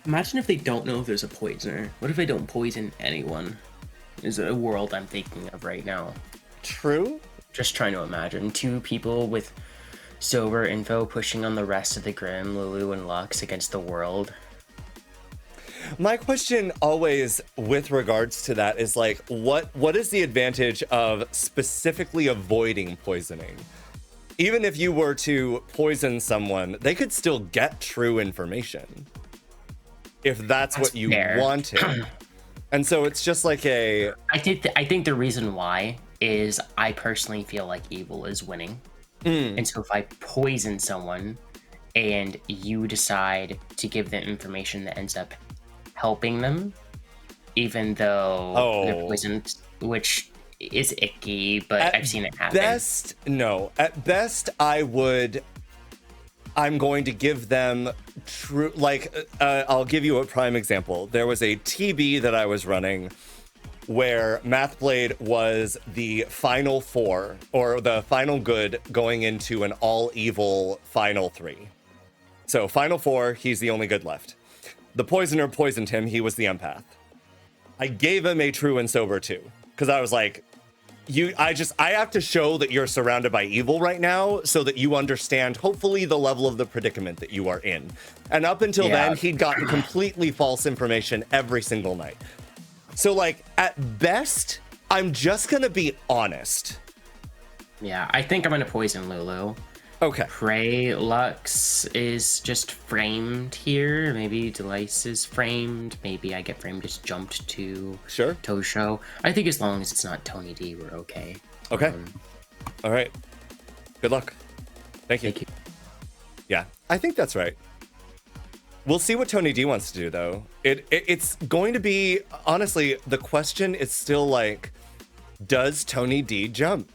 Imagine if they don't know if there's a poisoner. What if they don't poison anyone? Is a world I'm thinking of right now. True. Just trying to imagine 2 people with sober info pushing on the rest of the Grim, Lulu and Lux against the world. My question always with regards to that is like, what is the advantage of specifically avoiding poisoning? Even if you were to poison someone, they could still get true information if that's what you fair. wanted. And so it's just like a... I think the reason why is I personally feel like evil is winning. And so if I poison someone and you decide to give them information that ends up helping them, even though they're poisoned, which is icky, but I've seen it happen. At best, I'm going to give them true, like, I'll give you a prime example. There was a TB that I was running where Mathblade was the final 4, or the final good going into an all evil final 3. So final 4, he's the only good left. The poisoner poisoned him, he was the empath. I gave him a true and sober too, because I was like, I have to show that you're surrounded by evil right now so that you understand, hopefully, the level of the predicament that you are in. And up until then, he'd gotten completely false information every single night. So, like, at best, I'm just gonna be honest. Yeah, I think I'm gonna poison Lulu. Okay. Pray Lux is just framed here. Maybe Delice is framed. Maybe I get framed just jumped to Tosho. I think as long as it's not Tony D, we're okay. Okay. All right. Good luck. Thank you. Yeah, I think that's right. We'll see what Tony D wants to do, though. It's going to be, honestly, the question is still like, does Tony D jump?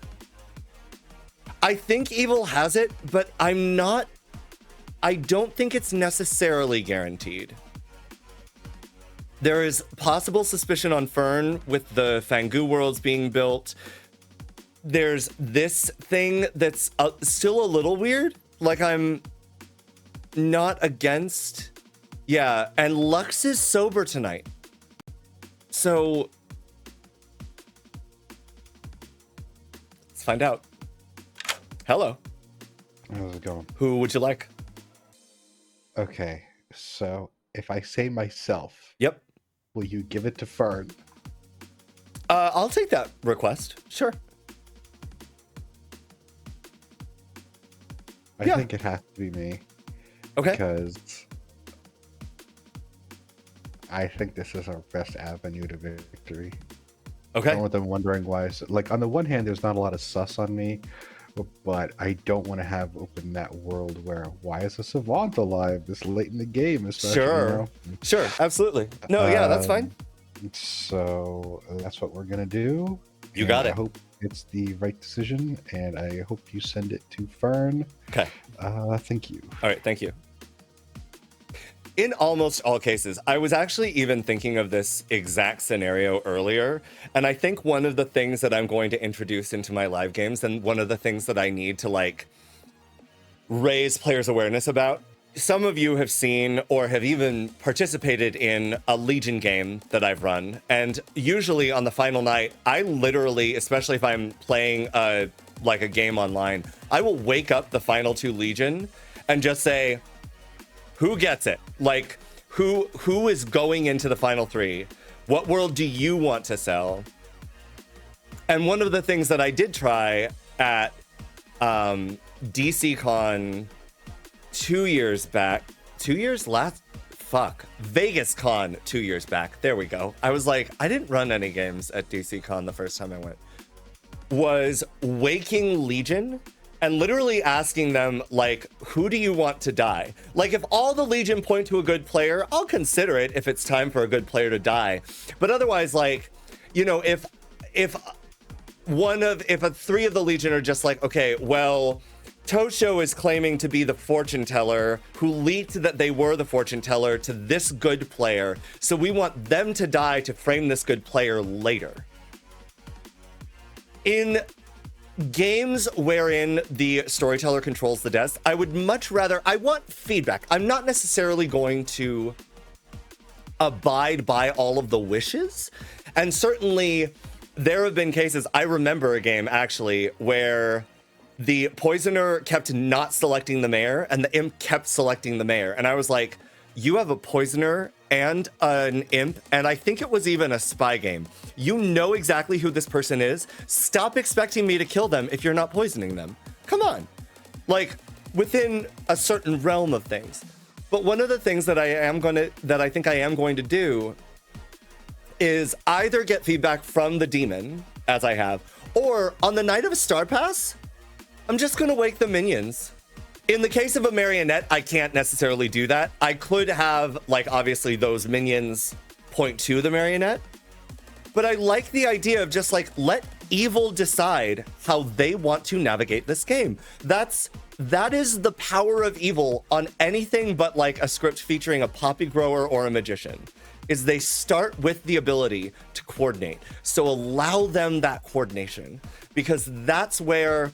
I think evil has it, but I don't think it's necessarily guaranteed. There is possible suspicion on Fern with the Fang Gu worlds being built. There's this thing that's still a little weird. Like, I'm not against... Yeah, and Lux is sober tonight. So... let's find out. Hello. How's it going? Who would you like? Okay, so if I say myself, yep, will you give it to Fern? I'll take that request. Sure. I think it has to be me. Okay. Because I think this is our best avenue to victory. Okay. I don't want them wondering why. Like, on the one hand, there's not a lot of sus on me, but I don't want to have open that world where, why is a savant alive this late in the game? Especially, Sure. you know? Sure, absolutely. No, yeah, that's fine. So that's what we're going to do. You got And it. I hope it's the right decision, and I hope you send it to Fern. Okay. Thank you. All right, thank you. In almost all cases, I was actually even thinking of this exact scenario earlier, and I think one of the things that I'm going to introduce into my live games, and one of the things that I need to, like, raise players' awareness about, some of you have seen or have even participated in a Legion game that I've run, and usually on the final night, I literally, especially if I'm playing a game online, I will wake up the final 2 Legion and just say, who gets it? Like, who is going into the final 3? What world do you want to sell? And one of the things that I did try at DCCon 2 years back, 2 years last fuck. Vegas Con 2 years back. There we go. I was like, I didn't run any games at DC Con the first time I went. Was waking Legion and literally asking them, like, who do you want to die? Like, if all the Legion point to a good player, I'll consider it if it's time for a good player to die. But otherwise, like, you know, if three of the Legion are just like, okay, well, Tosho is claiming to be the fortune teller who leaked that they were the fortune teller to this good player, so we want them to die to frame this good player later. In games wherein the storyteller controls the deaths, I would much rather, I want feedback. I'm not necessarily going to abide by all of the wishes. And certainly there have been cases, I remember a game actually, where the poisoner kept not selecting the mayor and the imp kept selecting the mayor. And I was like, you have a poisoner and an imp, and I think it was even a spy game. You know exactly who this person is. Stop expecting me to kill them if you're not poisoning them. Come on. Like, within a certain realm of things. But one of the things that I think I am going to do is either get feedback from the demon, as I have, or on the night of a star pass, I'm just gonna wake the minions. In the case of a marionette, I can't necessarily do that. I could have, like, obviously those minions point to the marionette, but I like the idea of just like, let evil decide how they want to navigate this game. That is the power of evil on anything but like a script featuring a poppy grower or a magician, is they start with the ability to coordinate. So allow them that coordination, because that's where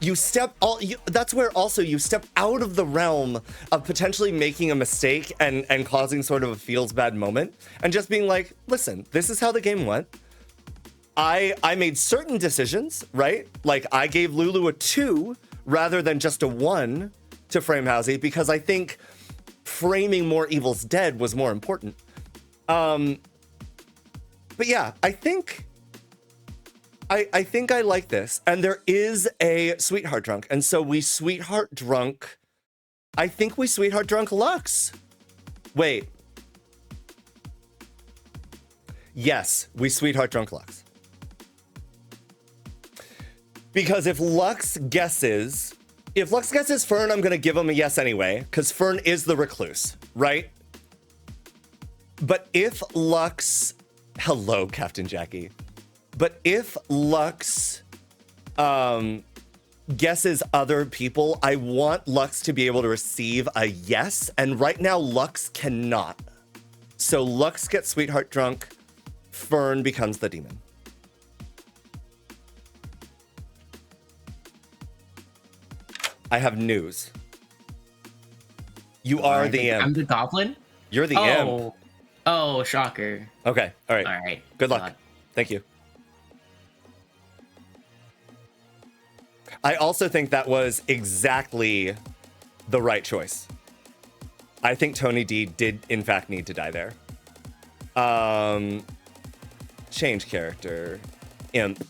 you step out of the realm of potentially making a mistake and causing sort of a feels bad moment and just being like, listen, this is how the game went. I made certain decisions, right? Like I gave Lulu a 2 rather than just a 1 to frame Howezy, because I think framing more Evil's Dead was more important. But yeah, I think I like this. And there is a sweetheart drunk. And so we sweetheart drunk. I think we sweetheart drunk Lux. Wait. Yes, we sweetheart drunk Lux. Because if Lux guesses Fern, I'm going to give him a yes anyway, because Fern is the recluse, right? But if Lux... Hello, Captain Jackie. But if Lux guesses other people, I want Lux to be able to receive a yes, and right now Lux cannot. So Lux gets sweetheart drunk, Fern becomes the demon. I have news. You are the imp. I'm the goblin? You're the imp. Oh, shocker. Okay, all right. All right. Good luck. Thank you. I also think that was exactly the right choice. I think Tony D did, in fact, need to die there. Change character. Imp.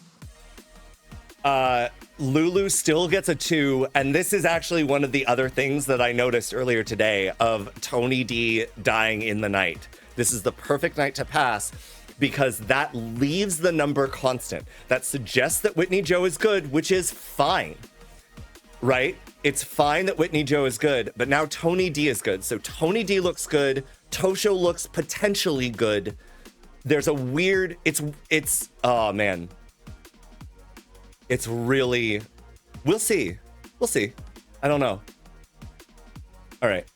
Lulu still gets a 2, and this is actually one of the other things that I noticed earlier today of Tony D dying in the night. This is the perfect night to pass because that leaves the number constant. That suggests that Whitney Joe is good, which is fine, right? It's fine that Whitney Joe is good, but now Tony D is good. So Tony D looks good. Tosho looks potentially good. There's a weird, it's, oh man. It's really, we'll see. We'll see. I don't know. All right.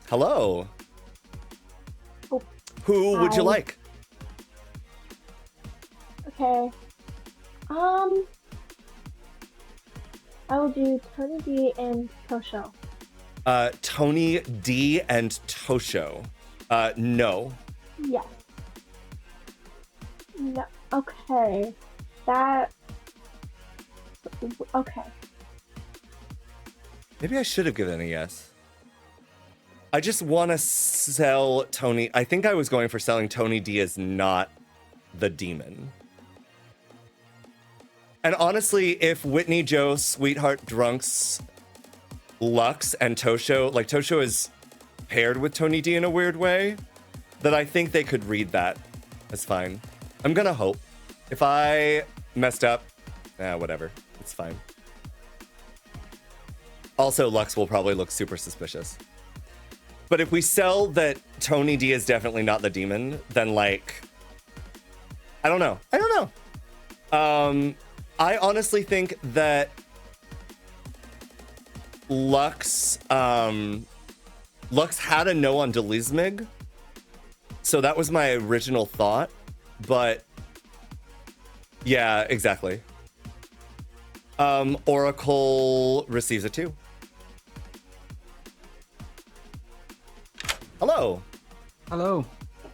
Hello. Oh, who would you hi. like? Okay. I will do Tony D and Tosho. Tony D and Tosho. No. Yes. No. Okay. That. Okay. Maybe I should have given a yes. I just want to sell Tony. I think I was going for selling Tony D as not the demon. And honestly, if Whitney Joe Sweetheart Drunks Lux and Tosho, like Tosho is paired with Tony D in a weird way, that I think they could read that as fine. I'm gonna hope. If I messed up, whatever. It's fine. Also, Lux will probably look super suspicious. But if we sell that Tony D is definitely not the demon, then like, I don't know. I honestly think that Lux had a no on Delismig, so that was my original thought, but yeah, exactly. Oracle receives a 2. Hello. Hello.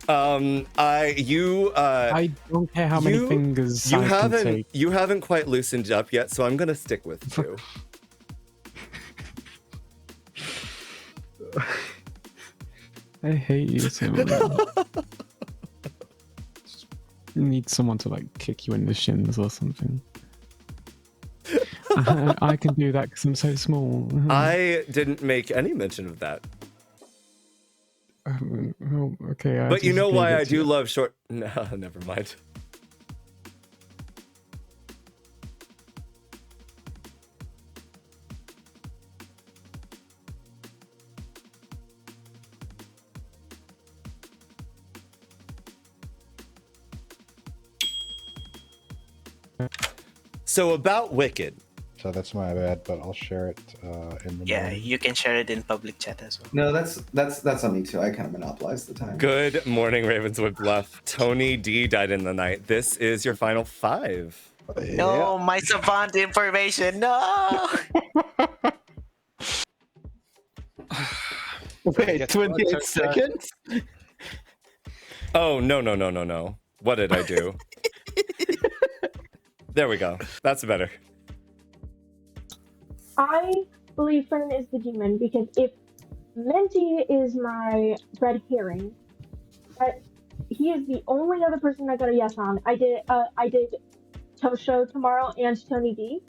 I don't care how many fingers I can take. You haven't quite loosened up yet, so I'm gonna stick with 2. I hate you so much. You need someone to like kick you in the shins or something. I can do that because I'm so small. I didn't make any mention of that. Okay. But you know why I do love short... No, never mind. So about Wicked. So that's my bad, but I'll share it in the Yeah, morning. you can share it in public chat as well. No, that's on me too. I kind of monopolized the time. Good morning, Ravenswood Bluff. Tony D died in the night. This is your final 5. No, my savant information. No. Wait, 28 seconds? Oh, no. What did I do? There we go. That's better. I believe Fern is the demon because if Menti is my red herring, he is the only other person I got a yes on. I did Tosho tomorrow and Tony D,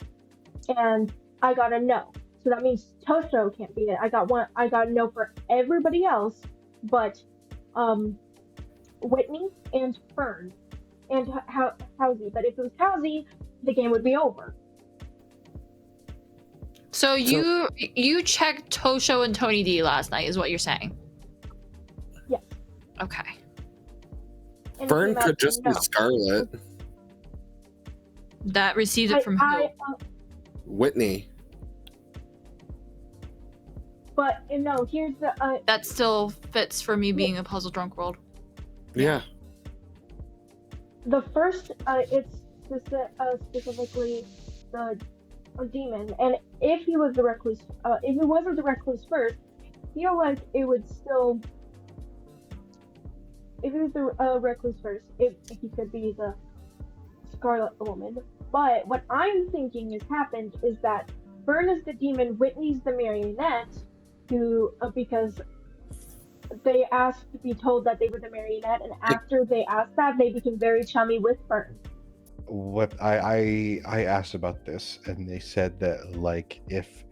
and I got a no. So that means Tosho can't be it. I got a no for everybody else, but Whitney and Fern and Howezy. But if it was Howezy, the game would be over. So you checked Tosho and Tony D last night, is what you're saying? Yes. Okay. And Fern it came could out just no. be Scarlet. That received it from who? Whitney. But no, here's the. That still fits for me being a puzzle drunk world. Yeah. The first, it's specifically the demon, and if he was the recluse, if he wasn't the recluse first, I feel like it would still. If he was the recluse first, if he could be the Scarlet Woman. But what I'm thinking has happened is that Fern is the demon, Whitney's the marionette, who because they asked to be told that they were the marionette, and after they asked that, they became very chummy with Fern. What I asked about this, and they said that like if,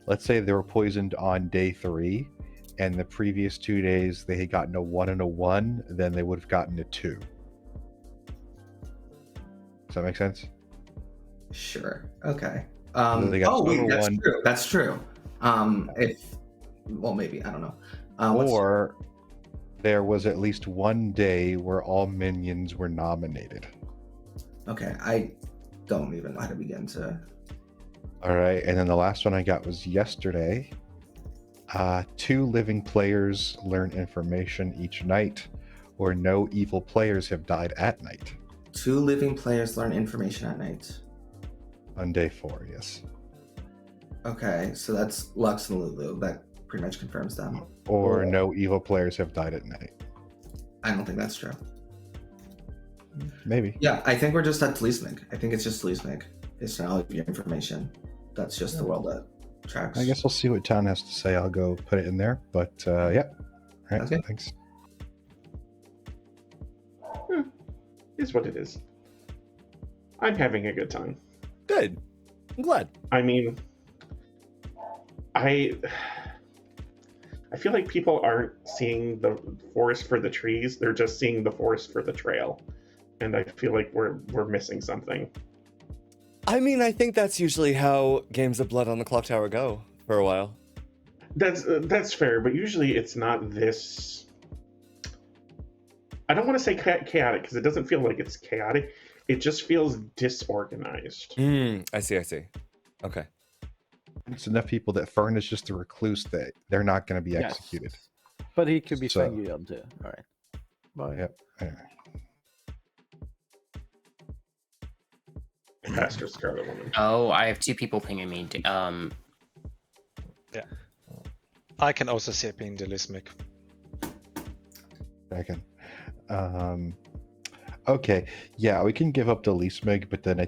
let's say they were poisoned on day 3, and the previous 2 days they had gotten a 1 and a 1, then they would have gotten a 2. Does that make sense? Sure. Okay. They got wait, that's 1. true. That's true. Maybe I don't know. Or there was at least one day where all minions were nominated. Okay, I don't even know how to begin to. All right, and then the last one I got was yesterday. 2 living players learn information each night, or no evil players have died at night. 2 living players learn information at night. On day 4, yes. Okay, so that's Lux and Lulu. That pretty much confirms them. Or no evil players have died at night. I don't think that's true. Maybe. Yeah, I think we're just at Delismig. I think it's just Delismig. It's not all of your information. That's just the world that tracks. I guess we'll see what Town has to say. I'll go put it in there. But yeah. All right, Okay. thanks. Is what it is. I'm having a good time. Good. I'm glad. I mean, I feel like people aren't seeing the forest for the trees; they're just seeing the forest for the trail, and I feel like we're missing something. I mean, I think that's usually how games of Blood on the Clocktower go for a while. That's fair, but usually it's not this. I don't want to say chaotic because it doesn't feel like it's chaotic. It just feels disorganized. I see. Okay. It's enough people that Fern is just a recluse that they're not going to be Yes. executed. But he could be So- Fang Gu too. All right. Bye. Yep. Anyway. Pastor Scarlet Woman. Oh, I have 2 people pinging me. Yeah. I can also see it being Delismic. Second. Okay, yeah, we can give up the Leasmig, but then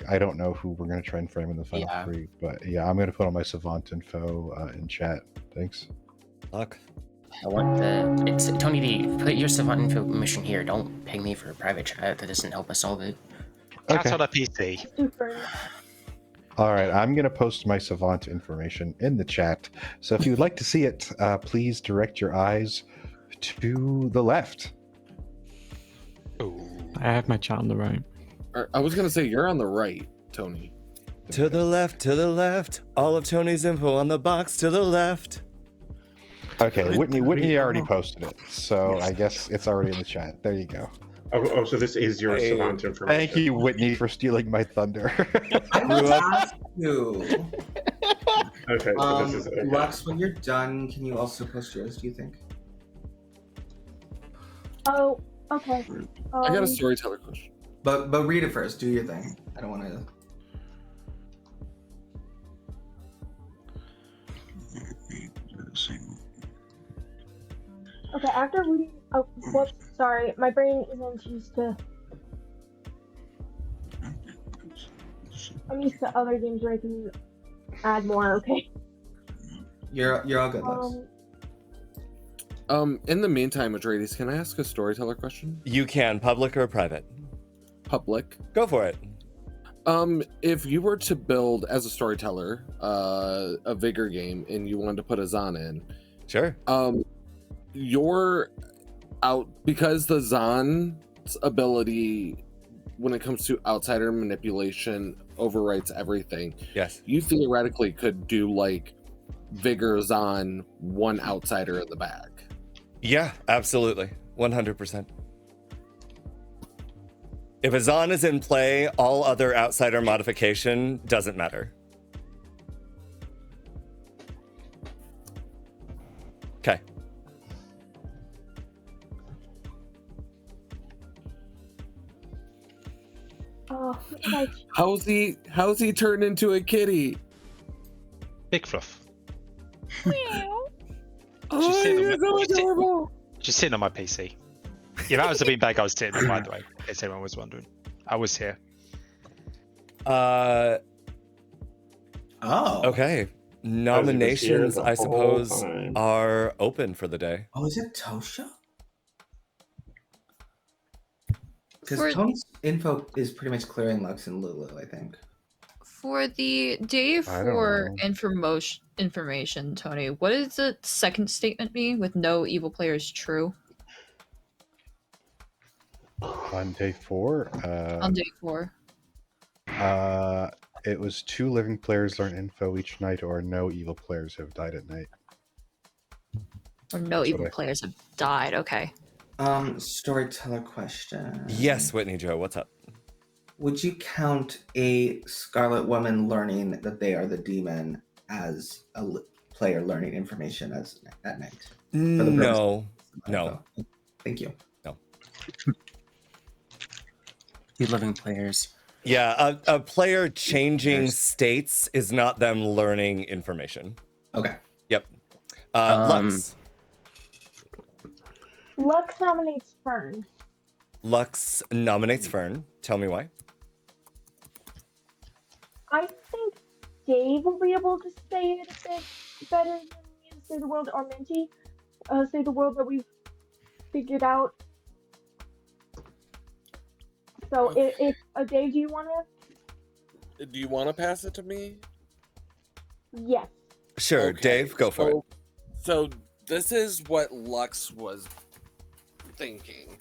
I don't know who we're going to try and frame in the final 3. But yeah, I'm going to put all my Savant info in chat. Thanks. Luck. I want it's Tony D. Put your Savant information here. Don't ping me for a private chat. That doesn't help us solve it. Cat on a PC. All right, I'm going to post my Savant information in the chat. So if you would like to see it, please direct your eyes to the left. I have my chat on the right. I was gonna say you're on the right, Tony. To the left. All of Tony's info on the box to the left. Okay, Whitney already posted it, so I guess it's already in the chat. There you go. Oh, so this is your Savant information. Thank you, Whitney, for stealing my thunder. I will ask you. Okay, so this is Lux, when you're done, can you also post yours, do you think? Oh, okay. I got a storyteller question. But read it first. Do your thing. I don't want to. Okay, after reading. Oh, whoops. Sorry, my brain isn't used to. I'm used to other games where I can add more. Okay. You're all good, Lux. In the meantime, Atreides, can I ask a storyteller question? You can, public or private? Public. Go for it. If you were to build as a storyteller a Vigor game and you wanted to put a XAAN in, sure. You're out because the XAAN's ability when it comes to outsider manipulation overwrites everything. Yes. You theoretically could do like Vigor XAAN, one outsider in the bag. Yeah, absolutely. 100%. If a XAAN is in play, all other outsider modification doesn't matter. Okay. Oh, like, How's he turned into a kitty? Big Fluff. Oh, you're so adorable. Just sitting on my PC. Yeah, that was the beanbag I was sitting on, by the way, in case anyone was wondering. I was here. Oh. Okay. Nominations, the I whole suppose, time. are open for the day. Oh, is it Tosha? Because For- Tony's info is pretty much clearing Lux and Lulu, I think. For the day I don't for know. information, Tony, what does the second statement mean with no evil players true On day 4, on day 4? it was 2 living players learn info each night, or no evil players have died at night. Or no That's evil what I- players have died. Okay. Storyteller question. Yes, Whitney Joe, what's up? Would you count a Scarlet Woman learning that they are the demon as a player learning information as at night? No. No. Thank you. No. You living players. Yeah, a player changing states is not them learning information. Okay. Yep. Lux. Lux nominates Fern. Lux nominates Fern. Tell me why. I think Dave will be able to say it a bit better than me and Say the World, or Minty. Say the World that we've figured out. So if Dave, do you want to? Do you want to pass it to me? Yes. Sure, Okay, Dave, go for it. So this is what Lux was thinking.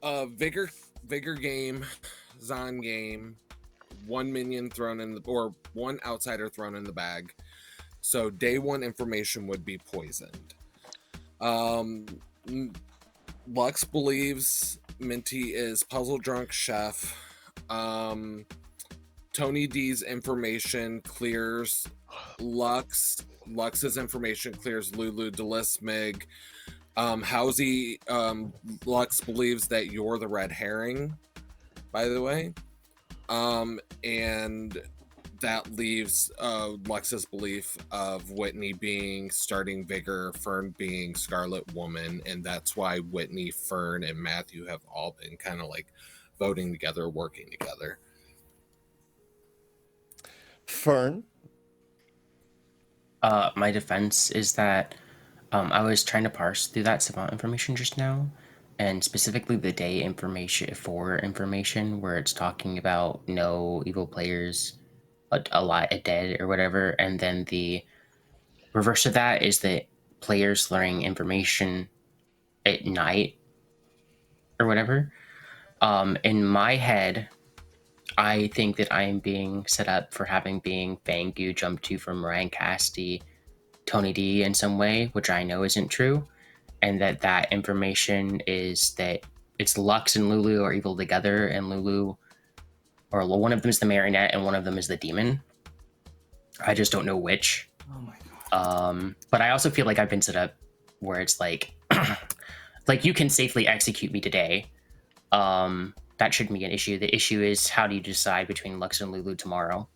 Vigor game, XAAN game, one minion thrown in or one outsider thrown in the bag. So day one information would be poisoned. Lux believes Minty is puzzle drunk chef. Tony D's information clears Lux. Lux's information clears Lulu Delismig. Howezy, Lux believes that you're the red herring, by the way. And that leaves Lux's belief of Whitney being starting Vigor, Fern being Scarlet Woman, and that's why Whitney, Fern, and Matthew have all been kind of like voting together, working together. Fern? My defense is that I was trying to parse through that Savant information just now, and specifically the day information where it's talking about no evil players a dead or whatever, and then the reverse of that is that players learning information at night or whatever. In my head, I think that I am being set up for having being Fang Gu jump to from Ryan Casti, Tony D in some way, which I know isn't true, and that information is that it's Lux and Lulu are evil together, and Lulu, or one of them is the marionette and one of them is the demon. I just don't know which. Oh my god. But I also feel like I've been set up where it's like, like you can safely execute me today. That shouldn't be an issue. The issue is how do you decide between Lux and Lulu tomorrow?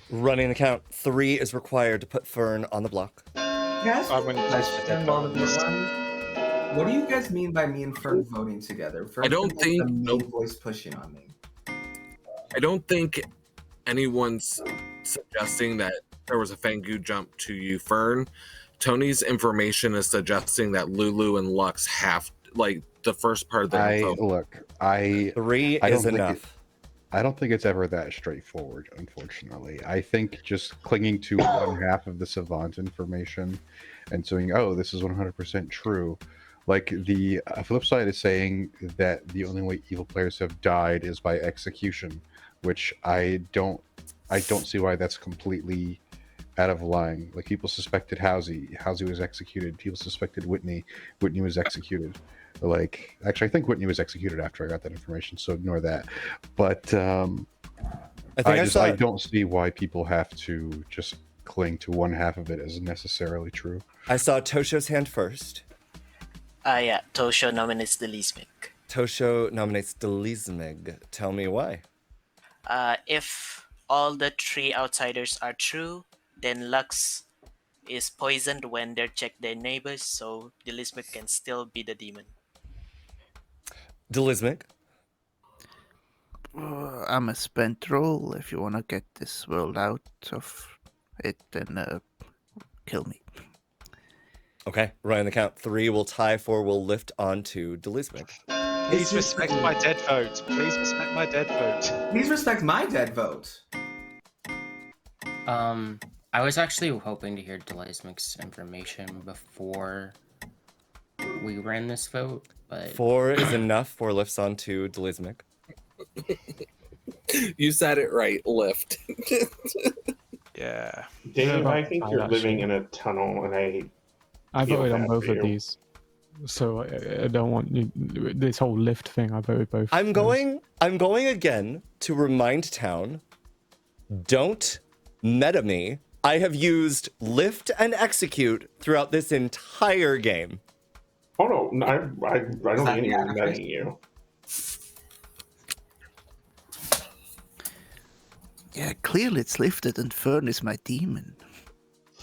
Running the count, 3 is required to put Fern on the block. Guys, what do you guys mean by me and Fern voting together? I don't think the main voice pushing on me. I don't think anyone's suggesting that there was a Fang Gu jump to you, Fern. Tony's information is suggesting that Lulu and Lux have like the first part of the info. 3 I is don't think enough. I don't think it's ever that straightforward, unfortunately. I think just clinging to one half of the Savant information and saying, oh, this is 100% true. Like, the flip side is saying that the only way evil players have died is by execution, which I don't see why that's completely out of line. Like, people suspected Howezy was executed. People suspected Whitney was executed. Like, actually, I think Whitney was executed after I got that information, so ignore that. But I don't see why people have to just cling to one half of it as necessarily true. I saw Tosho's hand first. Yeah, Tosho nominates Delismig. Tosho nominates Delismig. Tell me why. If all the 3 outsiders are true, then Lux is poisoned when they check their neighbors, so Delismig can still be the demon. Delismig? I'm a spent roll. If you want to get this world out of it, then kill me. Okay, right on the count. 3 will tie, 4 will lift on to Delismig. Please respect my dead vote. Please respect my dead vote. Please respect my dead vote. I was actually hoping to hear Delismig's information before we ran this vote, but 4 is enough. 4 lifts on to Delismig. You said it right, lift. Yeah. Dave, Yeah, I think I you're actually- living in a tunnel, and I feel voted on bad both for of you. these, so I don't want you, this whole lift thing. I voted both. I'm going again to remind town, don't meta me. I have used lift and execute throughout this entire game. Oh no, I don't think anyone's betting you. Yeah, clearly it's lifted, and Fern is my demon.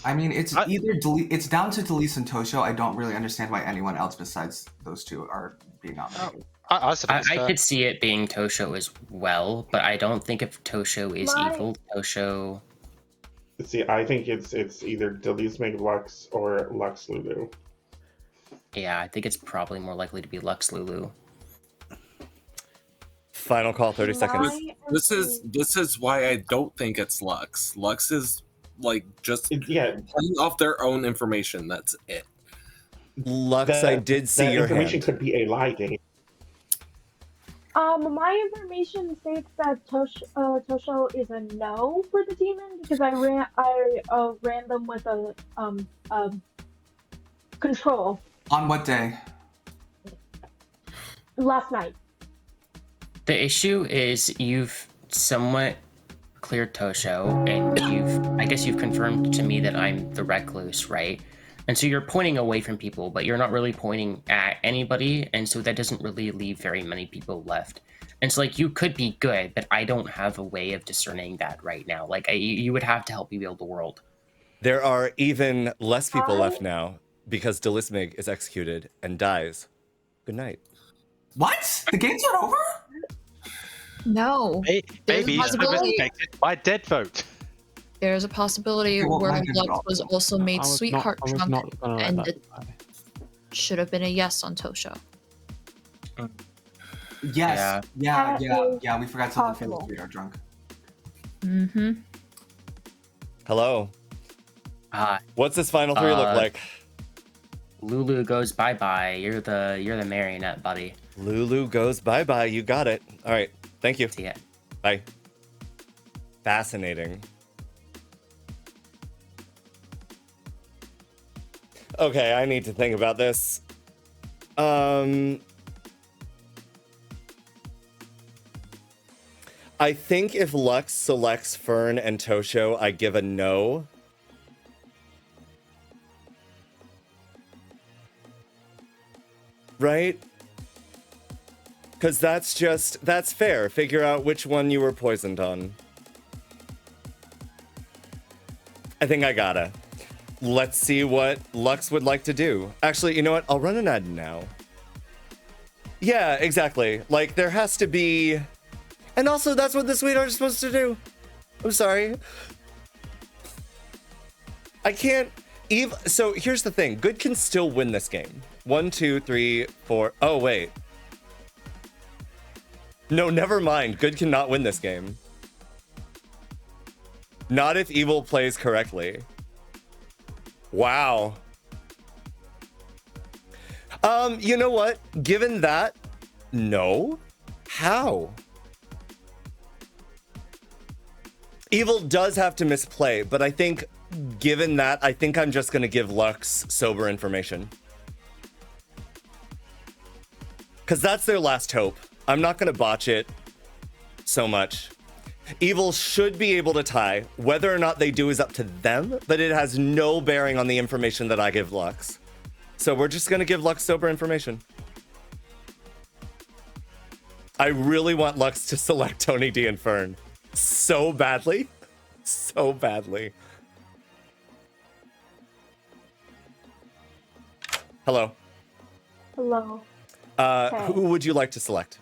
I mean, it's it's down to Delise and Tosho. I don't really understand why anyone else besides those two are being nominated. I could see it being Tosho as well, but I don't think if Tosho is My- evil, Tosho. See, I think it's either Delismig Lux or Lux Lulu. Yeah, I think it's probably more likely to be Lux Lulu. Final call, 30 seconds. This is why I don't think it's Lux. Lux is like just playing off their own information. That's it. Lux, I did see your information hand. could be a lie, Dave. My information states that Tosho is a no for the demon because I ran them with a control On what day? last night. The issue is you've somewhat cleared Tosho, and I guess you've confirmed to me that I'm the recluse, right? And so you're pointing away from people, but you're not really pointing at anybody, and so that doesn't really leave very many people left. And so, like, you could be good, but I don't have a way of discerning that right now. Like, you would have to help me build the world. There are even less people left now because Delismig is executed and dies. Good night. What? The game's not over? No. Maybe he's affected by dead vote. There's a possibility where Lux was also made sweetheart drunk, and it should have been a yes on Tosho. Yes. Yeah. We forgot something for the sweetheart drunk. Mm-hmm. Hello. What's this final three look like? Lulu goes bye-bye. You're the marionette, buddy. Lulu goes bye-bye. You got it. All right. Thank you. See ya. Bye. Fascinating. Okay, I need to think about this. I think if Lux selects Fern and Tosho, I give a no. Right? Because that's fair. Figure out which one you were poisoned on. I think I gotta. Let's see what Lux would like to do. Actually, you know what? I'll run an ad now. Yeah, exactly. Like, there has to be... And also, that's what the sweetheart is supposed to do. I'm sorry. I can't... So, here's the thing. Good can still win this game. 1, 2, 3, 4... Oh, wait. No, never mind. Good cannot win this game. Not if evil plays correctly. Wow. You know what? Given that, no. How? Evil does have to misplay, but I think, given that, I think I'm just gonna give Lux sober information. Because that's their last hope. I'm not gonna botch it so much. Evil should be able to tie. Whether or not they do is up to them, but it has no bearing on the information that I give Lux. So we're just gonna give Lux sober information. I really want Lux to select Tony D and Fern. So badly. So badly. Hello. Hello. Okay. Who would you like to select?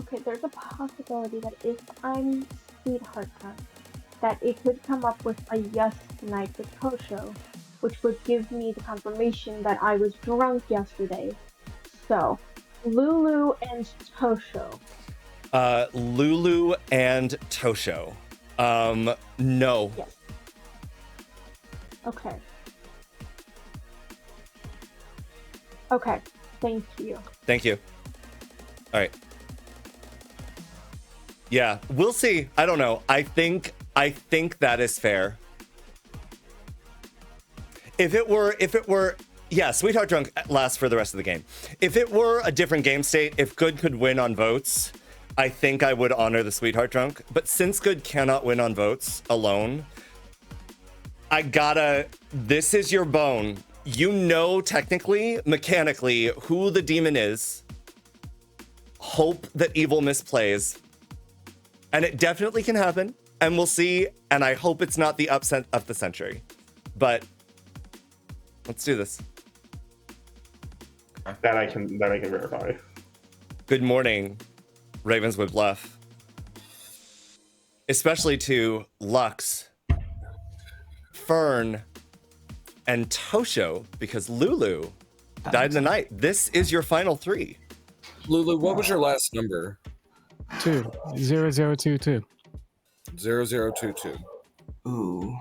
Okay, there's a possibility that if I'm sweetheart drunk, that it could come up with a yes tonight with Tosho, which would give me the confirmation that I was drunk yesterday. So, Lulu and Tosho. Lulu and Tosho. No. Yes. Okay. Okay, thank you. Thank you. All right. Yeah, we'll see. I don't know. I think that is fair. If it were, yeah, Sweetheart Drunk lasts for the rest of the game. If it were a different game state, if Good could win on votes, I think I would honor the Sweetheart Drunk. But since Good cannot win on votes alone, this is your bone. You know, technically, mechanically, who the demon is. Hope that evil misplays. And it definitely can happen. And we'll see. And I hope it's not the upset of the century. But let's do this. That I can verify. Good morning, Ravenswood Bluff. Especially to Lux, Fern, and Tosho, because Lulu Died in the night. This is your final 3. Lulu, what was your last number? 0022. 0022. Ooh.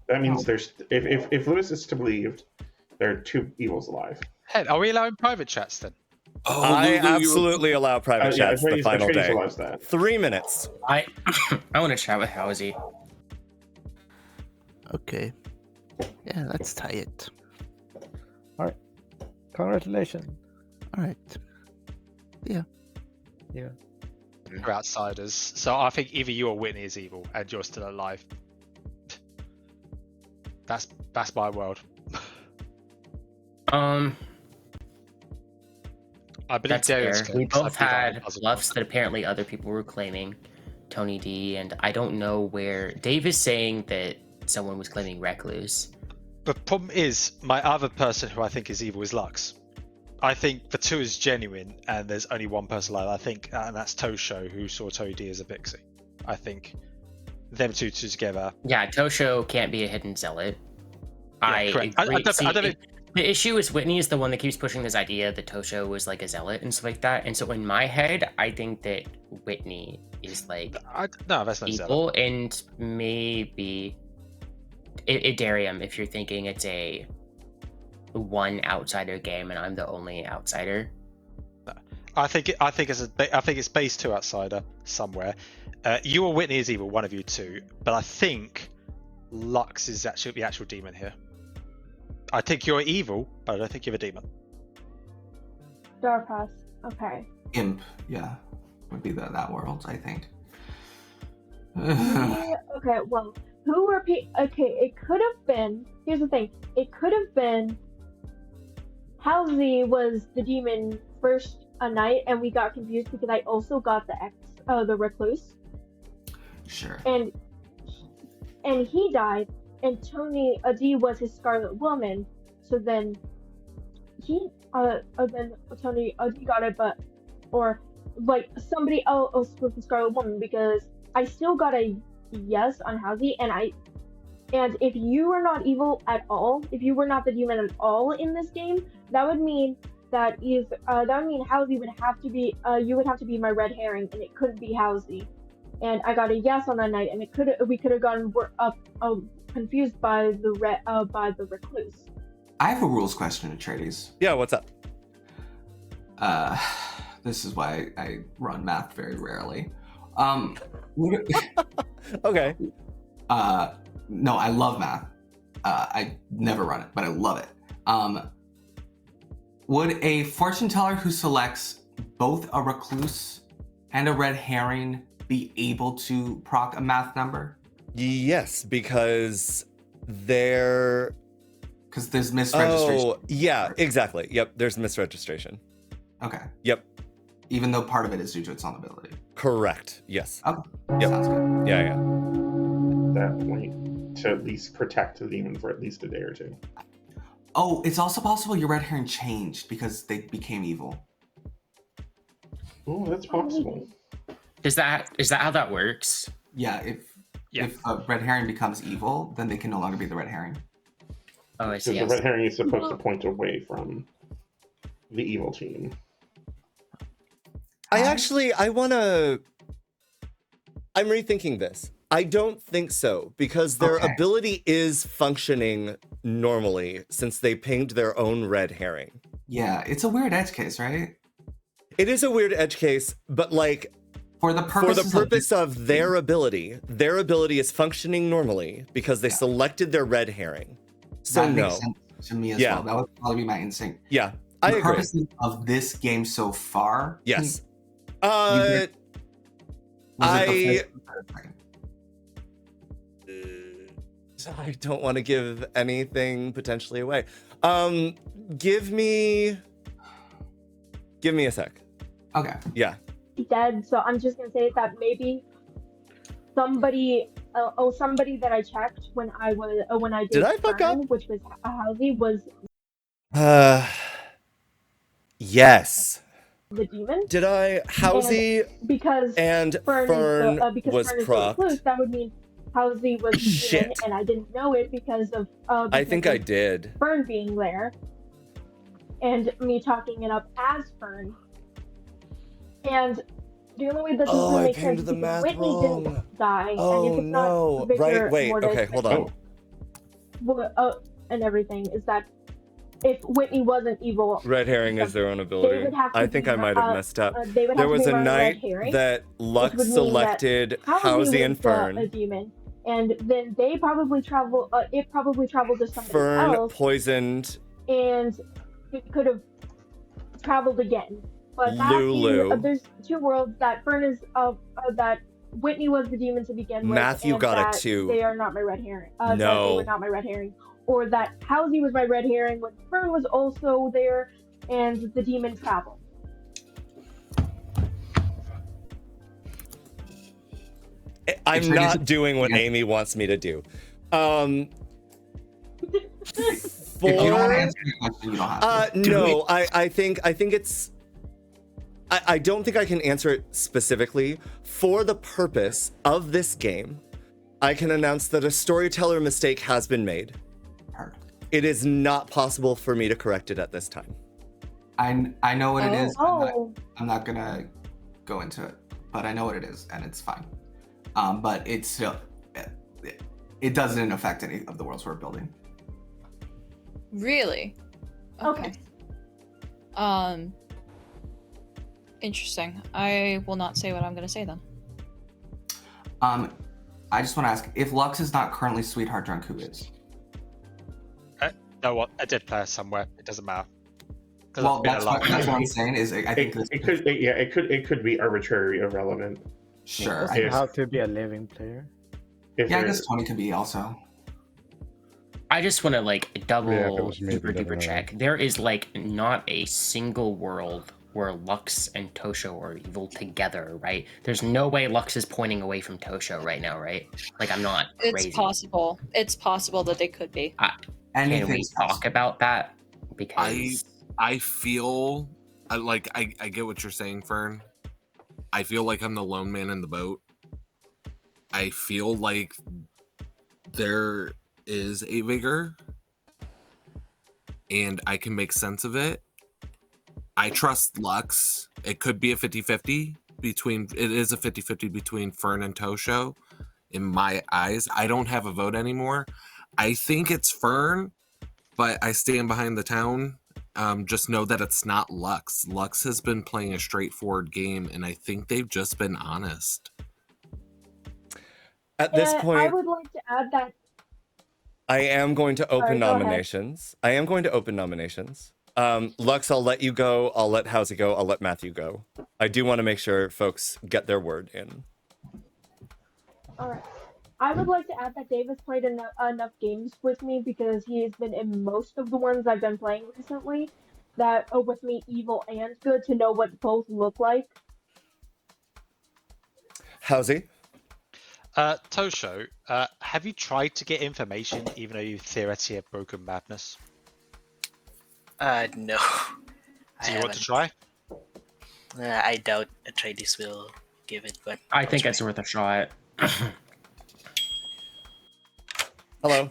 That means there's if Lewis is to believe, there are 2 evils alive. Hey, are we allowing private chats then? Oh, I Lulu, absolutely allow private chats the final day. Allows that. 3 minutes. I want to chat with Howezy. Okay. Yeah, let's tie it. All right. Congratulations. All right. Yeah. Yeah. We're outsiders, so I think either you or Whitney is evil, and you're still alive. That's my world. I believe That's Darius fair. can, We because I both believe I'm had the puzzle bluffs that apparently other people were claiming. Tony D, and I don't know where. Dave is saying that someone was claiming Recluse. The problem is, my other person who I think is evil is Lux. I think the 2 is genuine, and there's only one person alive. I think, and that's Tosho, who saw Tony D as a Pixie. I think them two together. Yeah, Tosho can't be a hidden zealot. Yeah, I correct. agree. I don't The issue is Whitney is the one that keeps pushing this idea that Tosho was like a zealot and stuff like that. And so in my head, I think that Whitney is like no, that's not evil, zealot. and maybe Darium, if you're thinking it's a one outsider game and I'm the only outsider. I think it's base 2 outsider somewhere. You or Whitney is evil, one of you 2, but I think Lux is actually the actual demon here. I think you're evil, but I don't think you're a demon. Star Pass. Okay. Imp, yeah, would be that world, I think. Okay, well, who were okay, it could have been, here's the thing, it could have been Howezy was the demon first a night, and we got confused because I also got the Recluse. Sure. And he died, and Tony D was his Scarlet Woman, so then then Tony D got it, but, or, like, somebody else was the Scarlet Woman, because I still got a yes on Howezy, and if you were not evil at all, if you were not the demon at all in this game, that would mean that Howezy would have to be, you would have to be my red herring, and it couldn't be Howezy. And I got a yes on that night, and we could have gotten confused by the Recluse. I have a rules question, Atreides. Yeah, what's up? This is why I run math very rarely. Okay. No, I love math. I never run it, but I love it. Would a fortune teller who selects both a recluse and a red herring be able to proc a math number? Yes, because there's misregistration. Oh, yeah, exactly. Yep, there's misregistration. Okay. Yep. Even though part of it is due to its own ability. Correct. Yes. Okay. Yep. Sounds good. Yeah. That point to at least protect the demon for at least a day or 2. Oh, it's also possible your red herring changed because they became evil. Oh, that's possible. Is that how that works? Yeah, if a red herring becomes evil, then they can no longer be the red herring. Oh, I see. Because the red herring is supposed to point away from the evil team. I'm rethinking this. I don't think so, because their ability is functioning normally since they pinged their own red herring. Yeah, it's a weird edge case, right? It is a weird edge case, but like for the purpose of their ability is functioning normally because they selected their red herring. So that no. makes sense to me as well. That would probably be my instinct. Yeah, I agree. The purposes of this game so far. Yes. I don't want to give anything potentially away. Give me a sec. Okay. Yeah. Dead. So I'm just gonna say that maybe somebody that I checked when I did I fuck up? which was Howezy, was yes. the demon. Did I? Howezy and Fern was procced. That would mean Howezy was the demon, and I didn't know it because of I think I did. Fern being there. and me talking it up as Fern. And the only way this Oh, really I makes sense painted is the because math Whitney wrong. didn't die, and Oh if it's no! not Vigor Right? Wait. Mortis Okay, hold on. and everything, is that if Whitney wasn't evil, Red herring is their own they ability. would have to I think be, I might have messed up. they would There have to was be a running red night herring, that which Lux would mean selected that Howezy and was Fern. a demon, and then they probably travel. It probably traveled to somebody Fern else, poisoned and it could have traveled again. But that Lulu. is, there's two worlds that Fern is that Whitney was the demon to begin with, Matthew and got a that 2. they are not my red herring. That they No. were not my red herring, or that Howezy was my red herring when Fern was also there, and the demon traveled. I'm not doing what Amy wants me to do. If you don't want to answer your question, you don't have to. No, I think it's. I don't think I can answer it specifically. For the purpose of this game, I can announce that a storyteller mistake has been made. It is not possible for me to correct it at this time. I know what it is. Oh. I'm not gonna go into it, but I know what it is, and it's fine. But it's still, it doesn't affect any of the worlds we're building. Really? Okay. Interesting. I will not say what I'm gonna say then. I just want to ask, if Lux is not currently Sweetheart Drunk, who is? No, what? I did play somewhere. It doesn't matter. Well, that's what I'm saying. Is I think it could be arbitrary, irrelevant. Sure. It doesn't have to be a living player. Yeah, I guess Tony could be also. I just want to like double Yeah, if it was me, super then duper never check. There is like not a single world where Lux and Tosho are evil together, right? There's no way Lux is pointing away from Tosho right now, right? Like I'm not crazy. It's possible. It's possible that they could be. Can we talk about that? Because I feel I get what you're saying, Fern. I feel like I'm the lone man in the boat. I feel like there is a vigor and I can make sense of it. I trust Lux. It could be a 50-50 between, it is a 50-50 between Fern and Tosho in my eyes. I don't have a vote anymore. I think it's Fern, but I stand behind the town. Just know that it's not Lux. Lux has been playing a straightforward game, and I think they've just been honest. At this I point, would like to add that. I am going to open Sorry, go ahead. nominations. I am going to open nominations. Lux, I'll let you go. I'll let Howezy go. I'll let Matthew go. I do want to make sure folks get their word in. All right. I would like to add that Dave has played enough games with me because he has been in most of the ones I've been playing recently that are with me evil and good to know what both look like. Howezy? Tosho, have you tried to get information even though you theoretically have broken madness? No. Do you want to try? I doubt Atreides will give it, but I think it's worth a shot. Hello.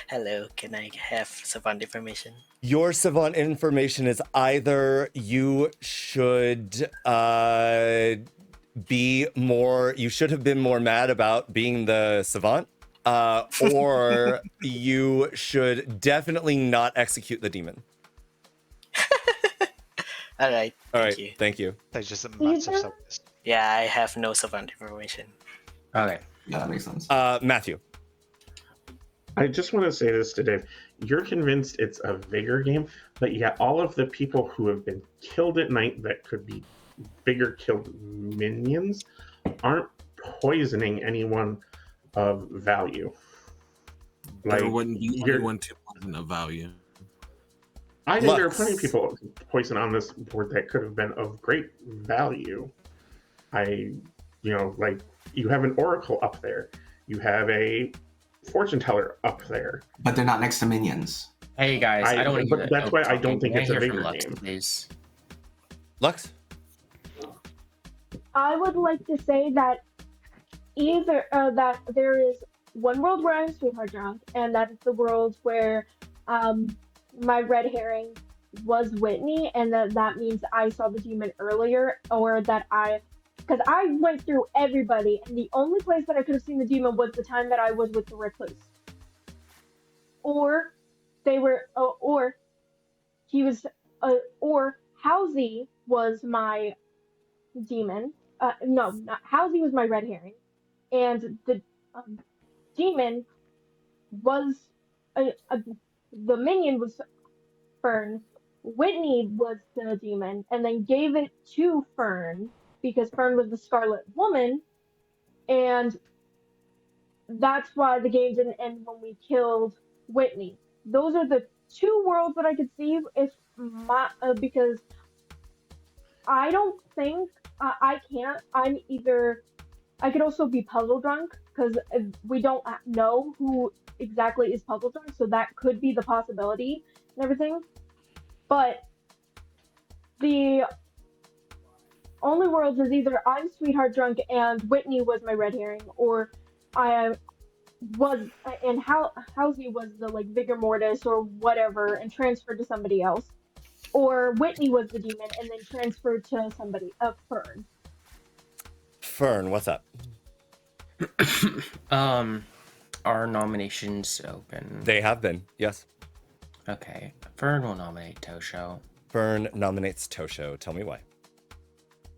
Hello, can I have savant information? Your savant information is either you should be more, you should have been more mad about being the savant, or you should definitely not execute the demon. All right. Thank you. There's just a massive Yeah, I have no savant information. Okay. Yeah, that makes sense. Matthew. I just want to say this to Dave. You're convinced it's a vigor game, but yet all of the people who have been killed at night that could be vigor killed minions aren't poisoning anyone of value. There wouldn't be anyone to poison of value. I think there are plenty of people poison on this board that could have been of great value. You have an oracle up there. You have a fortune teller up there. But they're not next to minions. Hey guys, I don't want to. But that's why I don't think it's a vigor Lux, game. Please. Lux? I would like to say that either that there is one world where I'm sweetheart drunk, and that is the world where my red herring was Whitney, and that means I saw the demon earlier, or that because I went through everybody, and the only place that I could have seen the demon was the time that I was with the recluse. Or they were, or he was, or Howezy was my demon. No, not Howezy was my red herring, and the demon was the minion was Fern. Whitney was the demon, and then gave it to Fern because Fern was the Scarlet Woman, and that's why the game didn't end when we killed Whitney. Those are the two worlds that I could see if because I don't think I can't. I'm either I could also be puzzle drunk because we don't know who exactly is puzzle drunk, so that could be the possibility and everything. But the only worlds is either I'm sweetheart drunk and Whitney was my red herring, or I was and Howezy was the like Vigormortis or whatever and transferred to somebody else, or Whitney was the demon and then transferred to somebody Fern. Fern, what's up? Are nominations open? They have been, yes. Okay. Fern will nominate Tosho. Fern nominates Tosho. Tell me why.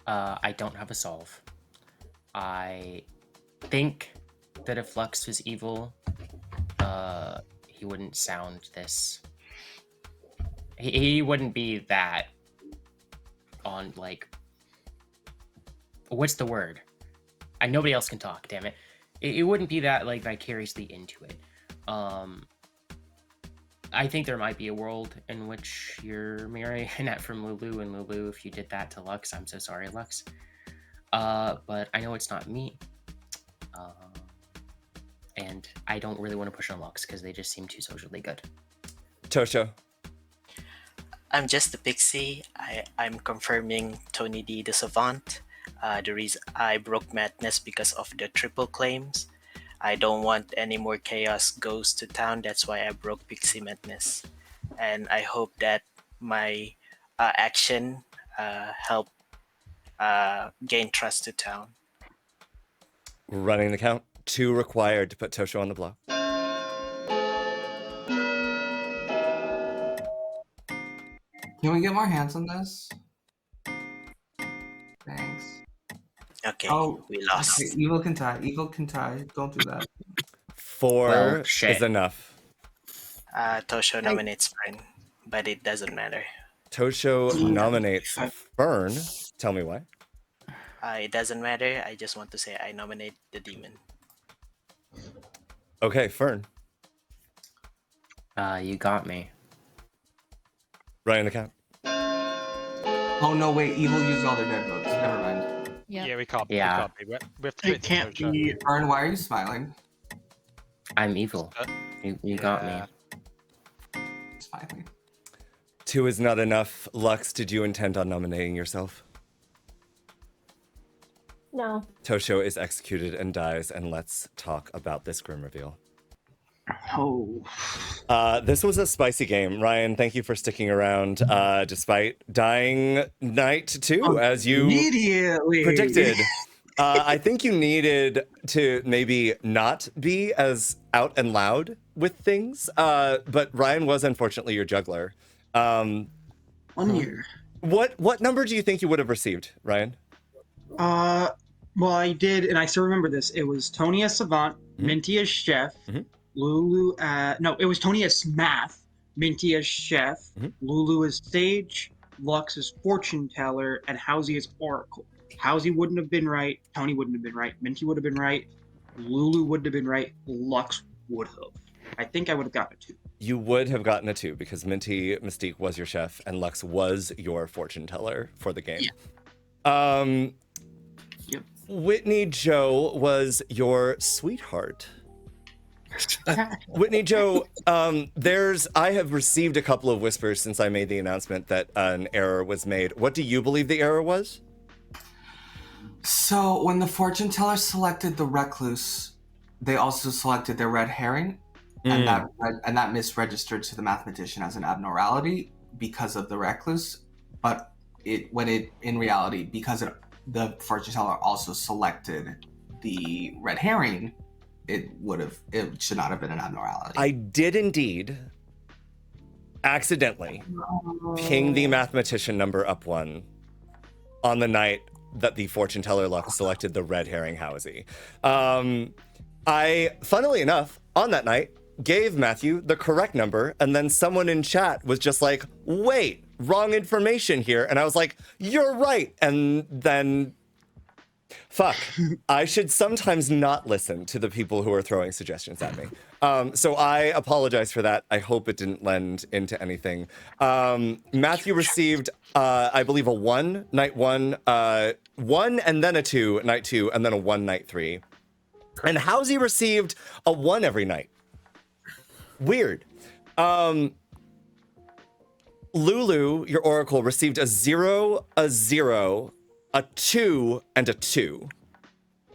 I don't have a solve. I think that if Lux was evil, he wouldn't sound this. He wouldn't be that on, like, what's the word? Nobody else can talk, damn it. It wouldn't be that, like, vicariously into it. I think there might be a world in which you're marionette from Lulu, and Lulu, if you did that to Lux, I'm so sorry, Lux. But I know it's not me. And I don't really want to push on Lux because they just seem too socially good. Tosho. I'm just the Pixie. I'm confirming Tony D the Savant. The reason I broke Madness because of the triple claims. I don't want any more chaos goes to town. That's why I broke Pixie Madness. And I hope that my action help gain trust to town. Running the count. 2 required to put Tosho on the block. Can we get more hands on this? Thanks. Okay, oh, we lost. Okay. Evil can tie. Evil can tie. Don't do that. 4 is enough. Tosho nominates Fern, but it doesn't matter. Tosho nominates Fern. Tell me why. It doesn't matter. I just want to say I nominate the demon. Okay, Fern. You got me. Running the count. Oh no! Wait, Evil used all their dead votes. Never mind. Yeah, we can't. Yeah. We have to It can't be. Fern, why are you smiling? I'm evil. You got me. Smiling. 2 is not enough. Lux, did you intend on nominating yourself? No. Tosho is executed and dies, and let's talk about this grim reveal. Oh. This was a spicy game. Ryan, thank you for sticking around despite dying night 2, as you Immediately predicted. I think you needed to maybe not be as out and loud with things, but Ryan was unfortunately your juggler. 1 year. What number do you think you would have received, Ryan? Well, I did, and I still remember this. It was Tony as Savant, Minty as Chef, Lulu no, it was Tony as Math, Minty as Chef, Lulu as Sage, Lux as Fortune Teller, and Howezy as Oracle. Howezy wouldn't have been right, Tony wouldn't have been right, Minty would have been right, Lulu wouldn't have been right, Lux would have. I think I would have gotten a 2. You would have gotten a 2 because Minty Mystique was your chef and Lux was your fortune teller for the game. Yeah. Whitney Joe was your sweetheart. Whitney Joe, I have received a couple of whispers since I made the announcement that an error was made. What do you believe the error was? So when the fortune teller selected the recluse, they also selected their red herring, and that misregistered to the mathematician as an abnormality. because of the reckless, but in reality, because the fortune teller also selected the red herring, it should not have been an abnormality. I did indeed accidentally ping the mathematician number up 1 on the night that the fortune teller luck selected the red herring Howezy. I, funnily enough, on that night, gave Matthew the correct number, and then someone in chat was just like, wait, wrong information here. And I was like, you're right. And then, fuck, I should sometimes not listen to the people who are throwing suggestions at me. So I apologize for that. I hope it didn't lend into anything. Matthew received, I believe, a 1, night 1, 1 and then a 2, night 2, and then a 1, night 3. And Howezy received a 1 every night. Weird. Lulu, your oracle, received a 0, a 0, a 2, and a 2,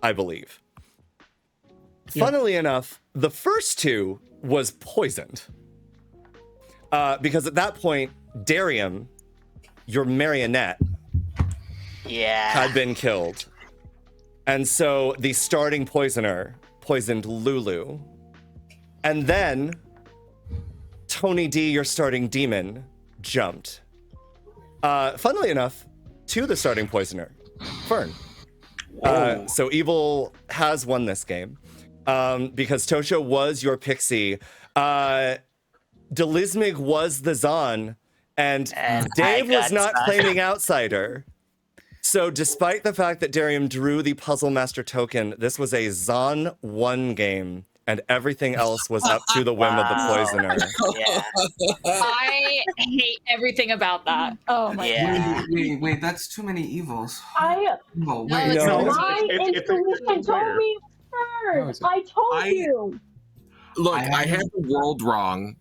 I believe. Yeah. Funnily enough, the first 2 was poisoned. Because at that point, Deriving, your marionette, had been killed. And so the starting poisoner poisoned Lulu. And then Tony D, your starting demon, jumped. Funnily enough, to the starting poisoner, Fern. So Evil has won this game because Tosho was your Pixie. Delismig was the Zon, and Dave was not claiming Outsider. So despite the fact that Deriving drew the Puzzle Master token, this was a Zon 1 game, and everything else was up to the whim of the poisoner. Yeah. I hate everything about that. Oh my god. Wait, that's too many evils. My intuition told me first. I told you. Look, I had the world wrong.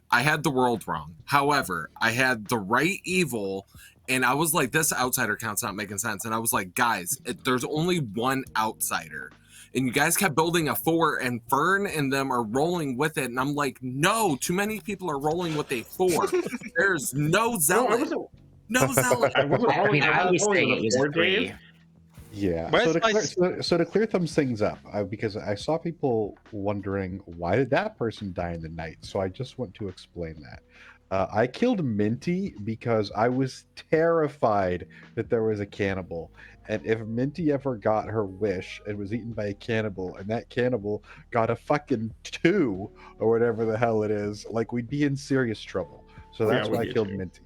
However, I had the right evil, and I was like, this outsider count's not making sense. And I was like, guys, there's only one outsider. And you guys kept building a 4, and Fern and them are rolling with it. And I'm like, no, too many people are rolling with a 4. There's no zealot. No zealot. I was saying it was a 3. Yeah. So to clear things up, because I saw people wondering, why did that person die in the night? So I just want to explain that. I killed Minty because I was terrified that there was a cannibal. And if Minty ever got her wish and was eaten by a cannibal, and that cannibal got a fucking 2 or whatever the hell it is, like, we'd be in serious trouble. So that's why I killed Minty.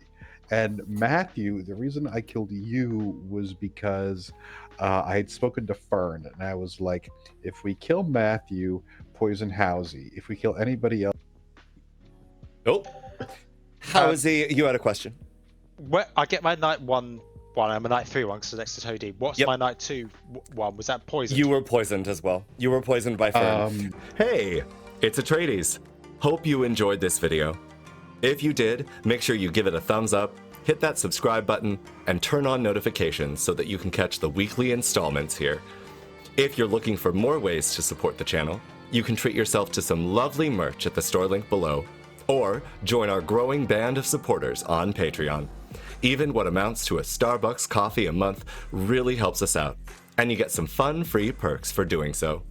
And Matthew, the reason I killed you was because I had spoken to Fern, and I was like, if we kill Matthew, poison Howezy. If we kill anybody else... Nope. Howezy, you had a question. I get my night 1. I'm a night 3 one because it's next to Toadie. What's my night 2 one? Was that poisoned? You were poisoned as well. You were poisoned by Fern. Hey, it's Atreides. Hope you enjoyed this video. If you did, make sure you give it a thumbs up, hit that subscribe button, and turn on notifications so that you can catch the weekly installments here. If you're looking for more ways to support the channel, you can treat yourself to some lovely merch at the store link below, or join our growing band of supporters on Patreon. Even what amounts to a Starbucks coffee a month really helps us out, and you get some fun free perks for doing so.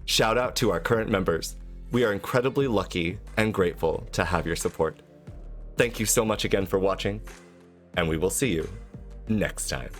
Shout out to our current members. We are incredibly lucky and grateful to have your support. Thank you so much again for watching, and we will see you next time.